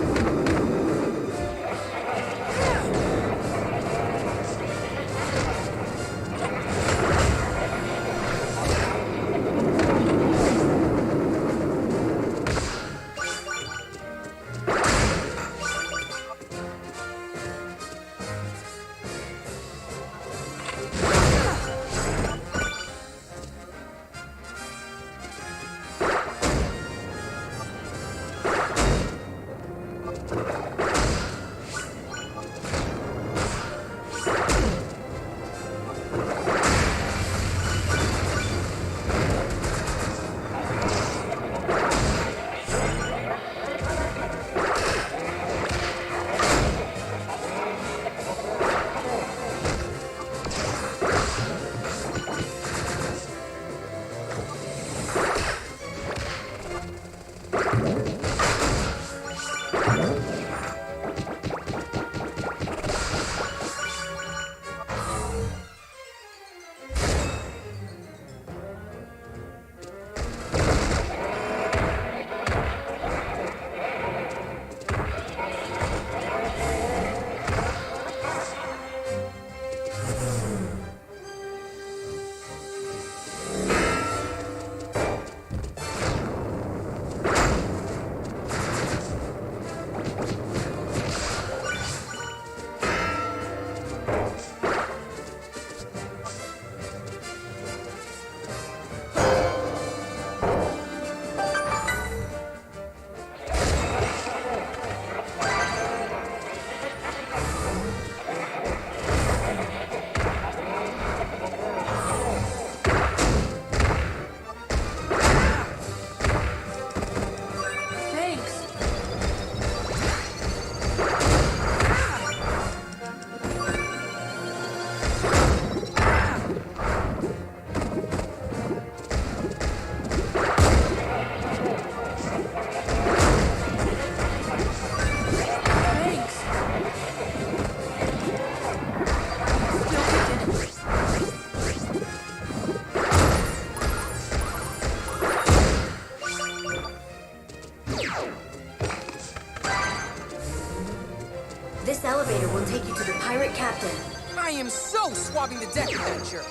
This elevator will take you to the pirate captain. I am so swabbing the deck with that jerk.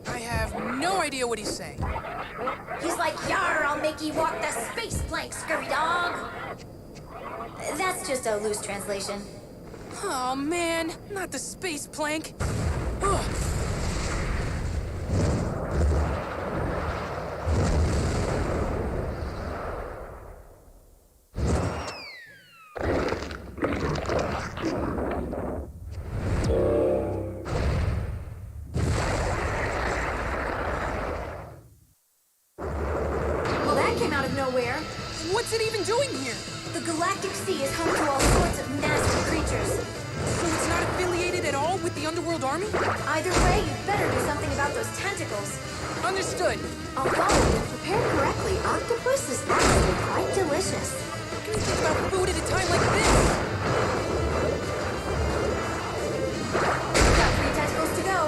I have no idea what he's saying. He's like, "Yar, I'll make ye walk the space plank, scurvy dog." That's just a loose translation. Oh man, not the space plank. Ugh. Well, that came out of nowhere. What's it even doing here? The galactic sea is home to all sorts of nasty creatures. So it's not affiliated at all with the Underworld Army? Either way, you'd better do something about those tentacles. Understood. Although, if prepared correctly, octopus is actually quite delicious. How can you think about food at a time like this? Got 3 tentacles to go.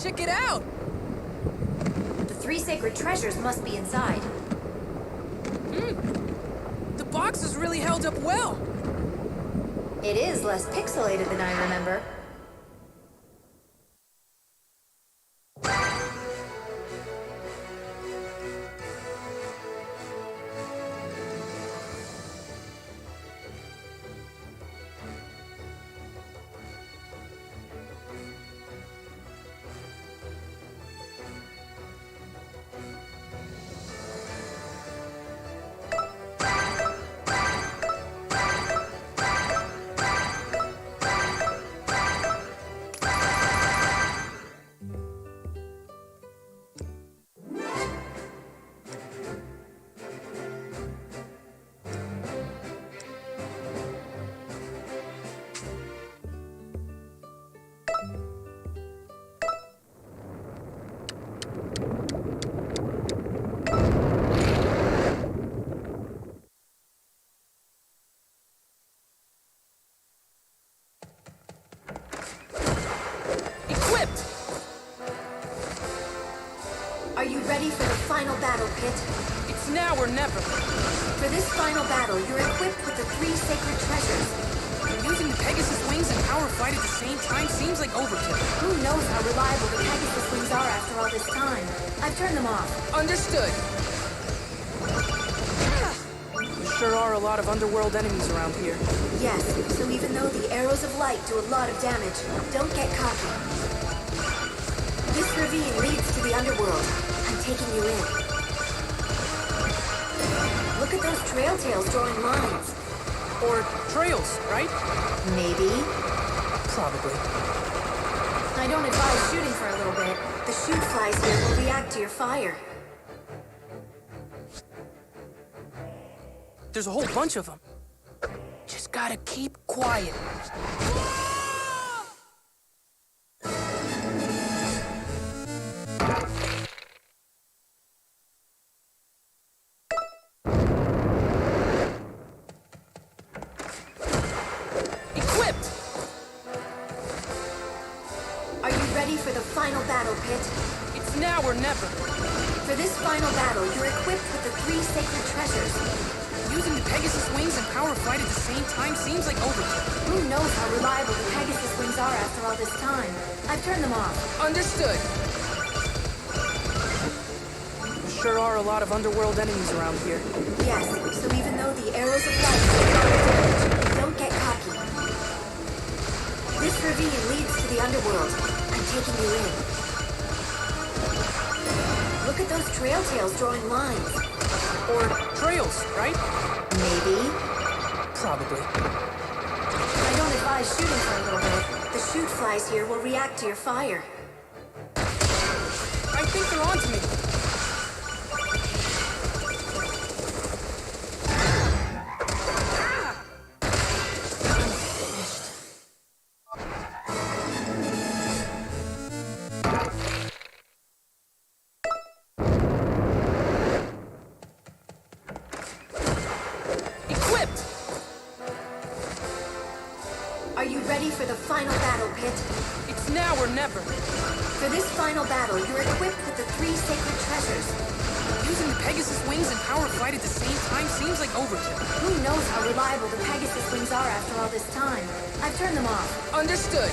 check it out! The 3 sacred treasures must be inside. The box is really held up well. It is less pixelated than I remember. Equipped! Are you ready for the final battle, Pit? It's now or never. For this final battle, you're equipped with the 3 sacred treasures. Using the Pegasus wings and power fight at the same time seems like overkill. Who knows how reliable the Pegasus wings are after all this time? I've turned them off. Understood. There sure are a lot of underworld enemies around here. Yes, so even though the arrows of light do a lot of damage, don't get cocky. This ravine leads to the underworld. I'm taking you in. Look at those trail tails drawing lines. Or trails, right? Maybe. Probably. I don't advise shooting for a little bit. The shoot flies here will react to your fire. There's a whole bunch of them. Just gotta keep quiet. Equipped! Are you ready for the final battle, Pit? It's now or never. For this final battle, you're equipped with the 3 sacred treasures. Using the Pegasus wings and power fight at the same time seems like overkill. Who knows how reliable the Pegasus wings are after all this time? I've turned them off. Understood. There sure are a lot of underworld enemies around here. Yes, so even though the arrows of light do a lot of damage, don't get cocky. This ravine leads to the underworld. I'm taking you in. Look at those trail tails drawing lines. Or trails, right? Maybe. Probably. I don't advise shooting for a little bit. The shoot flies here will react to your fire. I think they're onto me. Equipped! Are you ready for the final battle, Pit? It's now or never. For this final battle, you're equipped with the 3 sacred treasures. Using the Pegasus wings and power fight at the same time seems like overkill. Who knows how reliable the Pegasus wings are after all this time? I've turned them off. Understood.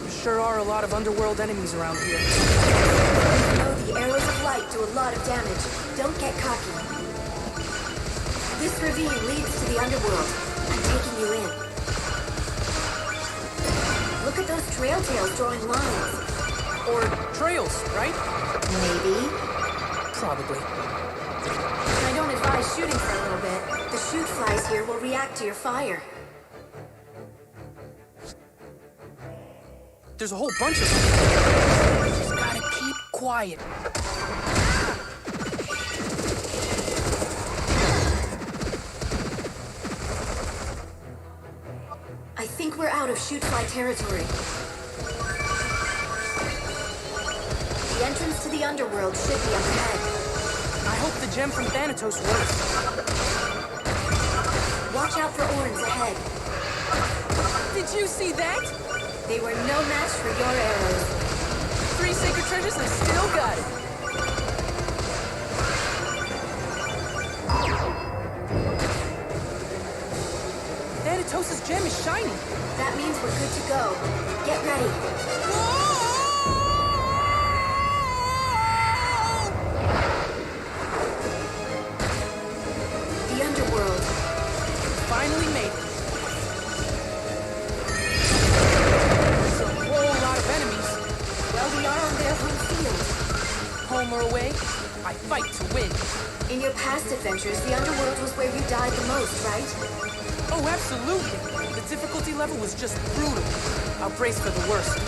There sure are a lot of underworld enemies around here. Even though the arrows of light do a lot of damage, don't get cocky. This ravine leads to the underworld. I'm taking you in. Look at those trail tails drawing lines. Or trails, right? Maybe. Probably. I don't advise shooting for a little bit. The shoot flies here will react to your fire. There's a whole bunch of them. Just gotta keep quiet. I think we're out of shoot-fly territory. The entrance to the underworld should be up ahead. I hope the gem from Thanatos works. Watch out for Orns ahead. Did you see that? They were no match for your arrows. 3 sacred treasures and still got it. Thanatos's gem is shining. That means we're good to go. Get ready. The underworld. Finally made it. It's a whole lot of enemies. Well, we are on their home field. Home or away, I fight to win. In your past adventures, the underworld was where you died the most, right? Oh, absolutely. The difficulty level was just brutal. I'll brace for the worst.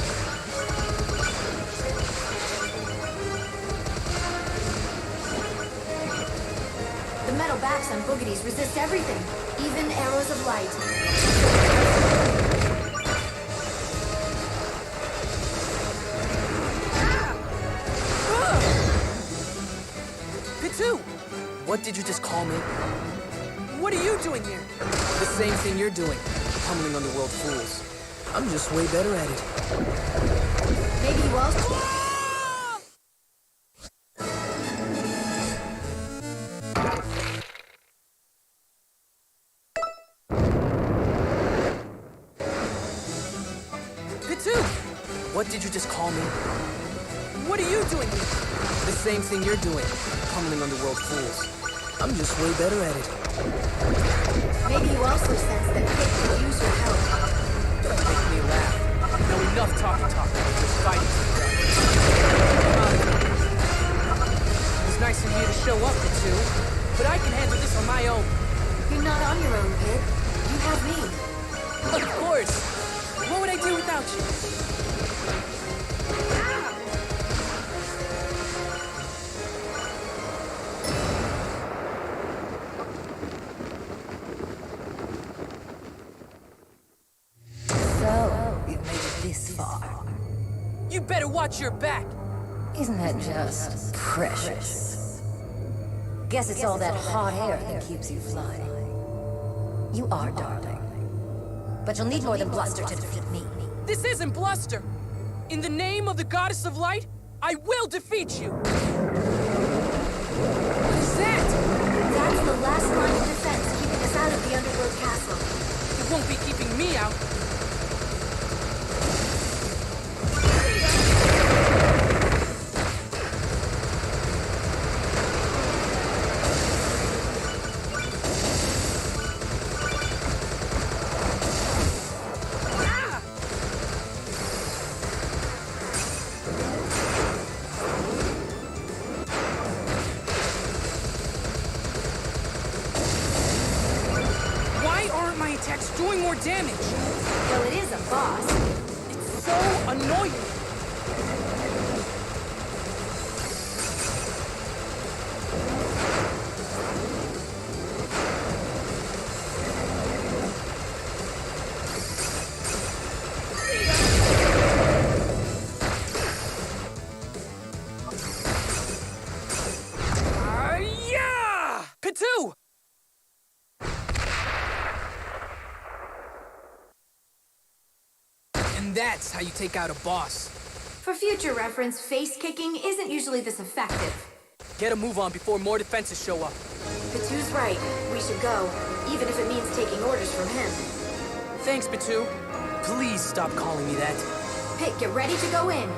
The metal backs on boogeties resist everything, even arrows of light. Pitu! What did you just call me? What are you doing here? The same thing you're doing, pummeling underworld fools. I'm just way better at it. Maybe you also... Pitu! What did you just call me? What are you doing here? The same thing you're doing, pummeling underworld fools. I'm just way better at it. Maybe you also sense that Pit could use your help. Don't make me laugh. No, enough talking. Just fighting to the death. It was nice of you to show up, Pitu, but I can handle this on my own. You're not on your own, Pit. You have me. Of course. What would I do without you? So, you've made it this far. You better watch your back. Isn't that just precious? Guess it's all that hot air that keeps you flying. You are, darling. But you'll need more than bluster to defeat me. This isn't bluster. In the name of the goddess of light, I will defeat you. What is that? That's the last line of defense keeping us out of the underworld castle. It won't be keeping me out. Attacks doing more damage. Well, it is a boss. It's so annoying. Yeah! Pitu! And that's how you take out a boss. For future reference, face kicking isn't usually this effective. Get a move on before more defenses show up. Pitu's right. We should go, even if it means taking orders from him. Thanks, Pitu. Please stop calling me that. Pit, get ready to go in.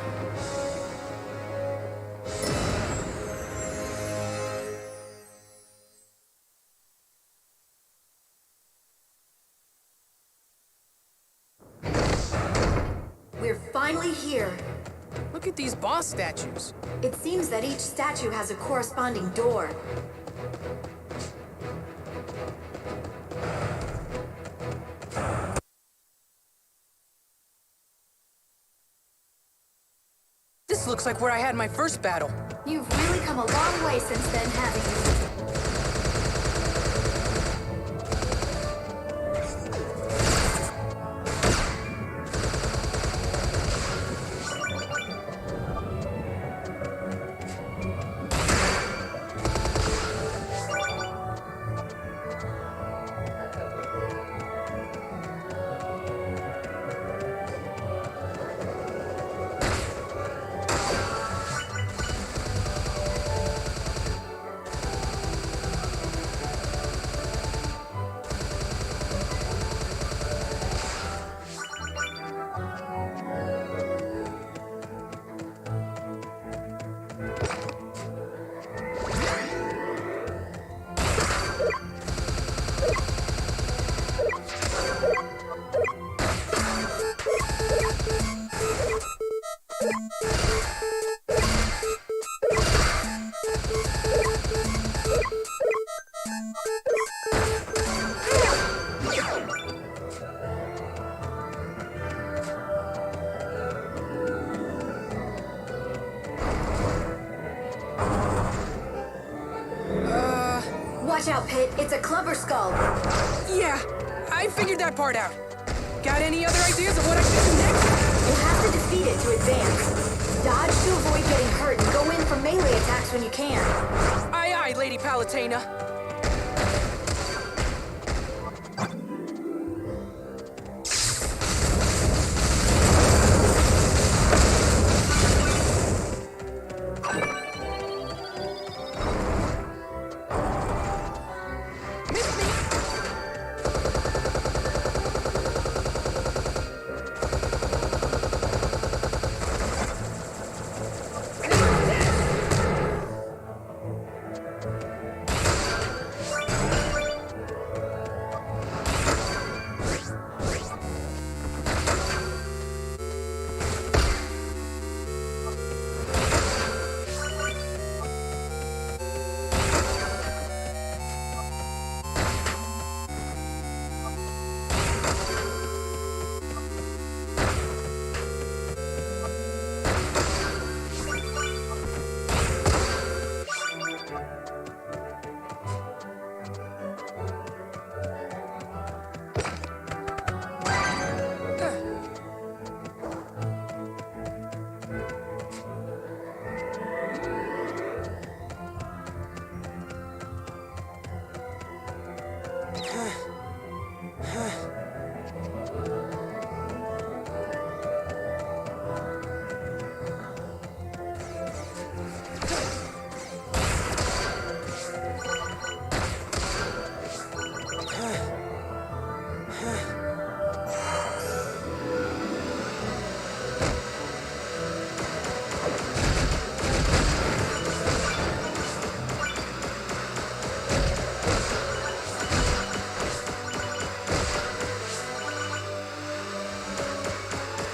We're finally here. Look at these boss statues. It seems that each statue has a corresponding door. This looks like where I had my first battle. You've really come a long way since then, haven't you? out, Pit. It's a clubber skull. Yeah, I figured that part out. Got any other ideas of what I should do next? You'll have to defeat it to advance. Dodge to avoid getting hurt and go in for melee attacks when you can. Aye, aye, Lady Palutena.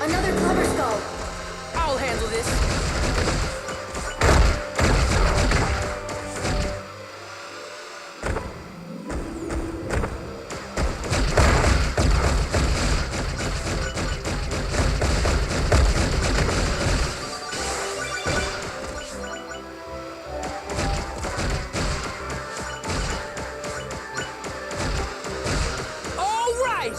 Another clubber skull. I'll handle this. All right!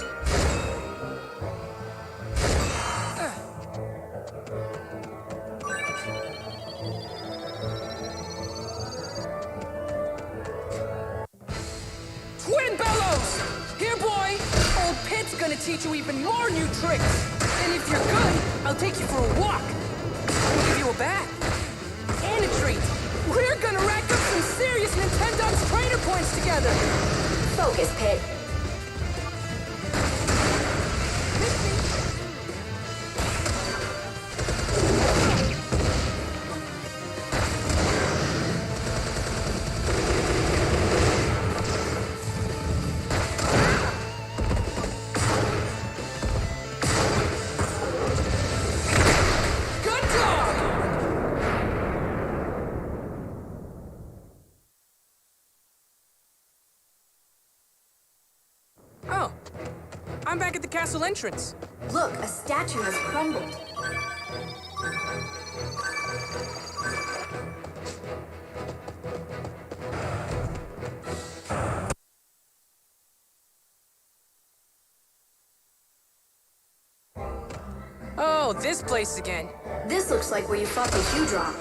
Twin bellows! Here, boy! Old Pit's gonna teach you even more new tricks! And if you're good, I'll take you for a walk. I'll give you a bath. And a treat. We're gonna rack up some serious Nintendo's trainer points together! Focus, Pit. Good dog! Oh, I'm back at the castle entrance. Look, a statue has crumbled. Oh, this place again. This looks like where you fought the Hue Drop.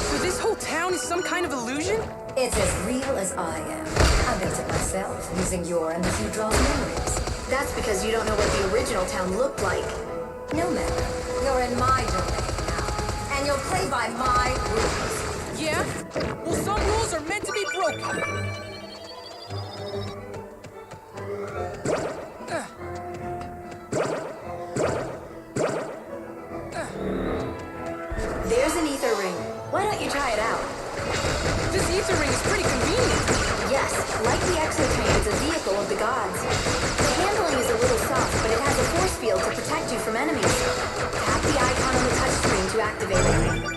So this whole town is some kind of illusion? It's as real as I am. I built it myself, using your and the Hue Draw's memories. That's because you don't know what the original town looked like. No matter. You're in my domain now, and you'll play by my rules. Yeah? Well, some rules are meant to be broken. There's an ether ring. Why don't you try it out? This ether ring is pretty convenient. Yes, like the exotrain, it's a vehicle of the gods. The handling is a little soft, but it has a force field to protect you from enemies. Tap the icon on the touchscreen to activate it.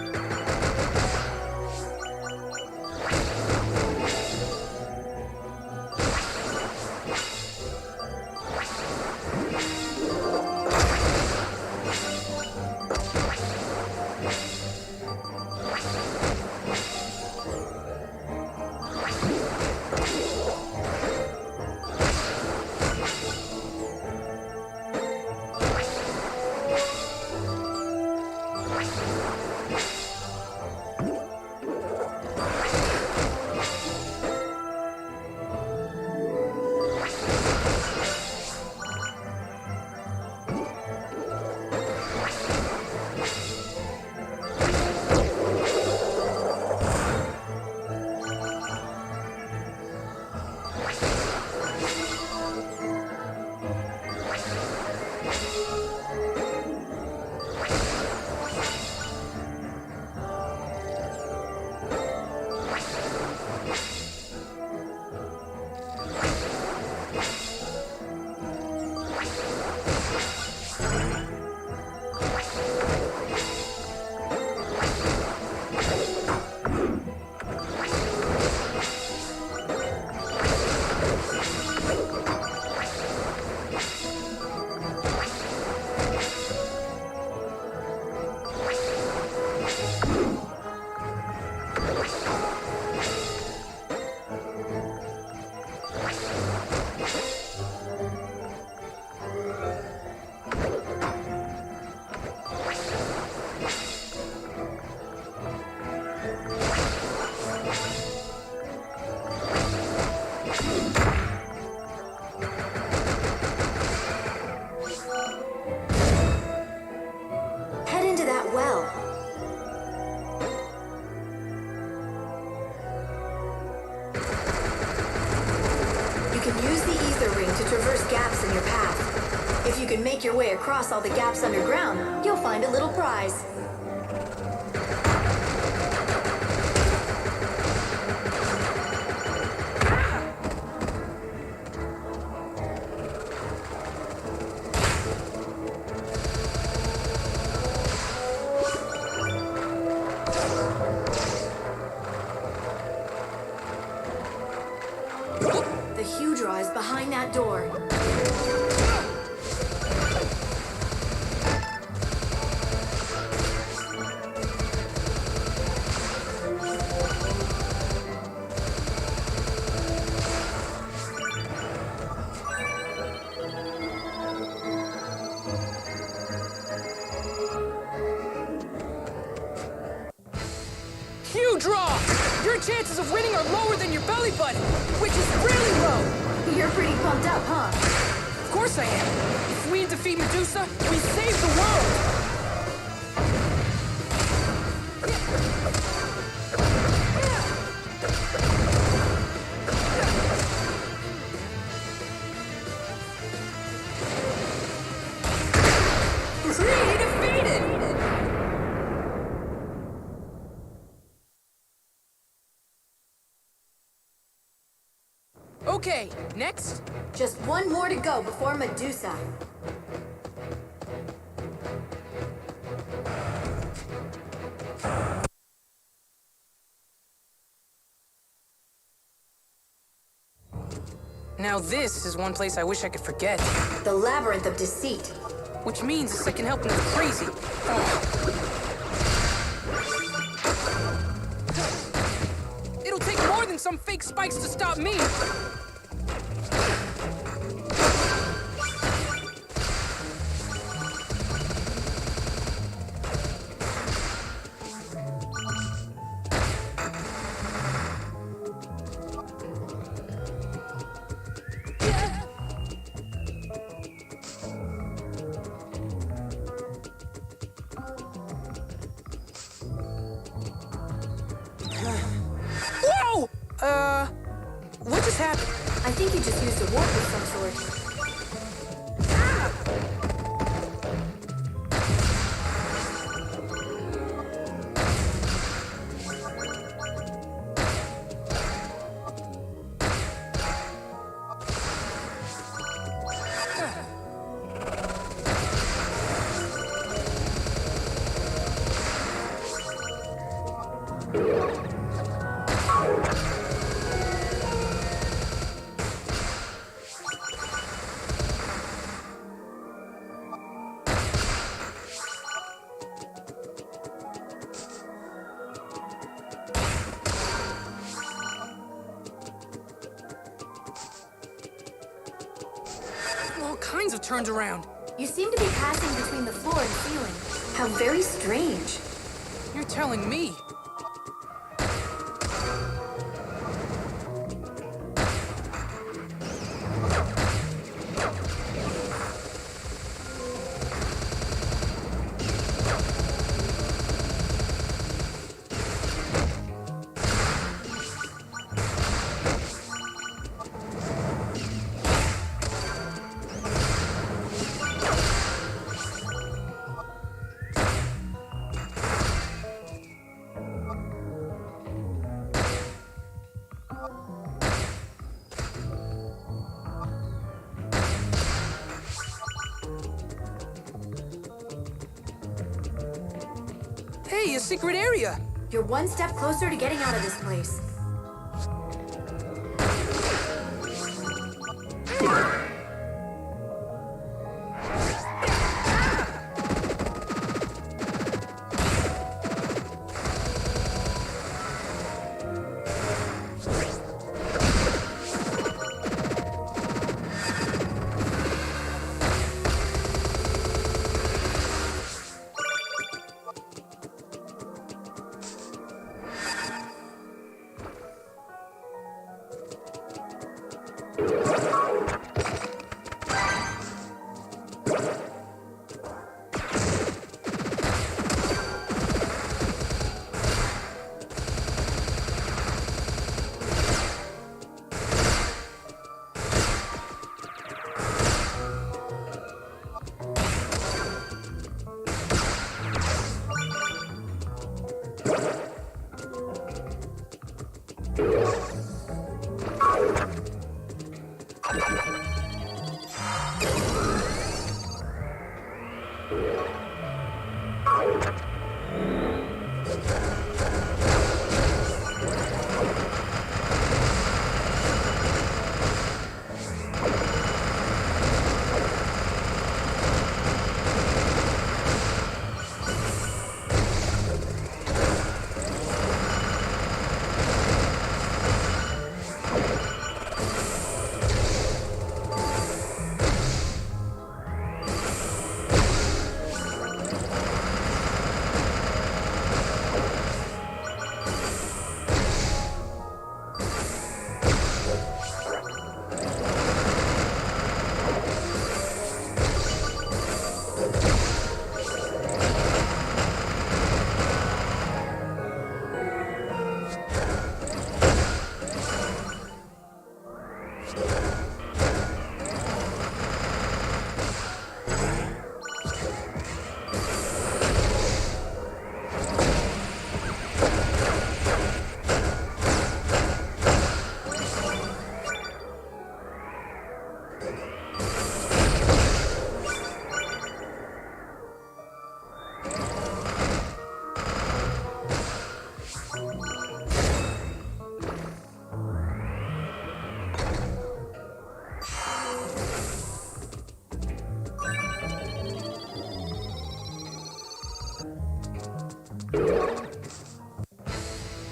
Head into that well. You can use the ether ring to traverse gaps in your path. If you can make your way across all the gaps underground, you'll find a little prize. The huge draw is behind that door. Huge draw! Your chances of winning are lower than your belly button, which is really low. You're pretty pumped up, huh? Of course I am. If we defeat Medusa, we save the world! Defeated! Okay, next. Just one more to go before Medusa. Now this is one place I wish I could forget. The Labyrinth of Deceit. Which means this I can help another crazy. It'll take more than some fake spikes to stop me. Whoa! What just happened? I think you just used a warp of some sort. All kinds of turns around. You seem to be passing between the floor and ceiling. How very strange. You're telling me. Hey, a secret area! You're one step closer to getting out of this place.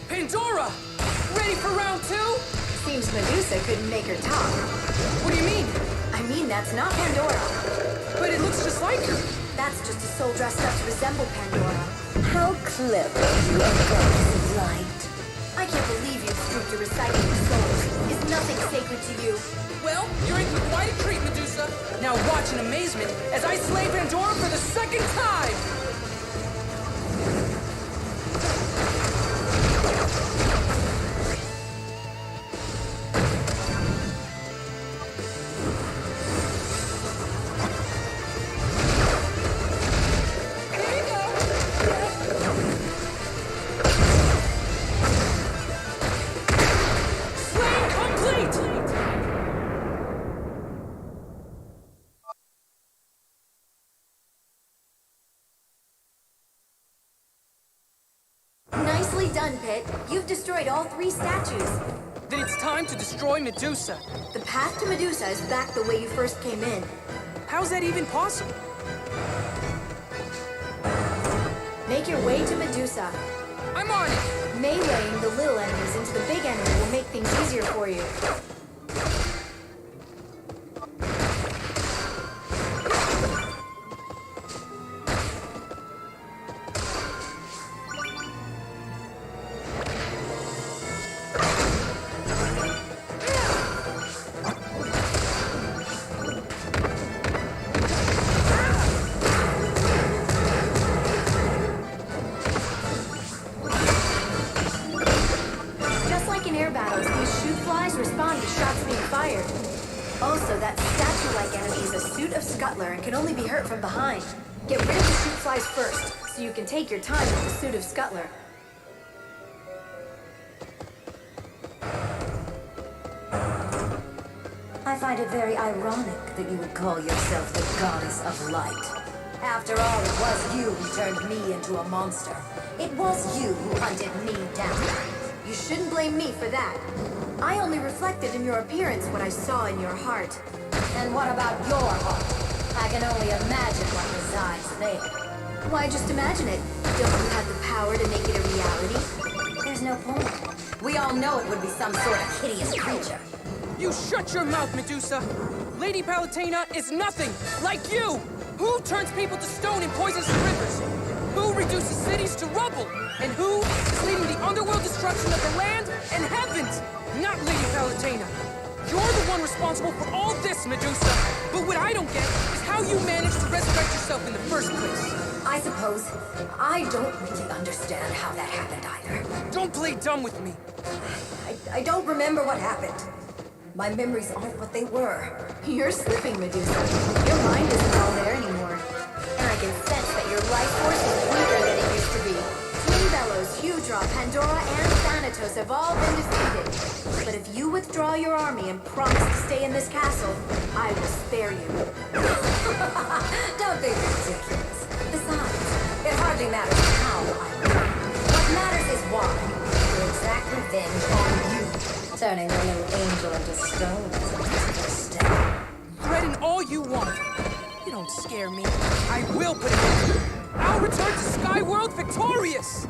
Pandora! Ready for round two? Seems Medusa couldn't make her talk. What do you mean? I mean, that's not Pandora. But it looks just like her. That's just a soul dressed up to resemble Pandora. How clever you are, goddess of light. I can't believe you stooped to recycling souls. Is nothing sacred to you? Well, you're in for quite a treat, Medusa. Now watch in amazement as I slay Pandora for the second time! Nicely done, Pit. You've destroyed all 3 statues. Then it's time to destroy Medusa. The path to Medusa is back the way you first came in. How's that even possible? Make your way to Medusa. I'm on it! Meleeing the little enemies into the big enemy will make things easier for you. Respond to shots being fired. Also, that statue-like enemy is a suit of Scuttler and can only be hurt from behind. Get rid of the shoot flies first, so you can take your time with the suit of Scuttler. I find it very ironic that you would call yourself the goddess of light. After all, it was you who turned me into a monster. It was you who hunted me down. You shouldn't blame me for that. I only reflected in your appearance what I saw in your heart. And what about your heart? I can only imagine what resides there. Why just imagine it? Don't you have the power to make it a reality? There's no point. We all know it would be some sort of hideous creature. You shut your mouth, Medusa! Lady Palutena is nothing like you! Who turns people to stone and poisons the rivers? Who reduces cities to rubble? And who is leading the underworld destruction of the land and heavens? Not Lady Palutena. You're the one responsible for all this, Medusa! But what I don't get is how you managed to resurrect yourself in the first place. I suppose I don't really understand how that happened either. Don't play dumb with me. I don't remember what happened. My memories aren't what they were. You're slipping, Medusa. Your mind isn't all there anymore. And I can sense that your life force is weaker than it used to be. Twin Bellows, Hudra, Pandora, and Thanatos have all been defeated. But if you withdraw your army and promise to stay in this castle, I will spare you. Don't be ridiculous. Besides, it hardly matters how I win. What matters is why. To exact revenge on you. Turning the little angel into stone is a first step. Threaten all you want. You don't scare me. I will put it in. I'll return to Skyworld victorious!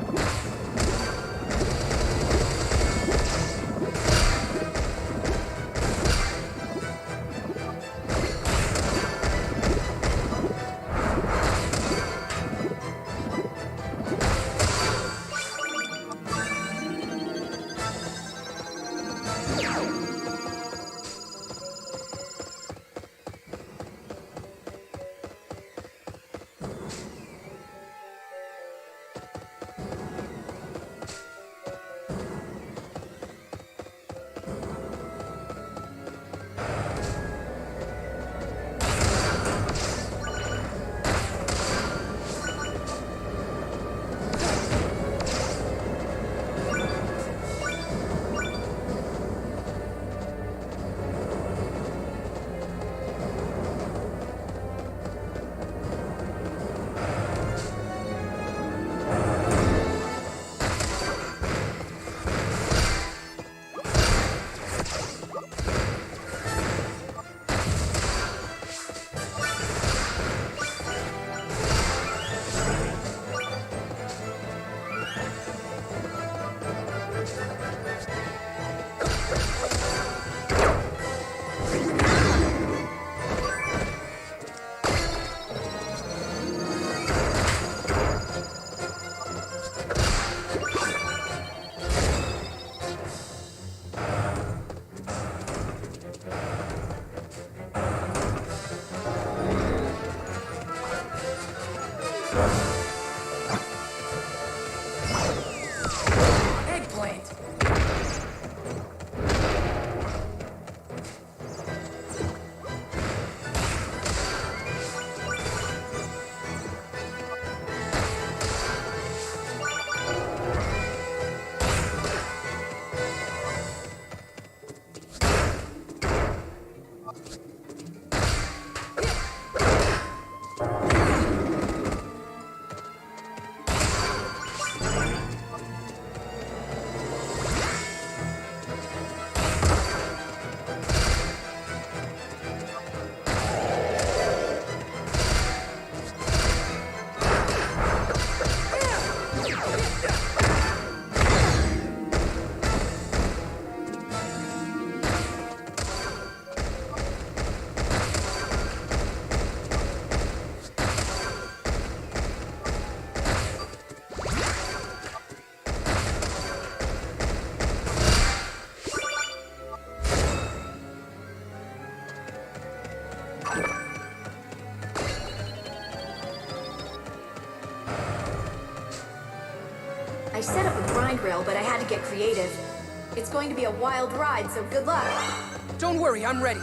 I set up a grind rail, but I had to get creative. It's going to be a wild ride, so good luck. Don't worry, I'm ready.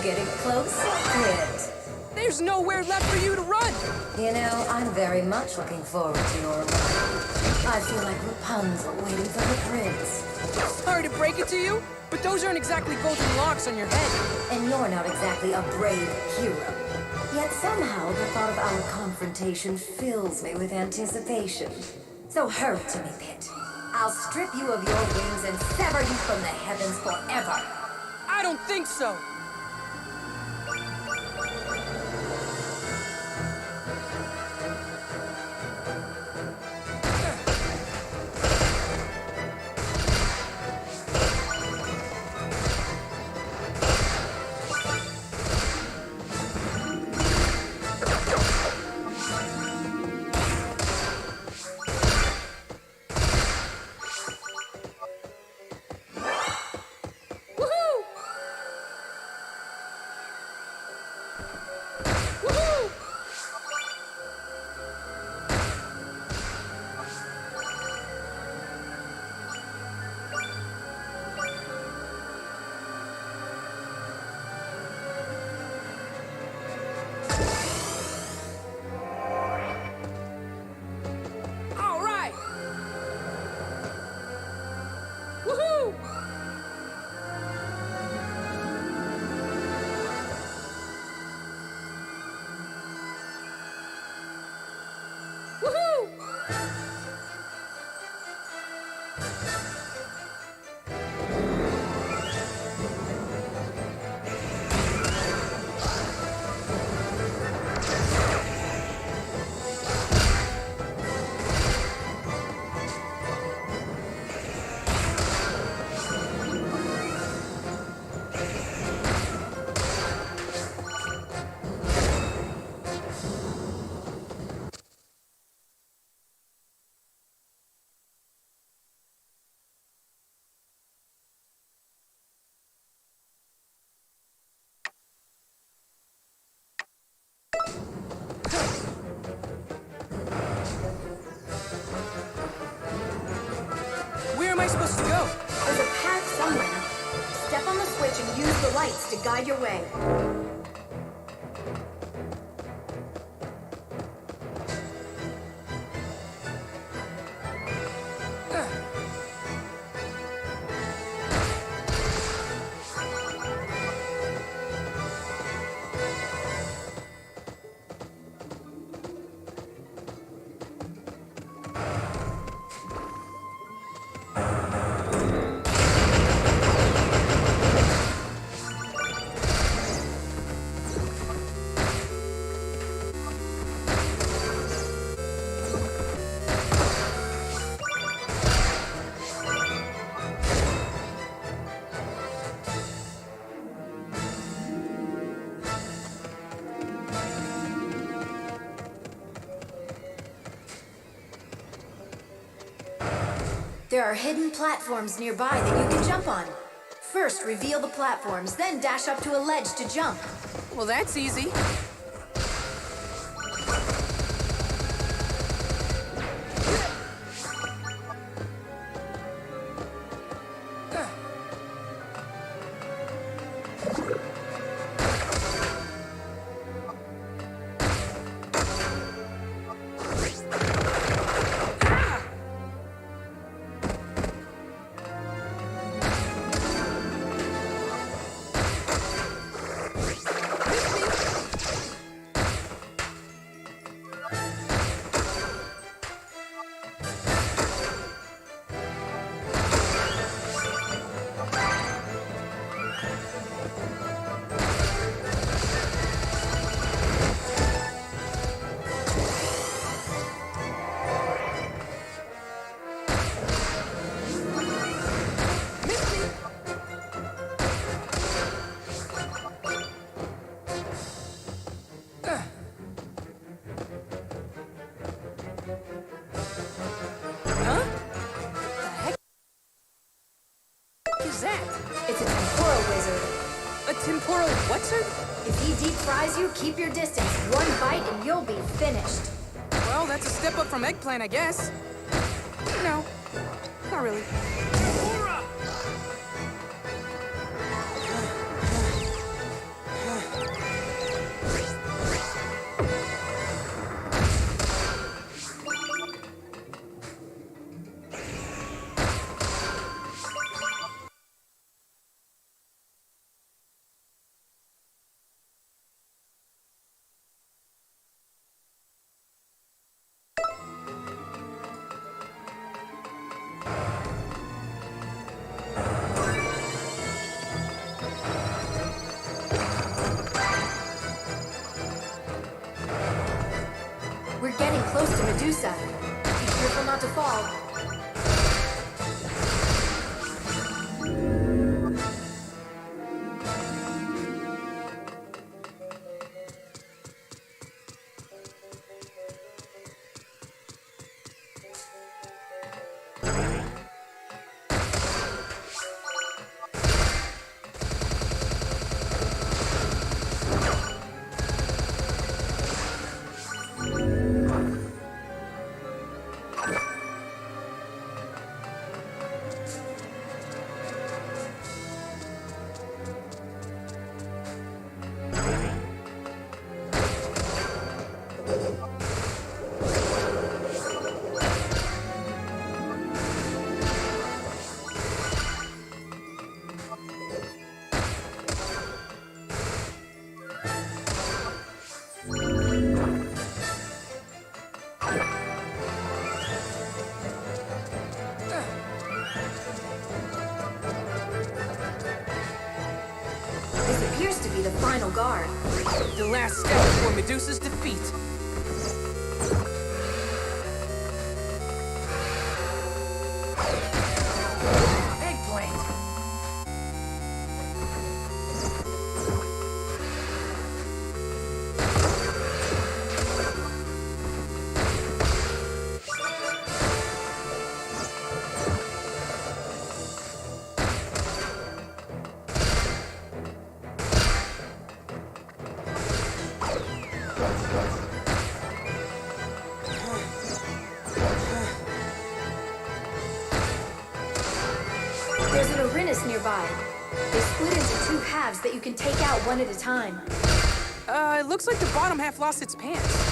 getting close yet? There's nowhere left for you to run! You know, I'm very much looking forward to your arrival. I feel like Rapunzel waiting for the prince. Sorry to break it to you, but those aren't exactly golden locks on your head. And you're not exactly a brave hero. Yet somehow the thought of our confrontation fills me with anticipation. So hurry to me, Pit. I'll strip you of your wings and sever you from the heavens forever. I don't think so! Where am I supposed to go? There's a path somewhere. Step on the switch and use the lights to guide your way. There are hidden platforms nearby that you can jump on. First, reveal the platforms, then dash up to a ledge to jump. Well, that's easy. It's a temporal wizard. A temporal what'ser? If he deep fries you, keep your distance. One bite and you'll be finished. Well, that's a step up from eggplant, I guess. No, not really. Medusa. Be careful not to fall. This appears to be the final guard. The last step before Medusa's defeat. Eggplant. There's an Uranus nearby. They split into two halves that you can take out one at a time. It looks like the bottom half lost its pants.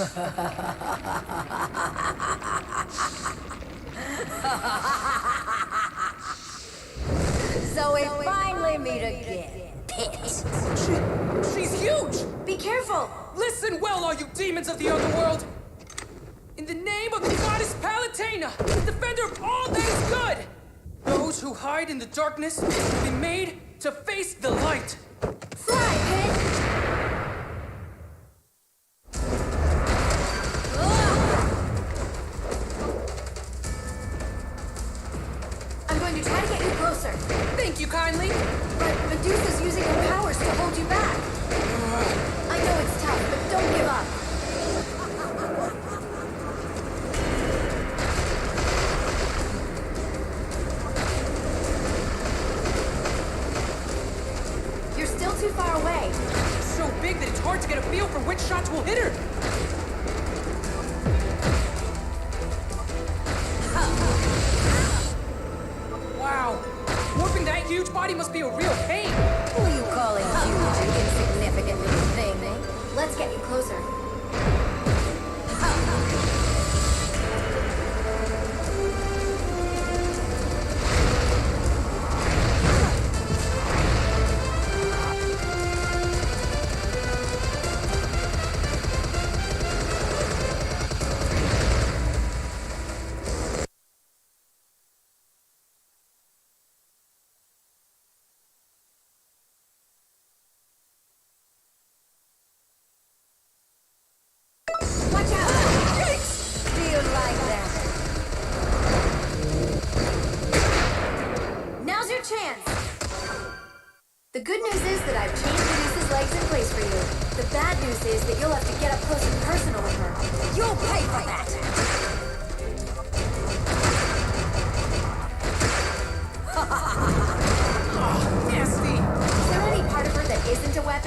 Ah! So we finally meet again. Pit. She's huge! Be careful! Listen well, all you demons of the underworld! In the name of the goddess Palutena, the defender of all that is good! Those who hide in the darkness will be made to face the light! Fly, Pit! I'm going to try to get you closer, Thank you kindly! but Medusa's using her powers to hold you back. I know it's tough, but don't give up. You're still too far away. So big that it's hard to get a feel for which shots will hit her! Wow! Warping that huge body must be a real pain! Who are you calling huge and insignificant little thing? Let's get you closer.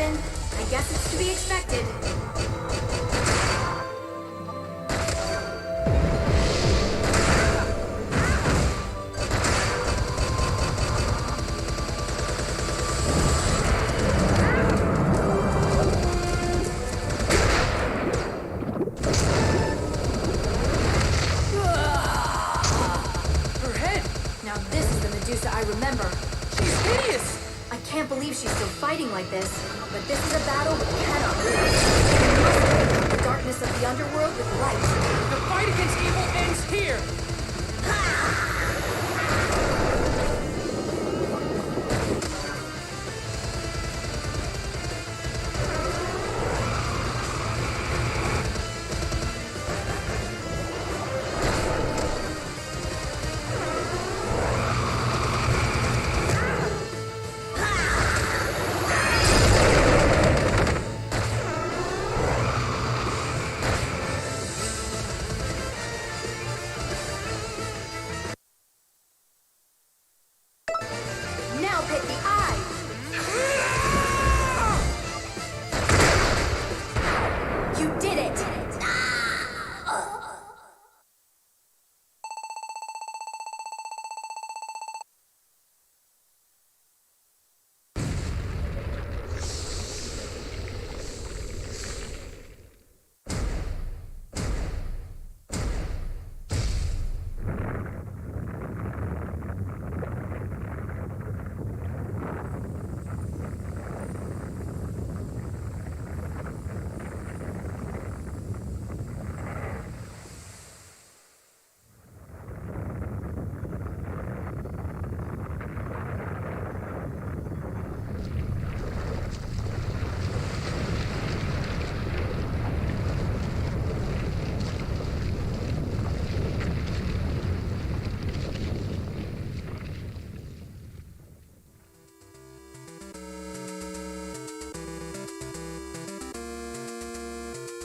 happen. I guess it's to be expected. Her head! Now this is the Medusa I remember. She's hideous! I can't believe she's still fighting like this, but this is a battle we cannot lose. We must overcome the darkness of the underworld with light. The fight against evil ends here! Now pick the eye! You did it!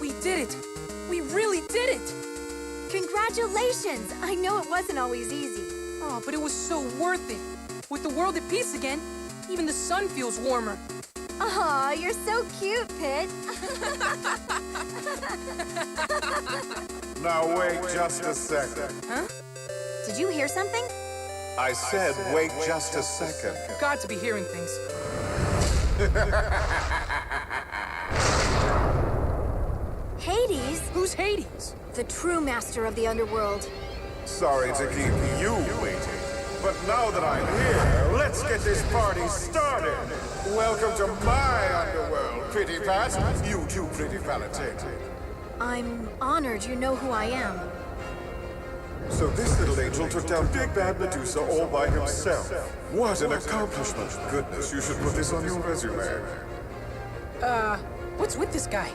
We did it! We really did it! Congratulations! I know it wasn't always easy. Oh, but it was so worth it. With the world at peace again, even the sun feels warmer. Aw, you're so cute, Pit. Now wait just a second. Huh? Did you hear something? I said wait just a second. Got to be hearing things. Hades? Who's Hades? The true master of the underworld. Sorry to keep you waiting, but now that I'm here, let's get this party started. Welcome to my underworld, Pretty Pat. You too, Pretty Palatine. I'm honored you know who I am. So this little angel took down Big Bad Medusa all by himself. What an accomplishment. Goodness, you should put this on your resume. What's with this guy?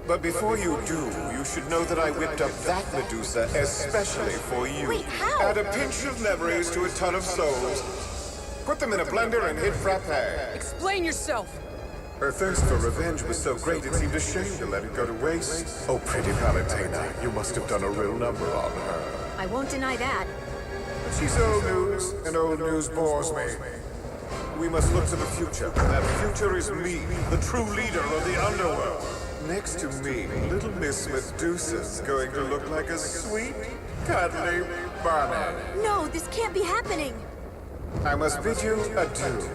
But before you do, you should know that I whipped up that Medusa especially for you. Wait, how? Add a pinch of memories to a ton of souls. Put them in a blender and hit frappe. Explain yourself! Her thirst for revenge was so great it seemed a shame to let it go to waste. Oh, Pretty Palatine, you must have done a real number on her. I won't deny that. But she's old news, and old news bores me. We must look to the future. That future is me, the true leader of the underworld. Next to me, little Miss Medusa's going to look like a sweet, cuddly bunny. No, this can't be happening. I must bid you adieu.